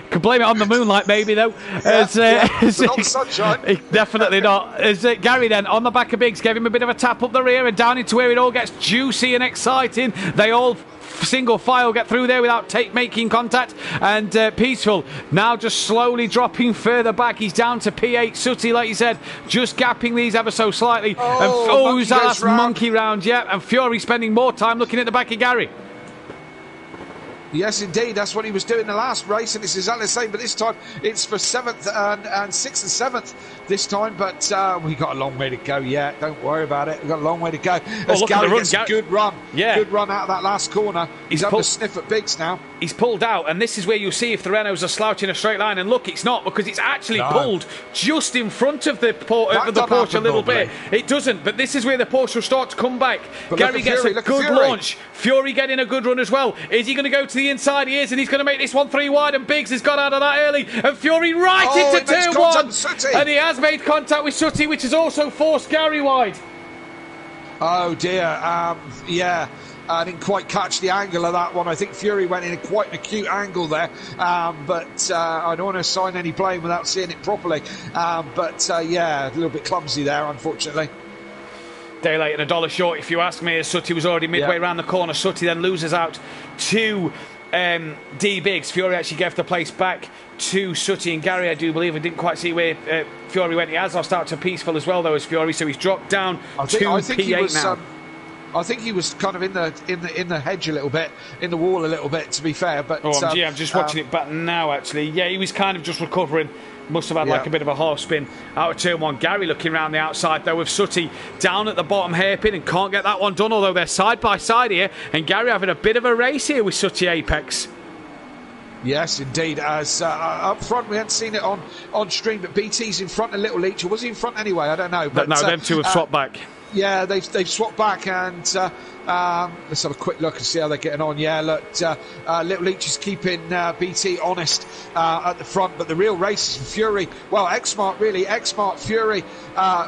Speaker 4: Can blame it on the moonlight, maybe, though.
Speaker 5: Not the sunshine.
Speaker 4: Definitely not. As Gary then, on the back of Biggs, gave him a bit of a tap up the rear and down into where it all gets juicy and exciting. They all single file get through there without making contact, and Peaceful now just slowly dropping further back. He's down to P8. Sooty, like you said, just gapping these ever so slightly. Who's that last monkey round? Yeah, and Fury spending more time looking at the back of Gary.
Speaker 5: Yes, indeed. That's what he was doing the last race, and it's exactly the same. But this time, it's for 7th and 6th and 7th this time. But we got a long way to go yet. Don't worry about it. We've got a long way to go. As Gary gets a good run.
Speaker 4: Yeah.
Speaker 5: Good run out of that last corner. He's having a sniff at Biggs now.
Speaker 4: He's pulled out, and this is where you'll see if the Renaults are slouching a straight line. And look, it's not, because it's actually pulled just in front of the Porsche a little bit. It doesn't, but this is where the Porsche will start to come back. But Gary gets a good launch. Fury getting a good run as well. Is he going to go to the inside? He is, and he's going to make this one 3 wide, and Biggs has got out of that early, and Fury into turn 1, and he has made contact with Sooty, which has also forced Gary wide.
Speaker 5: Oh dear, yeah. I didn't quite catch the angle of that one. I think Fury went in quite an acute angle there, but I don't want to assign any blame without seeing it properly. Yeah, a little bit clumsy there, unfortunately.
Speaker 4: Day late and a dollar short, if you ask me, as Sutty was already midway around the corner. Sutty then loses out to D Biggs. Fury actually gave the place back to Sutty and Gary, I do believe. I didn't quite see where Fury went. He has lost out to Peaceful as well, though, as Fury, so he's dropped down to P8 now.
Speaker 5: I think he was kind of in the hedge a little bit, in the wall a little bit, to be fair. But
Speaker 4: I'm just watching it back now, actually. Yeah, he was kind of just recovering. Must have had like a bit of a half spin out of turn one. Gary looking around the outside, though, with Sutty down at the bottom hairpin and can't get that one done, although they're side by side here. And Gary having a bit of a race here with Sutty Apex.
Speaker 5: Yes, indeed. As up front, we hadn't seen it on stream, but BT's in front of Little Leach. Or was he in front anyway? I don't know. But
Speaker 4: no, them two have swapped back.
Speaker 5: Yeah, they've swapped back, and let's have a quick look and see how they're getting on. Yeah, look, Little Leach is keeping BT honest at the front, but the real race is Fury. Well, X-Mart, really. X-Mart, Fury,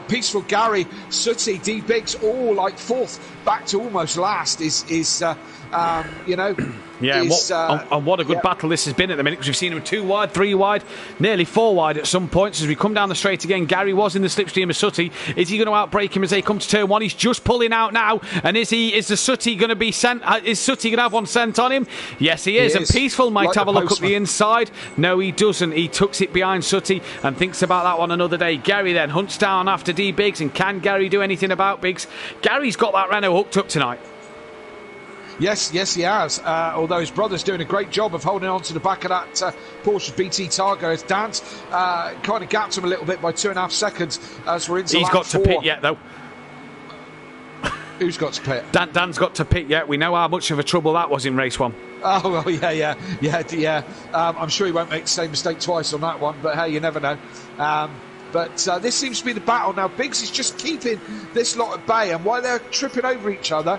Speaker 5: Peaceful, Gary, Sooty, D Biggs, all like fourth, back to almost last you know.
Speaker 4: Yeah, and what a good battle this has been at the minute, because we've seen him 2 wide, 3 wide, nearly 4 wide at some points. As we come down the straight again, Gary was in the slipstream of Sutty. Is he going to outbreak him as they come to turn one? He's just pulling out now, and is the Sutty going to be sent? Is Sutty going to have one sent on him? Yes, he is. And Peaceful might have a look at the inside. No, he doesn't. He tucks it behind Sutty and thinks about that one another day. Gary then hunts down after D Biggs, and can Gary do anything about Biggs? Gary's got that Renault hooked up tonight.
Speaker 5: Yes, he has. Although his brother's doing a great job of holding on to the back of that Porsche BT Targa. As Dan's kind of gapped him a little bit by 2.5 seconds as we're into
Speaker 4: He's
Speaker 5: lap
Speaker 4: got
Speaker 5: 4.
Speaker 4: to pit yet, though.
Speaker 5: Who's got to pit?
Speaker 4: Dan's got to pit yet. We know how much of a trouble that was in race 1.
Speaker 5: Oh, well, yeah. I'm sure he won't make the same mistake twice on that one, but hey, you never know. But this seems to be the battle now. Biggs is just keeping this lot at bay, and while they're tripping over each other,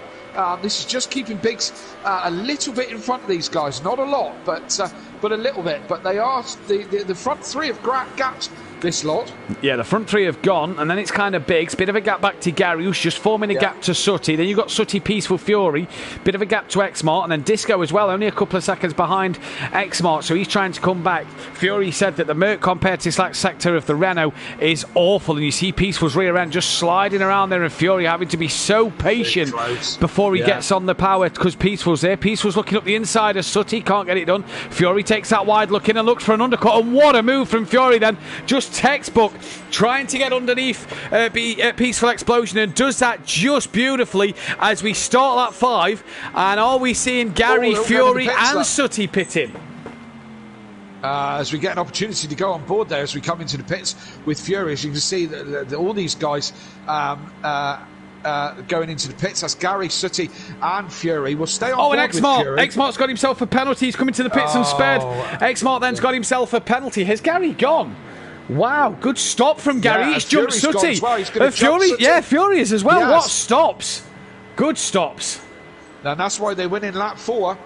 Speaker 5: this is just keeping Biggs a little bit in front of these guys. Not a lot, but a little bit. But they are the front three have gapped this lot.
Speaker 4: Yeah, the front three have gone, and then it's kind of Biggs. Bit of a gap back to Gary, who's just forming a gap to Sutty. Then you've got Sutty, Peaceful, Fury. Bit of a gap to X-Mart, and then Disco as well, only a couple of seconds behind X-Mart, so he's trying to come back. Fury said that the Merc compared to this last sector of the Renault is awful, and you see Peaceful's rear end just sliding around there, and Fury having to be so patient before he gets on the power, because Peaceful's there. Peaceful's looking up the inside of Sutty, can't get it done. Fury takes that wide look in and looks for an undercut, and what a move from Fury then. Just textbook, trying to get underneath Peaceful Explosion, and does that just beautifully as we start lap 5. And are we seeing Gary, Fury and Sutty pitting?
Speaker 5: As we get an opportunity to go on board there as we come into the pits with Fury, as you can see that all these guys going into the pits. That's Gary, Sutty and Fury. We'll stay on board with Fury.
Speaker 4: X-Mart's got himself a penalty. He's coming to the pits and spared. X-Mart then's got himself a penalty. Has Gary gone? Wow, good stop from Gary. He's jumped Sutty.
Speaker 5: Well.
Speaker 4: Fury is as well.
Speaker 5: Yes.
Speaker 4: What stops? Good stops.
Speaker 5: And that's why they win in lap 4.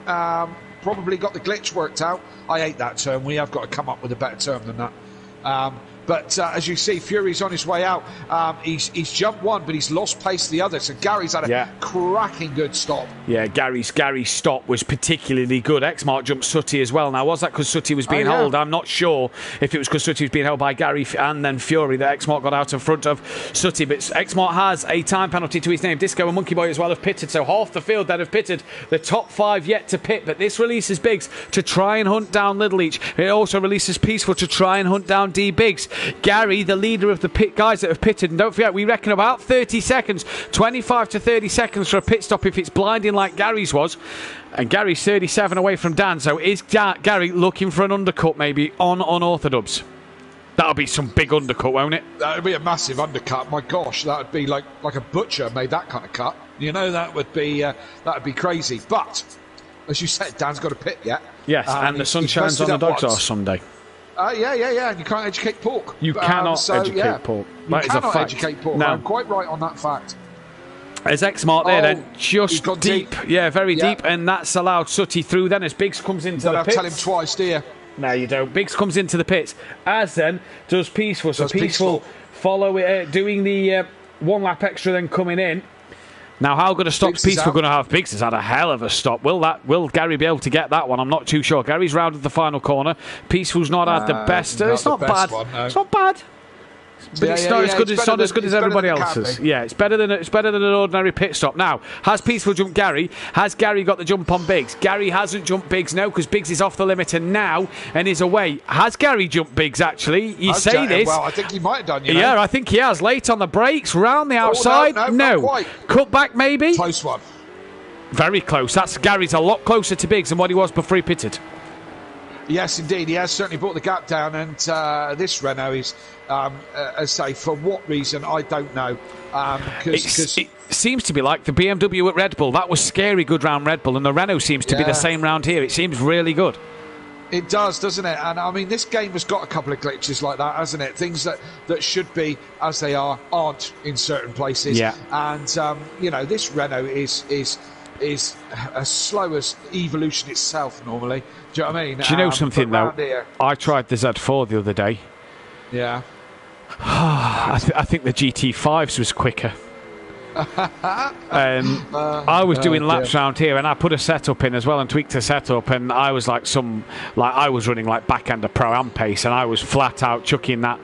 Speaker 5: Probably got the glitch worked out. I hate that term. We have got to come up with a better term than that. But as you see, Fury's on his way out. He's jumped one, but he's lost pace to the other. So Gary's had a cracking good stop.
Speaker 4: Yeah, Gary's stop was particularly good. X-Mart jumped Sutty as well. Now, was that because Sutty was being held? I'm not sure if it was because Sutty was being held by Gary and then Fury that X-Mart got out in front of Sutty. But X-Mart has a time penalty to his name. Disco and Monkey Boy as well have pitted. So half the field that have pitted. The top 5 yet to pit. But this releases Biggs to try and hunt down Little Leach. It also releases Peaceful to try and hunt down D Biggs. Gary, the leader of the pit guys that have pitted, and don't forget, we reckon about 30 seconds, 25 to 30 seconds for a pit stop if it's blinding like Gary's was. And Gary's 37 away from Dan, so is Gary looking for an undercut maybe on Orthodubs? That'll be some big undercut, won't it?
Speaker 5: That would be a massive undercut. My gosh, that would be like a butcher made that kind of cut. You know, that would be crazy. But as you said, Dan's got a pit yet.
Speaker 4: Yes, and the sun shines on the dogs are Sunday.
Speaker 5: Yeah, and you can't educate pork.
Speaker 4: You cannot educate pork. That is a fact.
Speaker 5: Educate pork.
Speaker 4: No.
Speaker 5: I'm quite right on that fact.
Speaker 4: As X-Mart there then, just
Speaker 5: deep.
Speaker 4: Yeah, very deep, and that's allowed Sutty through then as Biggs comes into the pits.
Speaker 5: Don't tell him twice, do you?
Speaker 4: No, you don't. Biggs comes into the pits, as then does Peaceful. So Peaceful follow it, doing the 1 lap extra then coming in. Now, how good a stop's
Speaker 5: Biggs is
Speaker 4: Peaceful
Speaker 5: out.
Speaker 4: going to have? Biggs has had a hell of a stop. Will Gary be able to get that one? I'm not too sure. Gary's rounded the final corner. Peaceful's not had the best. It's not
Speaker 5: the best
Speaker 4: bad.
Speaker 5: one, no.
Speaker 4: It's not bad. But
Speaker 5: Yeah,
Speaker 4: it's
Speaker 5: yeah,
Speaker 4: not
Speaker 5: yeah,
Speaker 4: as good.
Speaker 5: it's
Speaker 4: It's not
Speaker 5: better
Speaker 4: as good
Speaker 5: than-
Speaker 4: as
Speaker 5: it's better
Speaker 4: everybody
Speaker 5: than it can
Speaker 4: else's.
Speaker 5: be.
Speaker 4: Yeah, it's better than an ordinary pit stop. Now, has Peaceful jumped Gary? Has Gary got the jump on Biggs? Gary hasn't jumped Biggs, no, because Biggs is off the limiter now and is away. Has Gary jumped Biggs? Actually, you say this.
Speaker 5: Well, I think he might have done. You know?
Speaker 4: Yeah, I think he has. Late on the brakes, round the outside.
Speaker 5: no, not quite.
Speaker 4: Cut back maybe.
Speaker 5: Close one.
Speaker 4: Very close. That's Gary's a lot closer to Biggs than what he was before he pitted.
Speaker 5: Yes, indeed, he has certainly brought the gap down, and this Renault is, as I say, for what reason I don't know.
Speaker 4: It seems to be like the BMW at Red Bull. That was scary good round Red Bull, and the Renault seems to be the same round here. It seems really good.
Speaker 5: It does, doesn't it? And I mean, this game has got a couple of glitches like that, hasn't it? Things that should be as they aren't in certain places.
Speaker 4: Yeah.
Speaker 5: And this Renault is as slow as evolution itself normally. Do you know what I mean?
Speaker 4: Do you know something
Speaker 5: but
Speaker 4: though?
Speaker 5: round here-
Speaker 4: I tried the Z4 the other day.
Speaker 5: Yeah.
Speaker 4: I think the GT5s was quicker. I was doing laps round here, and I put a setup in as well and tweaked the setup, and I was I was running like back end of Pro-Am pace, and I was flat out chucking that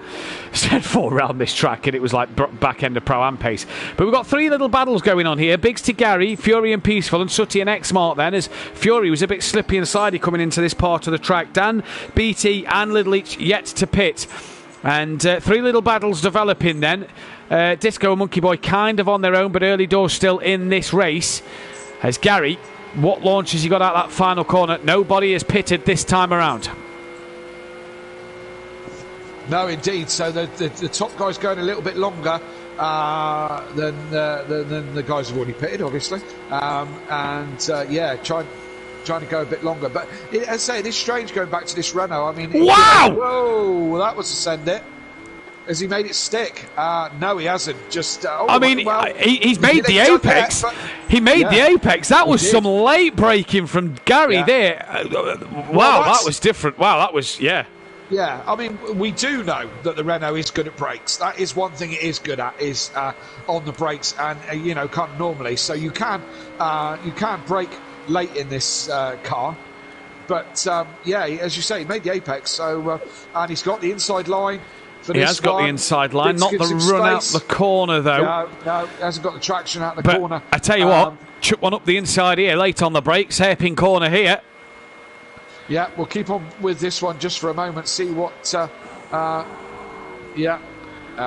Speaker 4: Z4 around this track, and it was like back end of Pro-Am pace. But we've got three little battles going on here: Biggs to Gary, Fury and Peaceful, and Sutty and X-Mart. Then, as Fury was a bit slippy and slidey coming into this part of the track, Dan, BT, and Little each yet to pit. And three little battles developing then. Disco and Monkey Boy kind of on their own, but early doors still in this race. As Gary, what launch has he got out that final corner? Nobody has pitted this time around.
Speaker 5: No, indeed. So the top guy's going a little bit longer than the guys who've already pitted, obviously. Trying to go a bit longer. But as I say, it is strange going back to this Renault. I mean,
Speaker 4: wow!
Speaker 5: Whoa, that was a send it. Has he made it stick? No, he hasn't. Just.
Speaker 4: He's made the apex. He made the apex. That was some late braking from Gary there. Wow, that was different. Wow, that was Yeah,
Speaker 5: I mean, we do know that the Renault is good at brakes. That is one thing it is good at, is on the brakes, and kind of normally. So you can brake late in this car, but as you say, he made the apex. So and he's got the inside line.
Speaker 4: He has got the inside line, not the run out the corner though.
Speaker 5: No, he hasn't got the traction out the corner.
Speaker 4: I tell you what, chuck one up the inside here, late on the brakes, hairpin corner here.
Speaker 5: Yeah, we'll keep on with this one just for a moment, see what.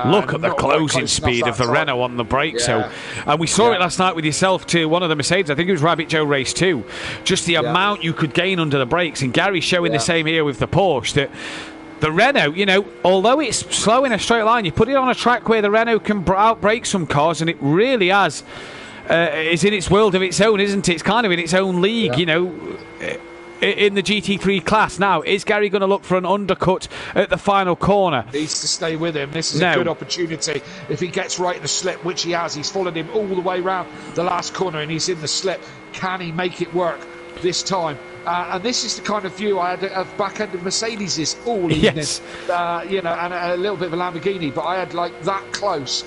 Speaker 4: Look at the closing speed of the Renault on the brakes.
Speaker 5: Yeah.
Speaker 4: And we saw it last night with yourself to one of the Mercedes. I think it was Rabbit Joe Race 2. Just the amount you could gain under the brakes. And Gary's showing the same here with the Porsche. That the Renault, although it's slow in a straight line, you put it on a track where the Renault can outbrake some cars, and it really has. Is in its world of its own, isn't it? It's kind of in its own league, in the GT3 class. Now, is Gary going to look for an undercut at the final corner?
Speaker 5: Needs to stay with him. This is a good opportunity. If he gets right in the slip, which he has, he's followed him all the way round the last corner and he's in the slip. Can he make it work this time? And this is the kind of view I had of back end of Mercedes all evening.
Speaker 4: Yes.
Speaker 5: And a little bit of a Lamborghini, but I had like that close.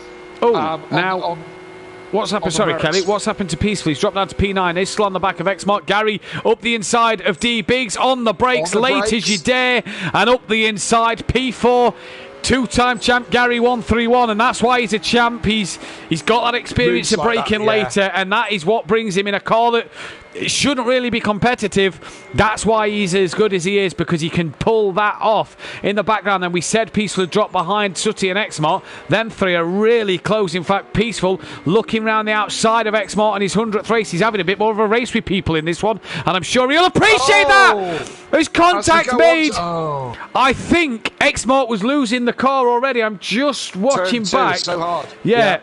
Speaker 4: What's happened? Sorry, Kelly. What's happened to Peaceful? He's dropped down to P9. He's still on the back of X-Mark. Gary up the inside of D. Biggs on the brakes, late as you dare, and up the inside P4. Two-time champ Gary 131, and that's why he's a champ. He's got that experience of braking later, and that is what brings him in a car that it shouldn't really be competitive. That's why he's as good as he is, because he can pull that off in the background. And we said Peaceful had dropped behind Sutty and X-Mart. Them three are really close. In fact, Peaceful looking round the outside of X-Mart on his 100th race. He's having a bit more of a race with people in this one, and I'm sure he'll appreciate that. There's contact made. I think X-Mart was losing the car already. I'm just watching back.
Speaker 5: So hard.
Speaker 4: Yeah.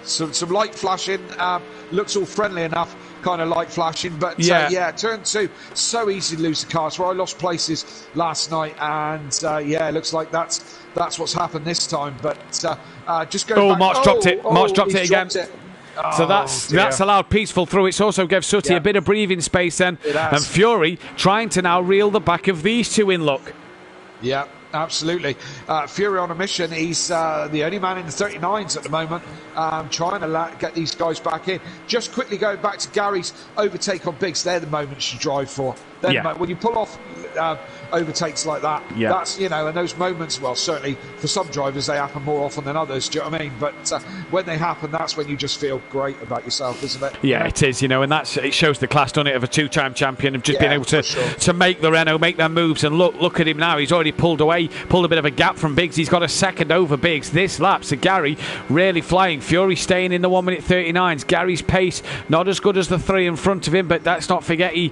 Speaker 5: Some light flashing. Looks all friendly enough. Kind of light flashing, but turn two, so easy to lose the car. So I lost places last night, and it looks like that's what's happened this time. But just go.
Speaker 4: Oh, Mark's dropped it. Mark's dropped it again. So that's allowed Peaceful through. It's also gave Sutty a bit of breathing space then, and Fury trying to now reel the back of these two in. Look.
Speaker 5: Yeah. Absolutely. Fury on a mission. He's the only man in the 39s at the moment, trying to get these guys back in. Just quickly going back to Gary's overtake on Biggs, they're the moments you drive for. When you pull off overtakes like that, that's, you know, and those moments, well, certainly for some drivers they happen more often than others, do you know what I mean? But when they happen, that's when you just feel great about yourself, isn't it?
Speaker 4: Yeah, it is, you know, and it shows the class, doesn't it, of a two-time champion, of just being able to make the Renault, make their moves, and look at him now. He's already pulled a bit of a gap from Biggs. He's got a second over Biggs this lap, so Gary really flying. Fury staying in the 1:39s. Gary's pace not as good as the three in front of him, but let's not forget he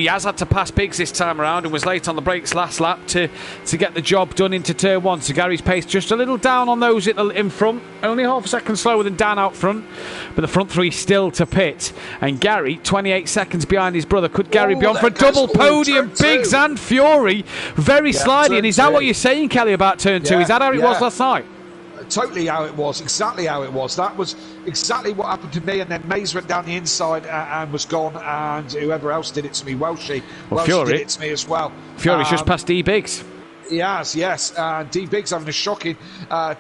Speaker 4: has had to pass Biggs this time around and was late on the brakes last lap to get the job done into turn one. So Gary's pace just a little down on those in front, only half a second slower than Dan out front, but the front three still to pit, and Gary 28 seconds behind his brother. Could Gary be on for a double podium? Biggs and Fury very slidey. And is that what you're saying, Kelly, about turn two? Is that how it was last night?
Speaker 5: Totally how it was, exactly how it was. That was exactly what happened to me, and then Mays went down the inside and was gone, and whoever else did it to me, Welsh
Speaker 4: Fury
Speaker 5: did it to me as well.
Speaker 4: Fury's just past D Biggs.
Speaker 5: Yes. D Biggs having a shocking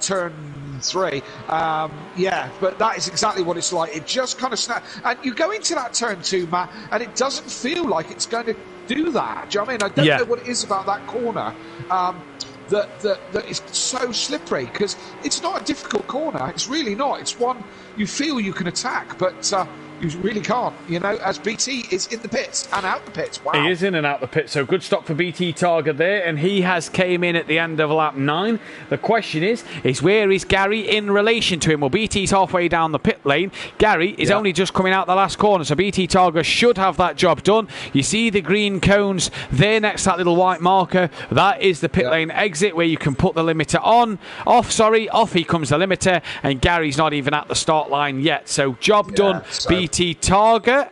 Speaker 5: turn three. But that is exactly what it's like. It just kind of snapped. And you go into that turn two, Matt, and it doesn't feel like it's going to do that. Do you know what I mean? I don't know what it is about that corner. That is so slippery, because it's not a difficult corner. It's really not. It's one you feel you can attack, but you really can't, you know, as BT is in the pits and out the pits. Wow.
Speaker 4: He is in and out the pits, so good stop for BT Targa there, and he has came in at the end of lap 9. The question is where is Gary in relation to him? Well, BT's halfway down the pit lane. Gary is only just coming out the last corner, so BT Targa should have that job done. You see the green cones there next to that little white marker. That is the pit lane exit where you can put the limiter on. Off he comes the limiter, and Gary's not even at the start line yet, so job done. So BT Targa.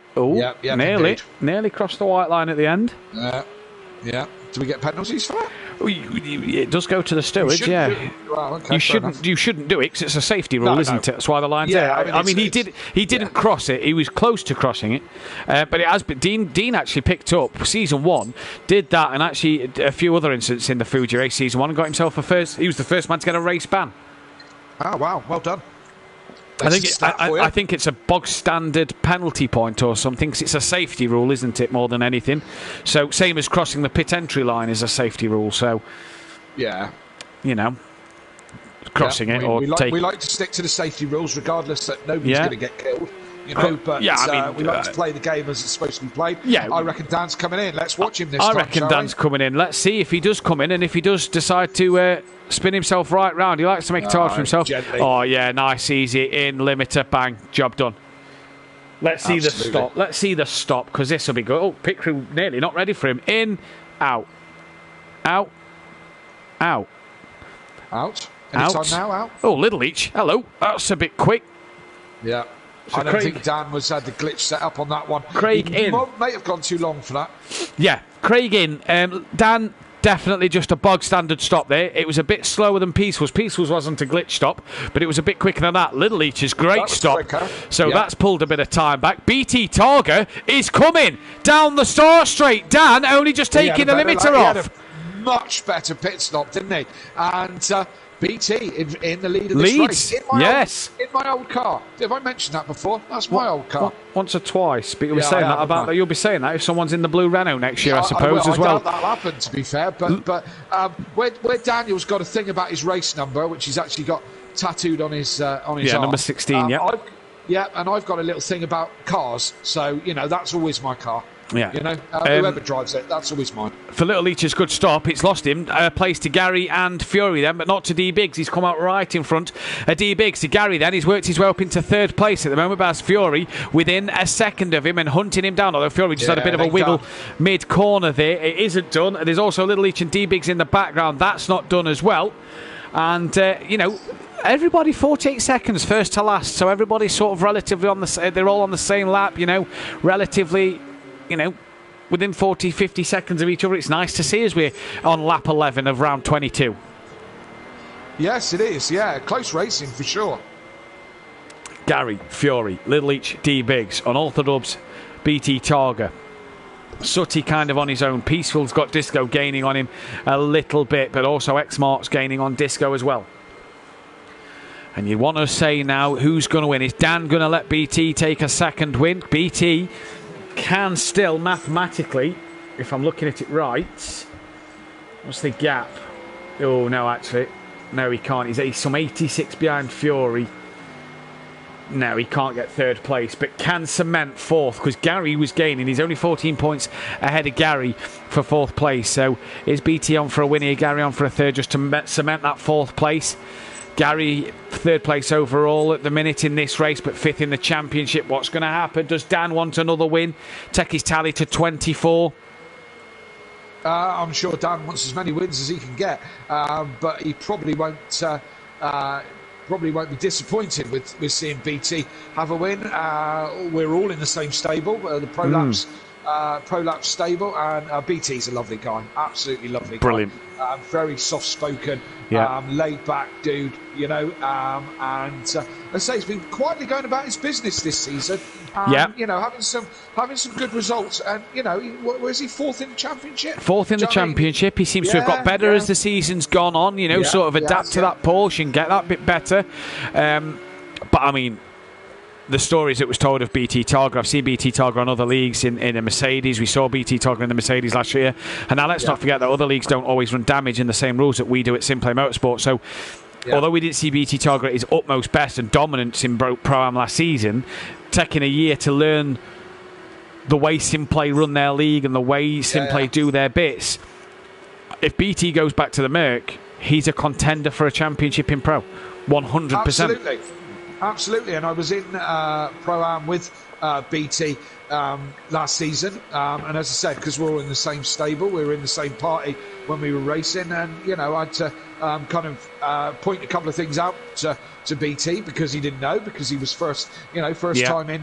Speaker 4: Nearly crossed the white line at the end.
Speaker 5: Do we get penalties for that?
Speaker 4: It does go to the stewards, you shouldn't do it, because it's a safety rule, isn't it? That's why the line's there. I mean, he didn't cross it. He was close to crossing it, but it has been. Dean actually picked up season 1, did that, and actually a few other incidents in the Fuji race season 1, and got himself he was the first man to get a race ban.
Speaker 5: Oh wow, well done.
Speaker 4: I think it's a bog standard penalty point or something, because it's a safety rule, isn't it, more than anything? So same as crossing the pit entry line is a safety rule. So you know, crossing it
Speaker 5: we like to stick to the safety rules, regardless that nobody's going to get killed. You know, but we like to play the game as it's supposed to be played. I reckon Dan's coming in. Let's watch him this time.
Speaker 4: I reckon Dan's coming in. Let's see if he does come in, and if he does decide to spin himself right round. He likes to make it hard for himself.
Speaker 5: Gently.
Speaker 4: Oh yeah, nice, easy, in, limiter, bang, job done. Let's see the stop. Let's see the stop, because this will be good. Oh, pit crew nearly not ready for him. In, out, out, out,
Speaker 5: out. Anytime now, out.
Speaker 4: Oh, Little Each. Hello. That's a bit quick.
Speaker 5: Yeah. So I don't think Dan had the glitch set up on that one.
Speaker 4: Craig
Speaker 5: he may have gone too long for that.
Speaker 4: Yeah, Craig in. Dan, definitely just a bog standard stop there. It was a bit slower than Peaceful's. Peaceful's wasn't a glitch stop, but it was a bit quicker than that. Little Each's great stop. Quicker. So that's pulled a bit of time back. BT Targa is coming down the start straight. Dan only just taking the limiter off.
Speaker 5: He had a much better pit stop, didn't he? And BT in the lead of this race. In my old car. Have I mentioned that before? That's my old car.
Speaker 4: Once or twice, but you'll be saying that about you'll be saying that if someone's in the blue Renault next year, I suppose, as well.
Speaker 5: I doubt that'll happen, to be fair. But where Daniel's got a thing about his race number, which he's actually got tattooed on his arm.
Speaker 4: Number 16.
Speaker 5: And I've got a little thing about cars, so you know that's always my car.
Speaker 4: Yeah,
Speaker 5: you know, whoever drives it, that's always mine.
Speaker 4: For Little Leach's good stop, it's lost him a place to Gary and Fury then, but not to D Biggs. He's come out right in front of D Biggs. To Gary then, he's worked his way up into third place at the moment, but has Fury within a second of him and hunting him down, although Fury just had a bit of a wiggle mid-corner there. It isn't done, and there's also Little Leach and D Biggs in the background. That's not done as well. And, you know, everybody 48 seconds first to last, so everybody's sort of relatively they're all on the same lap, you know, relatively, you know, within 40, 50 seconds of each other. It's nice to see as we're on lap 11 of round 22.
Speaker 5: Yes, it is, close racing for sure.
Speaker 4: Gary, Fury, Little Each, D Biggs on Orthodubs, BT Targa. Sutty kind of on his own. Peaceful's got Disco gaining on him a little bit, but also X-Mark's gaining on Disco as well. And you want to say now who's going to win? Is Dan going to let BT take a second win? BT can still mathematically, if I'm looking at it right, what's the gap? Oh, no, actually. No, he can't. He's some 86 behind Fury. No, he can't get third place, but can cement fourth because Gary was gaining. He's only 14 points ahead of Gary for fourth place. So is BT on for a win here? Gary on for a third just to cement that fourth place? Gary, third place overall at the minute in this race, but fifth in the championship. What's going to happen? Does Dan want another win? Take his tally to 24.
Speaker 5: I'm sure Dan wants as many wins as he can get, but he probably won't be disappointed with seeing BT have a win. We're all in the same stable, the Prolapse stable, and BT's a lovely guy, absolutely lovely guy.
Speaker 4: Brilliant.
Speaker 5: Very soft-spoken,
Speaker 4: Yeah.
Speaker 5: laid-back dude, you know, and I say he's been quietly going about his business this season. You know, having some good results, and you know, where's he? Fourth in the championship.
Speaker 4: Fourth in the championship. He seems to have got better as the season's gone on. You know, sort of adapt to that Porsche and get that bit better. But I mean, the stories that was told of BT Targa, I've seen BT Targa on other leagues in a Mercedes. We saw BT Targa in the Mercedes last year, and now let's not forget that other leagues don't always run damage in the same rules that we do at Simplay Motorsport. So although we didn't see BT Targa at his utmost best and dominance in Pro-Am last season, taking a year to learn the way Simplay run their league and the way Simplay do their bits, if BT goes back to the Merc, he's a contender for a championship in Pro. 100%.
Speaker 5: Absolutely. And I was in Pro-Am with BT last season, and as I said, because we're all in the same stable, we were in the same party when we were racing, and you know, I had to kind of point a couple of things out to BT because he didn't know, because he was first time in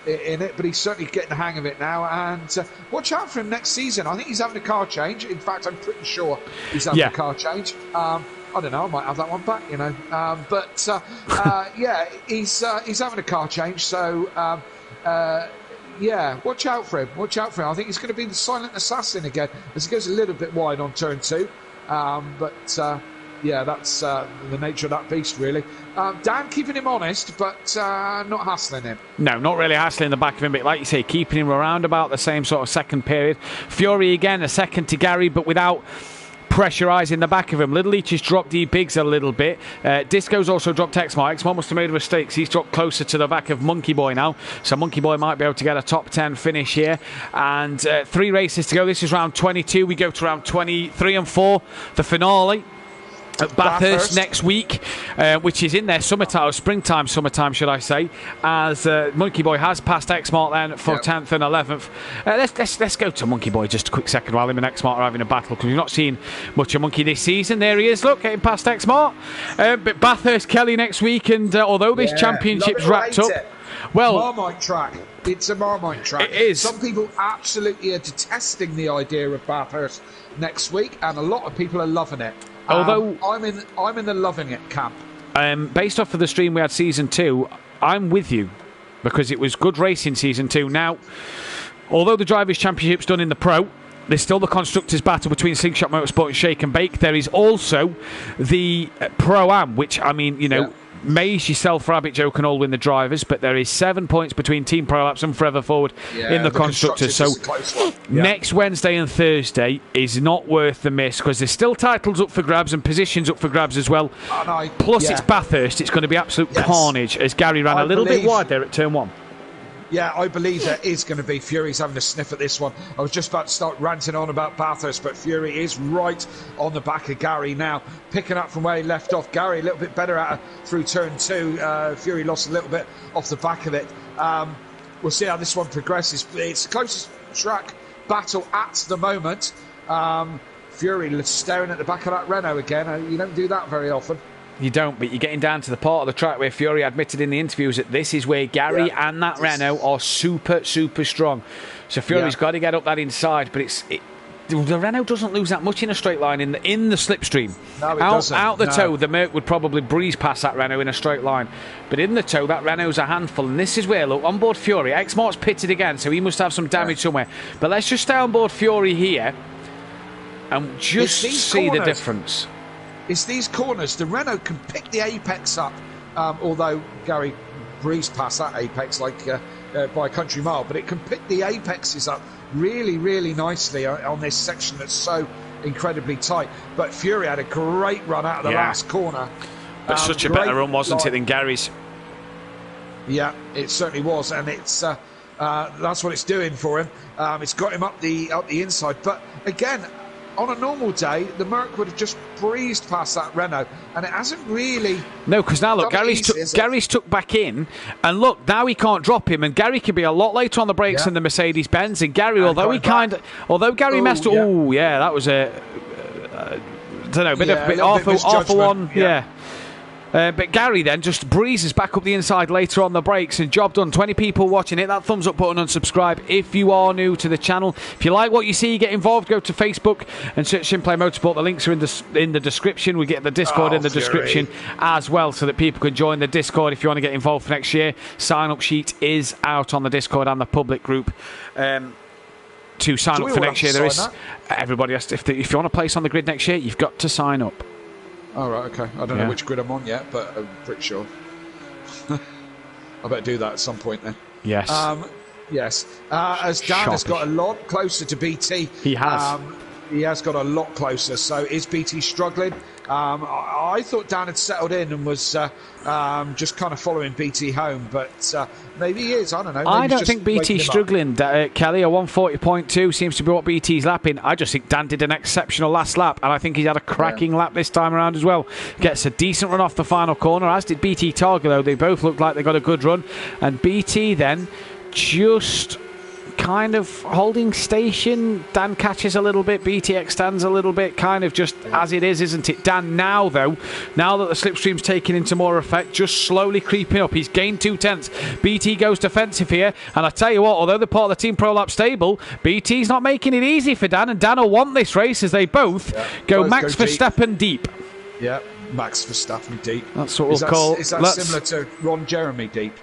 Speaker 5: it, but he's certainly getting the hang of it now, and watch out for him next season. I think he's having a car change. In fact, I'm pretty sure he's having a car change. I don't know, I might have that one back, you know. He's having a car change, so watch out for him. Watch out for him. I think he's going to be the silent assassin again as he goes a little bit wide on turn 2. That's the nature of that beast, really. Dan keeping him honest, but not hassling him.
Speaker 4: No, not really hassling the back of him, but like you say, keeping him around about the same sort of second period. Fury again, a second to Gary, but without pressurising the back of him. Little Leach has dropped D-Biggs a little bit. Disco's also dropped X-Mark. X-Mark must have made mistakes. He's dropped closer to the back of Monkey Boy now. So Monkey Boy might be able to get a top 10 finish here. And 3 races to go. This is round 22. We go to round 23 and 4. The finale at Bathurst next week, which is in their summertime, summertime, should I say, as Monkey Boy has passed X-Mark then for 10th and 11th. Let's go to Monkey Boy just a quick second while him and X-Mark are having a battle, because we've not seen much of Monkey this season. There he is, look, getting past X-Mark. But Bathurst, Kelly next week, and although this championship's wrapped up, well,
Speaker 5: Marmite track. It's a Marmite track.
Speaker 4: It is.
Speaker 5: Some people absolutely are detesting the idea of Bathurst next week, and a lot of people are loving it.
Speaker 4: Although
Speaker 5: I'm in the loving it camp.
Speaker 4: Based off of the stream we had season 2, I'm with you, because it was good racing season 2. Now, although the Drivers' Championship's done in the Pro, there's still the Constructors' battle between Slingshot Motorsport and Shake and Bake. There is also the Pro-Am, which, I mean, you know, Maze, yourself, Rabbit Joe can all win the Drivers, but there is 7 points between Team Prolapse and Forever Forward in the Constructors. So next Wednesday and Thursday is not worth the miss, because there's still titles up for grabs and positions up for grabs as well. Plus it's Bathurst. It's going to be absolute carnage, as Gary ran a little bit wide there at turn 1.
Speaker 5: Yeah, I believe there is going to be. Fury's having a sniff at this one. I was just about to start ranting on about Bathurst, but Fury is right on the back of Gary now, picking up from where he left off. Gary a little bit better at through turn 2. Fury lost a little bit off the back of it. We'll see how this one progresses. It's the closest track battle at the moment. Fury staring at the back of that Renault again. You don't do that very often.
Speaker 4: You don't, but you're getting down to the part of the track where Fury admitted in the interviews that this is where Gary and that Renault are super, super strong. So Fury's got to get up that inside, but the Renault doesn't lose that much in a straight line in the slipstream.
Speaker 5: No, it doesn't.
Speaker 4: Out the
Speaker 5: No.
Speaker 4: toe, the Merc would probably breeze past that Renault in a straight line. But in the toe, that Renault's a handful. And this is where, look, on board Fury, X-Mart's pitted again, so he must have some damage somewhere. But let's just stay on board Fury here and just see the difference.
Speaker 5: It's these corners. The Renault can pick the apex up, although Gary breezed past that apex like by a country mile, but it can pick the apexes up really, really nicely on this section that's so incredibly tight. But Fury had a great run out of the last corner.
Speaker 4: But such a better run, wasn't it, than Gary's?
Speaker 5: Yeah, it certainly was, and it's that's what it's doing for him. It's got him up the inside, but again, on a normal day, the Merc would have just breezed past that Renault, and it hasn't really.
Speaker 4: No, because now look, Gary's took back in, and look, now he can't drop him, and Gary can be a lot later on the brakes than the Mercedes Benz. And Gary, although Gary messed, that was a, I don't know, a bit of one, but Gary then just breezes back up the inside later on the brakes, and job done. 20 people watching it. That thumbs up button and subscribe if you are new to the channel. If you like what you see, get involved. Go to Facebook and search Simplay Motorsport. The links are in the description. We get the Discord in the description as well, so that people can join the Discord if you want to get involved for next year. Sign up sheet is out on the Discord and the public group. To sign up for next year, there is everybody has to, if you want to place on the grid next year, you've got to sign up.
Speaker 5: Oh, right, okay. I don't know which grid I'm on yet, but I'm pretty sure. I better do that at some point then.
Speaker 4: Yes.
Speaker 5: Yes. As Dan has got a lot closer to BT.
Speaker 4: He has.
Speaker 5: He has got a lot closer. So is BT struggling? I thought Dan had settled in and was just kind of following BT home, but maybe he is. I don't know. Maybe
Speaker 4: I don't think BT's struggling, Kelly. A 140.2 seems to be what BT's lapping. I just think Dan did an exceptional last lap, and I think he's had a cracking lap this time around as well. Gets a decent run off the final corner, as did BT Targa, though. They both looked like they got a good run, and BT then just kind of holding station. Dan catches a little bit, BT extends a little bit, kind of just as it is, isn't it? Dan now, though, now that the slipstream's taking into more effect, just slowly creeping up. He's gained 2/10. BT goes defensive here, and I tell you what, although they're part of the Team Pro Lap stable, BT's not making it easy for Dan, and Dan will want this race as they both go Max Verstappen deep.
Speaker 5: Yeah, Max Verstappen deep.
Speaker 4: That's what we'll call.
Speaker 5: Is that similar to Ron Jeremy deep?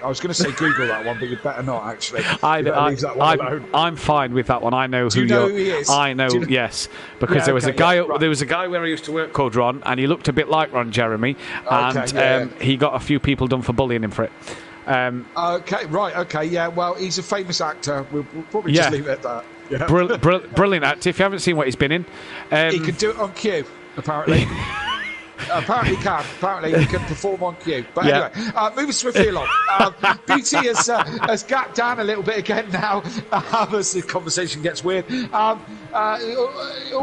Speaker 5: I was going to say Google that one, but you'd better not, actually.
Speaker 4: I'm fine with that one. I know who
Speaker 5: he is.
Speaker 4: I know, yes, because there was a guy. There was a guy where I used to work called Ron, and he looked a bit like Ron Jeremy, and he got a few people done for bullying him for it.
Speaker 5: Well, he's a famous actor. We'll probably just leave it at that. Yeah.
Speaker 4: Brilliant actor. If you haven't seen what he's been in,
Speaker 5: he can do it on cue, apparently. Apparently he can perform on cue. But anyway, moving swiftly along. BT has gapped down a little bit again now as the conversation gets weird. All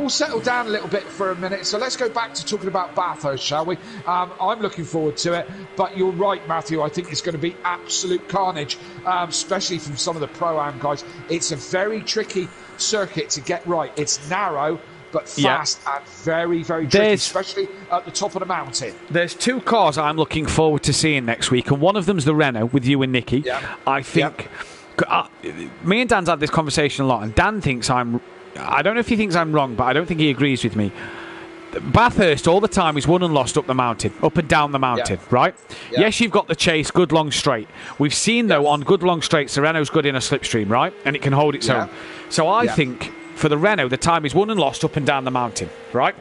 Speaker 5: settled down a little bit for a minute. So let's go back to talking about Bathurst, shall we? I'm looking forward to it. But you're right, Matthew. I think it's going to be absolute carnage, especially from some of the Pro-Am guys. It's a very tricky circuit to get right. It's narrow, but fast and very, very tricky, especially at the top of the mountain.
Speaker 4: There's two cars I'm looking forward to seeing next week, and one of them's the Renault with you and Nicky. I think me and Dan's had this conversation a lot, and Dan thinks I don't know if he thinks I'm wrong, but I don't think he agrees with me. Bathurst all the time is won and lost up the mountain, up and down the mountain, right? Yes, you've got the chase, good long straight. We've seen, though, on good long straights, the Renault's good in a slipstream, right? And it can hold its own. So I think for the Renault, the time is won and lost up and down the mountain, right?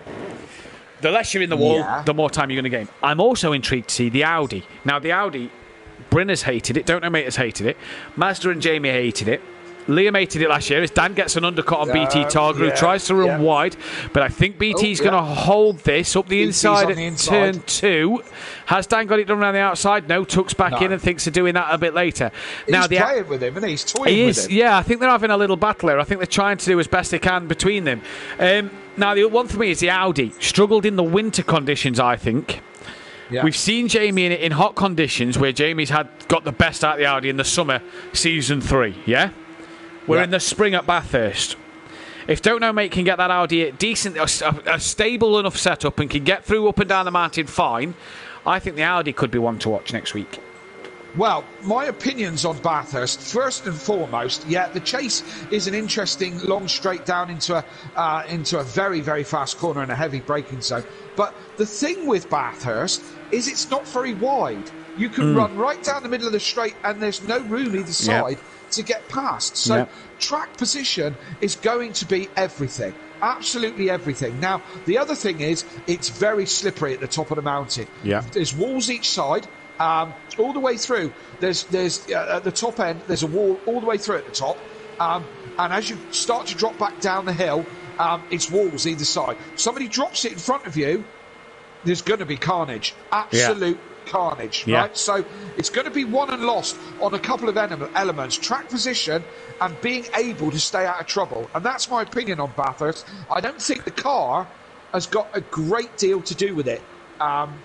Speaker 4: The less you're in the wall, the more time you're going to gain. I'm also intrigued to see the Audi. Now, the Audi, Brynner's hated it. Don't Know Mate has hated it. Mazda and Jamie hated it. Liam hated it last year as Dan gets an undercut on BT Targa, who tries to run wide. But I think BT's going to hold this up the inside at turn 2. Has Dan got it done around the outside? No, tucks back in and thinks of doing that a bit later.
Speaker 5: He's playing with him, and he's toying with him.
Speaker 4: Yeah, I think they're having a little battle here. I think they're trying to do as best they can between them. Now, the one for me is the Audi. Struggled in the winter conditions, I think. Yeah. We've seen Jamie in it in hot conditions, where Jamie's got the best out of the Audi in the summer, season 3, yeah? We're in the spring at Bathurst. If Don't Know Mate can get that Audi a stable enough setup and can get through up and down the mountain fine, I think the Audi could be one to watch next week.
Speaker 5: Well, my opinions on Bathurst, first and foremost, yeah, the chase is an interesting long straight down into a very, very fast corner and a heavy braking zone. But the thing with Bathurst is it's not very wide. You can run right down the middle of the straight and there's no room either side to get past. So track position is going to be everything. Absolutely everything. Now, the other thing is it's very slippery at the top of the mountain. Yeah. There's walls each side. All the way through, there's at the top end, there's a wall all the way through at the top, and as you start to drop back down the hill, it's walls either side. Somebody drops it in front of you, there's going to be carnage, absolute carnage, right? So it's going to be won and lost on a couple of elements, track position and being able to stay out of trouble. And that's my opinion on Bathurst. I don't think the car has got a great deal to do with it.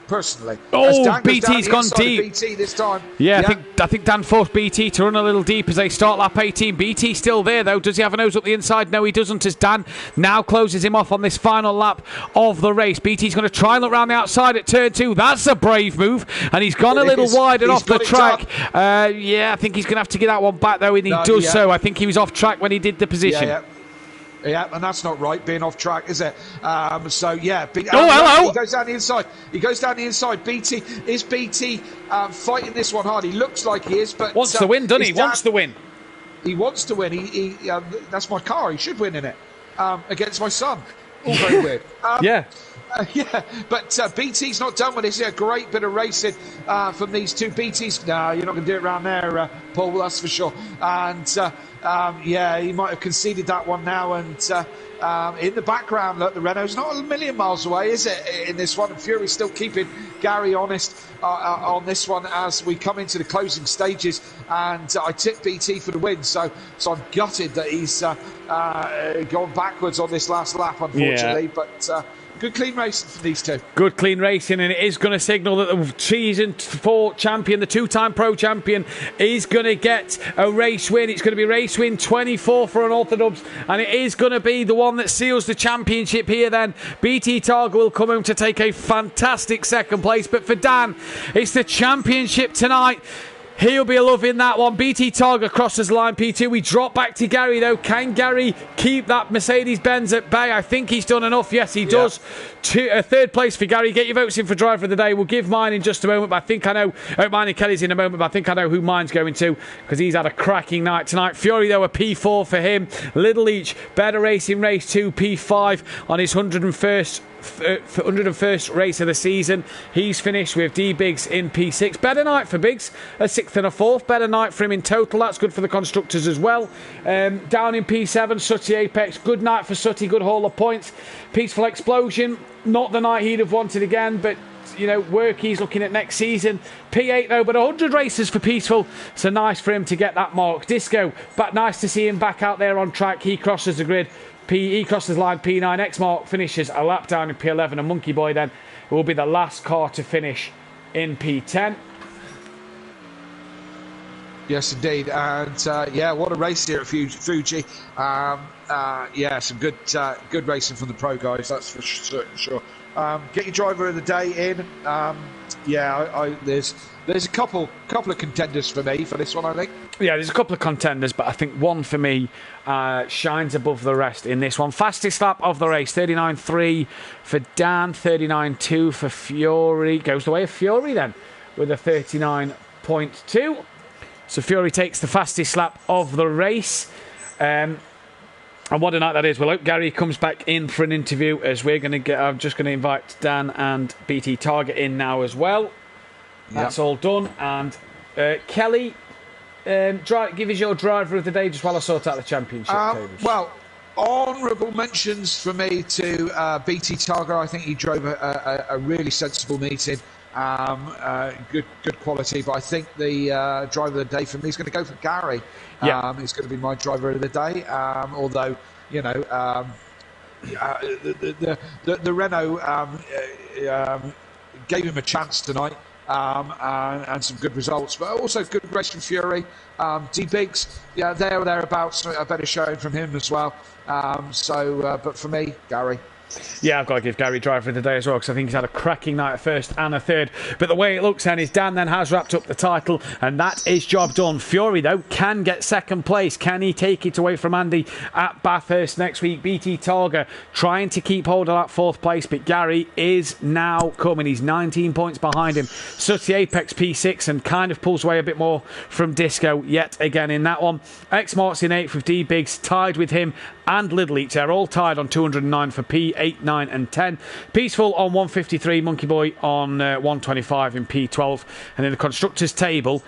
Speaker 5: Personally.
Speaker 4: BT's gone deep.
Speaker 5: BT this time.
Speaker 4: Yeah, I think Dan forced BT to run a little deep as they start lap 18. BT still there though. Does he have a nose up the inside? No, he doesn't, as Dan now closes him off on this final lap of the race. BT's going to try and look round the outside at turn 2. That's a brave move, and he's gone a little wide and off the track. I think he's going to have to get that one back though, and he does so. I think he was off track when he did the position.
Speaker 5: Yeah, and that's not right, being off track, is it? Hello! He goes down the inside. Is BT fighting this one hard? He looks like he is, but...
Speaker 4: Wants to win, doesn't he? Wants to win.
Speaker 5: He wants to win. That's my car. He should win in it. Against my son. All very weird. But BT's not done with this. Yeah, great bit of racing from these two. BT's, no, you're not going to do it around there, Paul, that's for sure. And he might have conceded that one now. And in the background, look, the Renault's not a million miles away, is it, in this one? And Fury's still keeping Gary honest on this one as we come into the closing stages. And I tip BT for the win. So I'm gutted that he's gone backwards on this last lap, unfortunately. But... good clean racing for these two. Good clean racing,
Speaker 4: and it is going to signal that the Season 4 champion, the two-time pro champion, is going to get a race win. It's going to be race win 24 for Unorthodox, and it is going to be the one that seals the championship here then. BT Targa will come home to take a fantastic second place, but for Dan, it's the championship tonight. He'll be loving that one. BT Targa crosses the line, P2. We drop back to Gary, though. Can Gary keep that Mercedes-Benz at bay? I think he's done enough. Yes, he does. Third place for Gary. Get your votes in for driver of the day. We'll give mine in just a moment, but I think I know. Mine and Kelly's in a moment, but I think I know who mine's going to, because he's had a cracking night tonight. Fury, though, a P4 for him. Little Each, better racing race 2, P5 on his 101st race of the season. He's finished with D Biggs in P6. Better night for Biggs, a 6th and a 4th. Better night for him in total. That's good for the constructors as well. Down in P7, Sutty Apex. Good night for Sutty. Good haul of points. Peaceful Explosion, not the night he'd have wanted again, but work he's looking at next season. P8 though, but 100 races for Peaceful, so nice for him to get that mark. Disco, but nice to see him back out there on track. He crosses the grid. He crosses line P9. X-Mark finishes a lap down in P11, and Monkey Boy then will be the last car to finish in P10.
Speaker 5: Yes, indeed. And what a race here at Fuji. Some good racing from the pro guys, that's for sure. Get your driver of the day in. There's a couple of contenders for me for this one, I think.
Speaker 4: Yeah, there's a couple of contenders, but I think one for me shines above the rest in this one. Fastest lap of the race, 39.3 for Dan, 39.2 for Fury. Goes the way of Fury then, with a 39.2. So Fury takes the fastest lap of the race. And what a night that is. Well, I hope Gary comes back in for an interview, as we're going to get. I'm just going to invite Dan and BT Target in now as well. That's all done. And Kelly, give us your driver of the day just while I sort out the championship tables.
Speaker 5: Well, honourable mentions for me to BT Targa. I think he drove a really sensible meeting. Good quality, but I think the driver of the day for me is going to go for Gary. He's going to be my driver of the day. Although the Renault gave him a chance tonight, and some good results, but also good race from Fury. D-Biggs, yeah, there or thereabouts, a better showing from him as well. But for me, Gary.
Speaker 4: Yeah, I've got to give Gary driver of the day as well, because I think he's had a cracking night at first and a third. But the way it looks then is Dan then has wrapped up the title, and that is job done. Fury, though, can get second place. Can he take it away from Andy at Bathurst next week? BT Targa trying to keep hold of that fourth place, but Gary is now coming. He's 19 points behind him. Sutty Apex P6 and kind of pulls away a bit more from Disco yet again in that one. X-Mart's in 8th with D-Biggs, tied with him and Little Eats. They're all tied on 209 for P8, 9 and 10. Peaceful on 153, Monkey Boy on 125 in P12. And in the Constructors' table,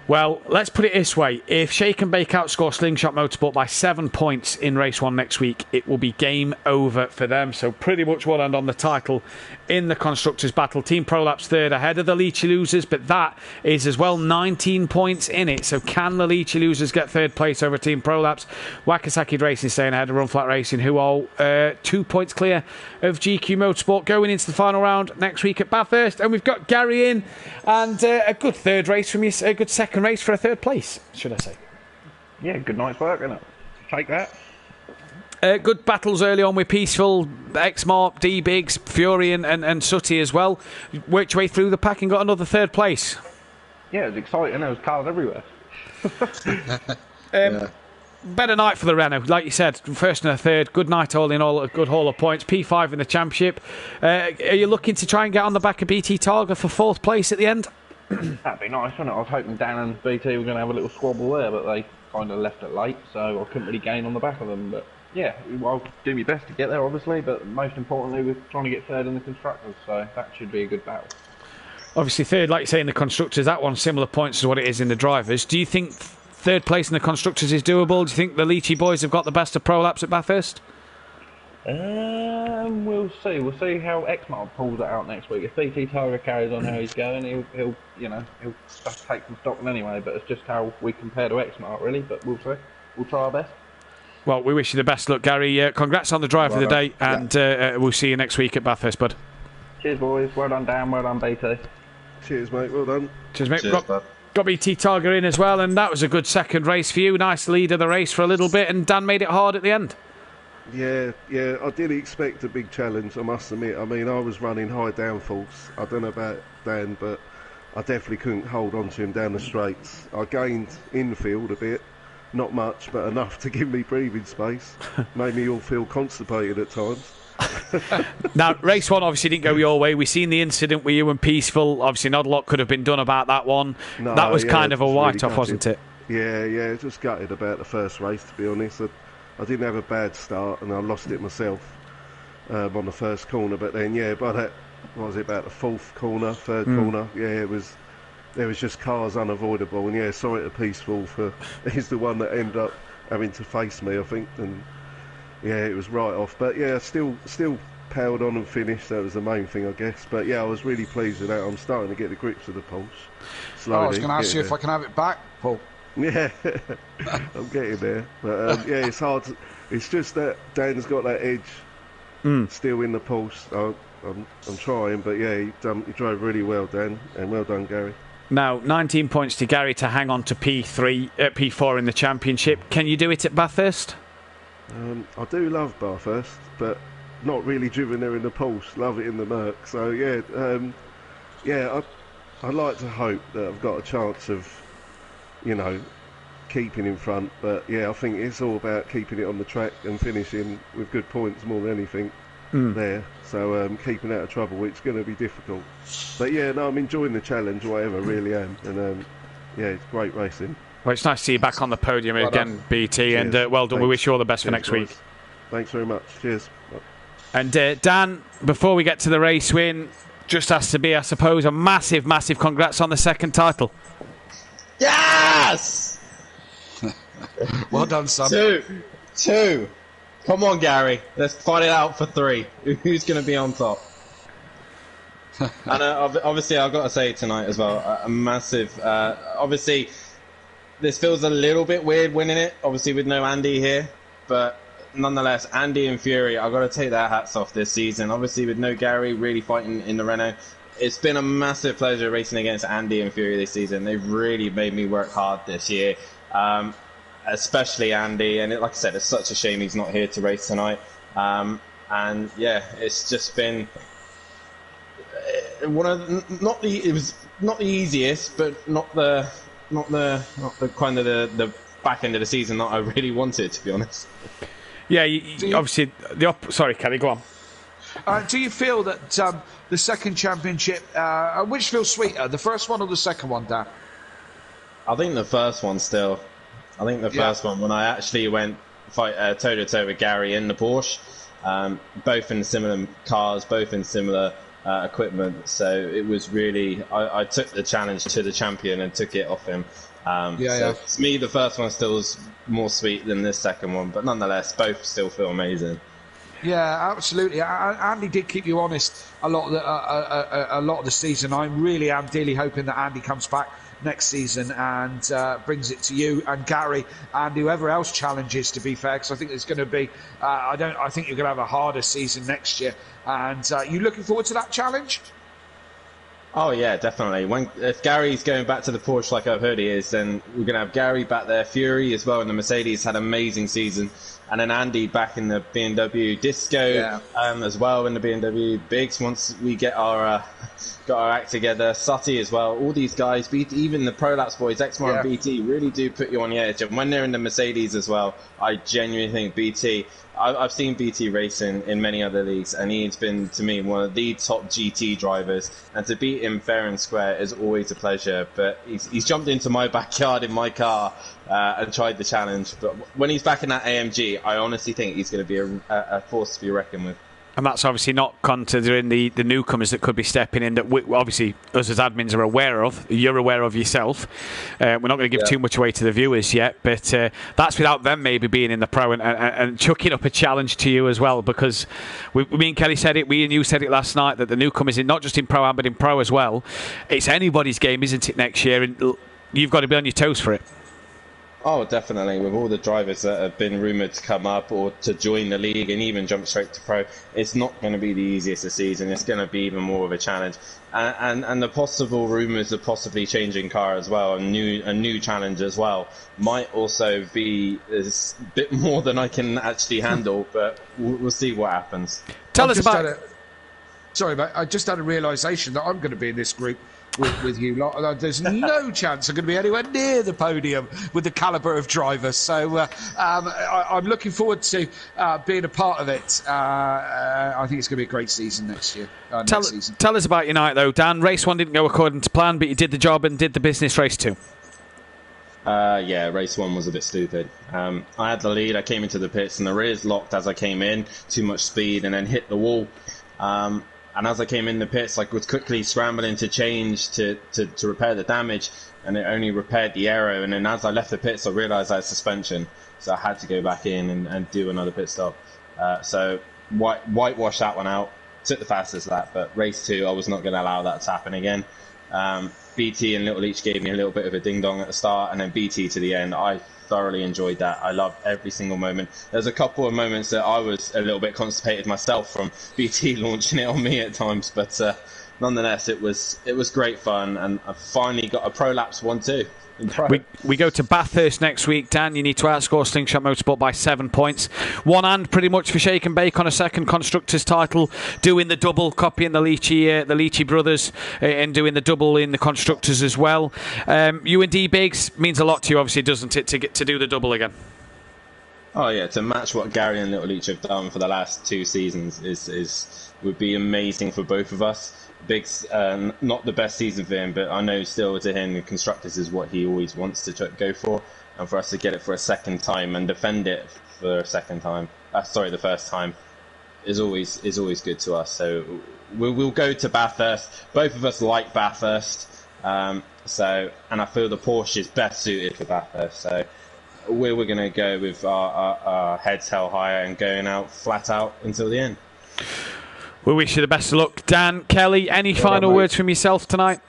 Speaker 4: well, let's put it this way. If Shake and Bake outscore Slingshot Motorsport by 7 points in race 1 next week, it will be game over for them. So pretty much we'll end on the title in the Constructors' battle. Team Prolapse third ahead of the Leachy Losers, but that is as well 19 points in it. So can the Leachy Losers get third place over Team Prolapse? Wakasaki Racing staying ahead of Run Flat Racing, who are 2 points clear of GQ Motorsport, going into the final round next week at Bathurst. And we've got Gary in, and a good third race from you, a good second race for a third place, should I say.
Speaker 8: Yeah, good night's work, isn't it? Take that.
Speaker 4: Good battles early on with Peaceful, X-Mark, D-Biggs, Fury and Sutty as well. Worked your way through the pack and got another third place.
Speaker 8: Yeah, it was exciting. There was cars everywhere.
Speaker 4: Better night for the Renault, like you said. First and a third. Good night all in all. A good haul of points. P5 in the championship. Are you looking to try and get on the back of BT Targa for fourth place at the end?
Speaker 8: That'd be nice, wouldn't it? I was hoping Dan and BT were going to have a little squabble there, but they kind of left it late, so I couldn't really gain on the back of them. But yeah, I'll do my best to get there, obviously, but most importantly, we're trying to get third in the Constructors, so that should be a good battle. Obviously,
Speaker 4: third, like you say, in the Constructors, that one's similar points to what it is in the Drivers. Do you think third place in the Constructors is doable? Do you think the Leachy boys have got the best of Prolapse at Bathurst?
Speaker 8: We'll see. We'll see how X-Mark pulls it out next week. If BT Targa carries on how he's going, he'll take some stock anyway. But it's just how we compare to X-Mark, really. But we'll see. We'll try our best.
Speaker 4: Well, we wish you the best luck, Gary. Congrats on the drive of the day, and we'll see you next week at Bathurst, bud.
Speaker 8: Cheers, boys. Well done, Dan. Well done, BT.
Speaker 9: Cheers, mate. Well done.
Speaker 4: Cheers, mate.
Speaker 6: Cheers, bud.
Speaker 4: Got BT Targa in as well, and that was a good second race for you. Nice lead of the race for a little bit, and Dan made it hard at the end.
Speaker 9: Yeah, I didn't expect a big challenge, I must admit. I mean, I was running high downforce. I don't know about Dan, but I definitely couldn't hold on to him down the straights. I gained infield a bit, not much, but enough to give me breathing space. Made me all feel constipated at times.
Speaker 4: Now, race 1 obviously didn't go your way. We've seen the incident with you and Peaceful. Obviously, not a lot could have been done about that one.
Speaker 9: No,
Speaker 4: that was
Speaker 9: yeah,
Speaker 4: kind of a write-off,
Speaker 9: really
Speaker 4: wasn't it?
Speaker 9: Yeah, just gutted about the first race, to be honest. I didn't have a bad start, and I lost it myself on the first corner. But then, by that, what was it, about the fourth corner, third corner? Yeah, there was just cars unavoidable. And sorry to Peaceful for he's the one that ended up having to face me, I think. And it was right off. But still powered on and finished. That was the main thing, I guess. But I was really pleased with that. I'm starting to get the grips of the Porsche. Slowly.
Speaker 5: I was going to ask you if I can have it back, Paul.
Speaker 9: Yeah, I'm getting there. But it's hard. It's just that Dan's got that edge still in the Porsche. I'm trying, but he drove really well, Dan, and well done, Gary.
Speaker 4: Now, 19 points to Gary to hang on to P4 in the championship. Can you do it at Bathurst?
Speaker 9: I do love Bathurst, but not really driven there in the Porsche. Love it in the Merc. So I'd like to hope that I've got a chance of, keeping in front. But I think it's all about keeping it on the track and finishing with good points more than anything there. So keeping out of trouble, it's going to be difficult. But I'm enjoying the challenge, whatever, really am. And it's great racing.
Speaker 4: Well, it's nice to see you back on the podium again, BT,
Speaker 9: Cheers.
Speaker 4: And well done.
Speaker 9: Thanks.
Speaker 4: We wish you all the best for next
Speaker 9: guys.
Speaker 4: week.
Speaker 9: Thanks very much. Cheers.
Speaker 4: And Dan, before we get to the race win, just has to be, I suppose, a massive, massive congrats on the second title.
Speaker 10: Yes!
Speaker 5: Well done, son.
Speaker 10: Two. Come on, Gary. Let's fight it out for 3. Who's going to be on top? And obviously, I've got to say tonight as well, a massive... obviously, this feels a little bit weird winning it, obviously with no Andy here, but nonetheless, Andy and Fury, I've got to take their hats off this season. Obviously, with no Gary really fighting in the Renault, it's been a massive pleasure racing against Andy and Fury this season. They've really made me work hard this year, especially Andy. And like I said, it's such a shame he's not here to race tonight. And yeah, it's just been it was not the easiest, but not the kind of the back end of the season that I really wanted, to be honest.
Speaker 4: Yeah, obviously sorry, Kelly, go on.
Speaker 5: Do you feel that the second championship, which feels sweeter, the first one or the second one, Dan?
Speaker 10: I think the first one still. I think the first one, when I actually went fight toe to toe with Gary in the Porsche, both in similar cars, both in similar equipment. So it was really, I took the challenge to the champion and took it off him. To me, the first one still is more sweet than this second one, but nonetheless, both still feel amazing.
Speaker 5: Yeah, absolutely. Andy did keep you honest a lot of the season. I really am dearly hoping that Andy comes back next season and brings it to you and Gary and whoever else challenges. To be fair, because I think there's going to be, I think you're going to have a harder season next year. And you looking forward to that challenge?
Speaker 10: Oh yeah, definitely. If Gary's going back to the Porsche like I've heard he is, then we're going to have Gary back there. Fury as well in the Mercedes had an amazing season. And then Andy back in the BMW Disco as well in the BMW Bigs once we get our act together. Sutty as well. All these guys, even the Prolapse boys, Exmar and BT, really do put you on the edge. And when they're in the Mercedes as well, I genuinely think BT... I've seen BT racing in many other leagues, and he's been, to me, one of the top GT drivers. And to beat him fair and square is always a pleasure. But he's jumped into my backyard in my car and tried the challenge. But when he's back in that AMG, I honestly think he's going to be a force to be reckoned with.
Speaker 4: And that's obviously not considering the newcomers that could be stepping in that obviously us as admins are aware of. You're aware of yourself. We're not going to give too much away to the viewers yet, but that's without them maybe being in the pro and chucking up a challenge to you as well, because me and Kelly said it, we and you said it last night, that the newcomers, not just in pro but in pro as well, it's anybody's game, isn't it, next year? And you've got to be on your toes for it.
Speaker 10: Oh, definitely. With all the drivers that have been rumoured to come up or to join the league and even jump straight to pro, it's not going to be the easiest of season. It's going to be even more of a challenge. And the possible rumours of possibly changing car as well, a new challenge as well, might also be a bit more than I can actually handle, but we'll see what happens.
Speaker 4: Tell us about...
Speaker 5: Sorry, mate. I just had a realisation that I'm going to be in this group with you lot. There's no chance I'm going to be anywhere near the podium with the calibre of drivers. So I'm looking forward to being a part of it. I think it's going to be a great season next year.
Speaker 4: Tell us about your night, though, Dan. Race 1 didn't go according to plan, but you did the job and did the business. Race 2.
Speaker 10: Yeah, race 1 was a bit stupid. I had the lead. I came into the pits and the rears locked as I came in. Too much speed and then hit the wall. And as I came in the pits, I was quickly scrambling to change to repair the damage, and it only repaired the aero. And then as I left the pits, I realised I had suspension, so I had to go back in and do another pit stop. So whitewashed that one out, took the fastest lap, but race 2, I was not going to allow that to happen again. BT and Little Leach gave me a little bit of a ding-dong at the start, and then BT to the end. I thoroughly enjoyed that. I loved every single moment. There's a couple of moments that I was a little bit constipated myself from BT launching it on me at times, but nonetheless, it was great fun, and I finally got a Prolapse 1-2.
Speaker 4: We go to Bathurst next week. Dan, you need to outscore Slingshot Motorsport by 7 points. One hand pretty much for Shake and Bake on a second constructors title, doing the double, copying the Leachy brothers, and doing the double in the constructors as well. You and D Biggs means a lot to you, obviously, doesn't it, to get to do the double again?
Speaker 10: Oh yeah, to match what Gary and Little Leach have done for the last 2 seasons would be amazing for both of us. Biggs, not the best season for him, but I know still to him, the constructors is what he always wants to go for, and for us to get it for a second time and defend it for a second time, the first time, is always good to us. So we'll go to Bathurst. Both of us like Bathurst, and I feel the Porsche is best suited for Bathurst. So we're going to go with our heads held higher and going out flat out until the end.
Speaker 4: We wish you the best of luck. Dan, Kelly, any final words from yourself tonight?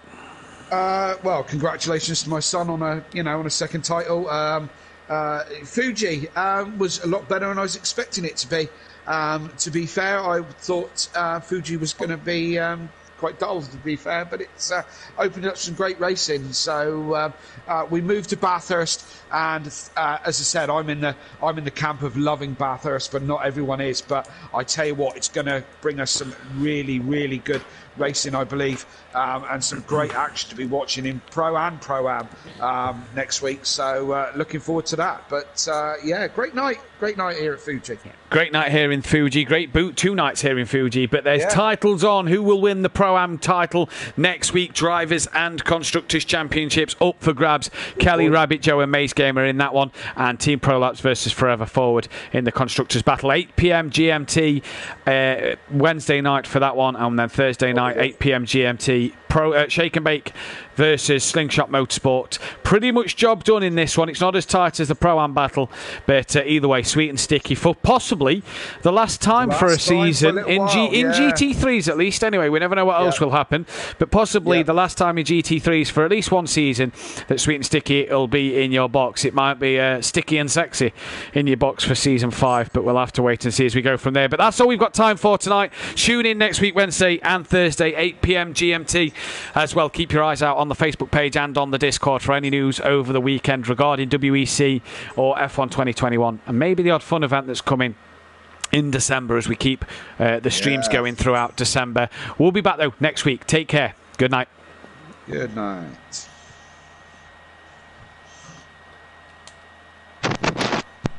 Speaker 5: Well, congratulations to my son on a second title. Fuji was a lot better than I was expecting it to be. To be fair, I thought Fuji was going to be quite dull, to be fair, but it's opened up some great racing. So we moved to Bathurst, and as I said, I'm in the camp of loving Bathurst, but not everyone is. But I tell you what, it's going to bring us some really, really good racing, I believe, and some great action to be watching in Pro and Pro-Am next week. So looking forward to that. But yeah, great night here at Fuji.
Speaker 4: Great night here in Fuji. Great boot 2 nights here in Fuji. But there's titles on. Who will win the Pro-Am title next week? Drivers and Constructors Championships up for grabs. Kelly, Rabbit, Joe and Maze Gamer in that one. And Team Prolapse versus Forever Forward in the Constructors Battle. 8 p.m. GMT Wednesday night for that one. And then Thursday night, 8 p.m. GMT. Shake and Bake versus Slingshot Motorsport. Pretty much job done in this one. It's not as tight as the Pro-Am battle, but either way, sweet and sticky for possibly the last time for a season in GT3s at least. Anyway, we never know what else will happen, but possibly the last time in GT3s for at least one season that sweet and sticky will be in your box. It might be sticky and sexy in your box for season 5, but we'll have to wait and see as we go from there. But that's all we've got time for tonight. Tune in next week, Wednesday and Thursday, 8 p.m. GMT. As well, keep your eyes out on the Facebook page and on the Discord for any news over the weekend regarding WEC or F1 2021 and maybe the odd fun event that's coming in December as we keep the streams going throughout December. We'll be back though next week. Take care. Good night.
Speaker 5: Good night.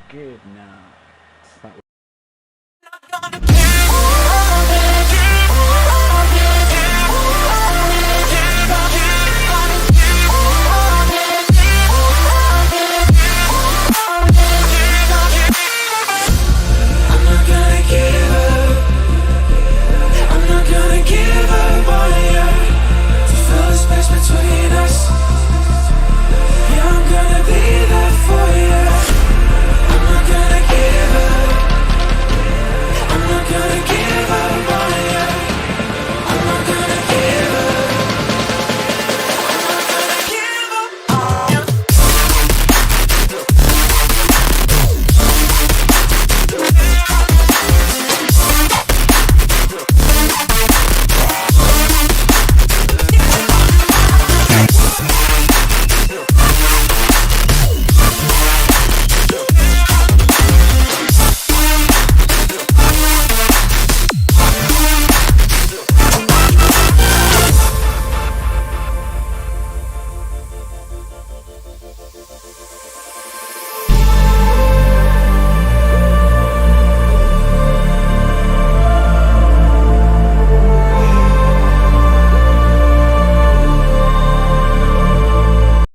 Speaker 4: Good night.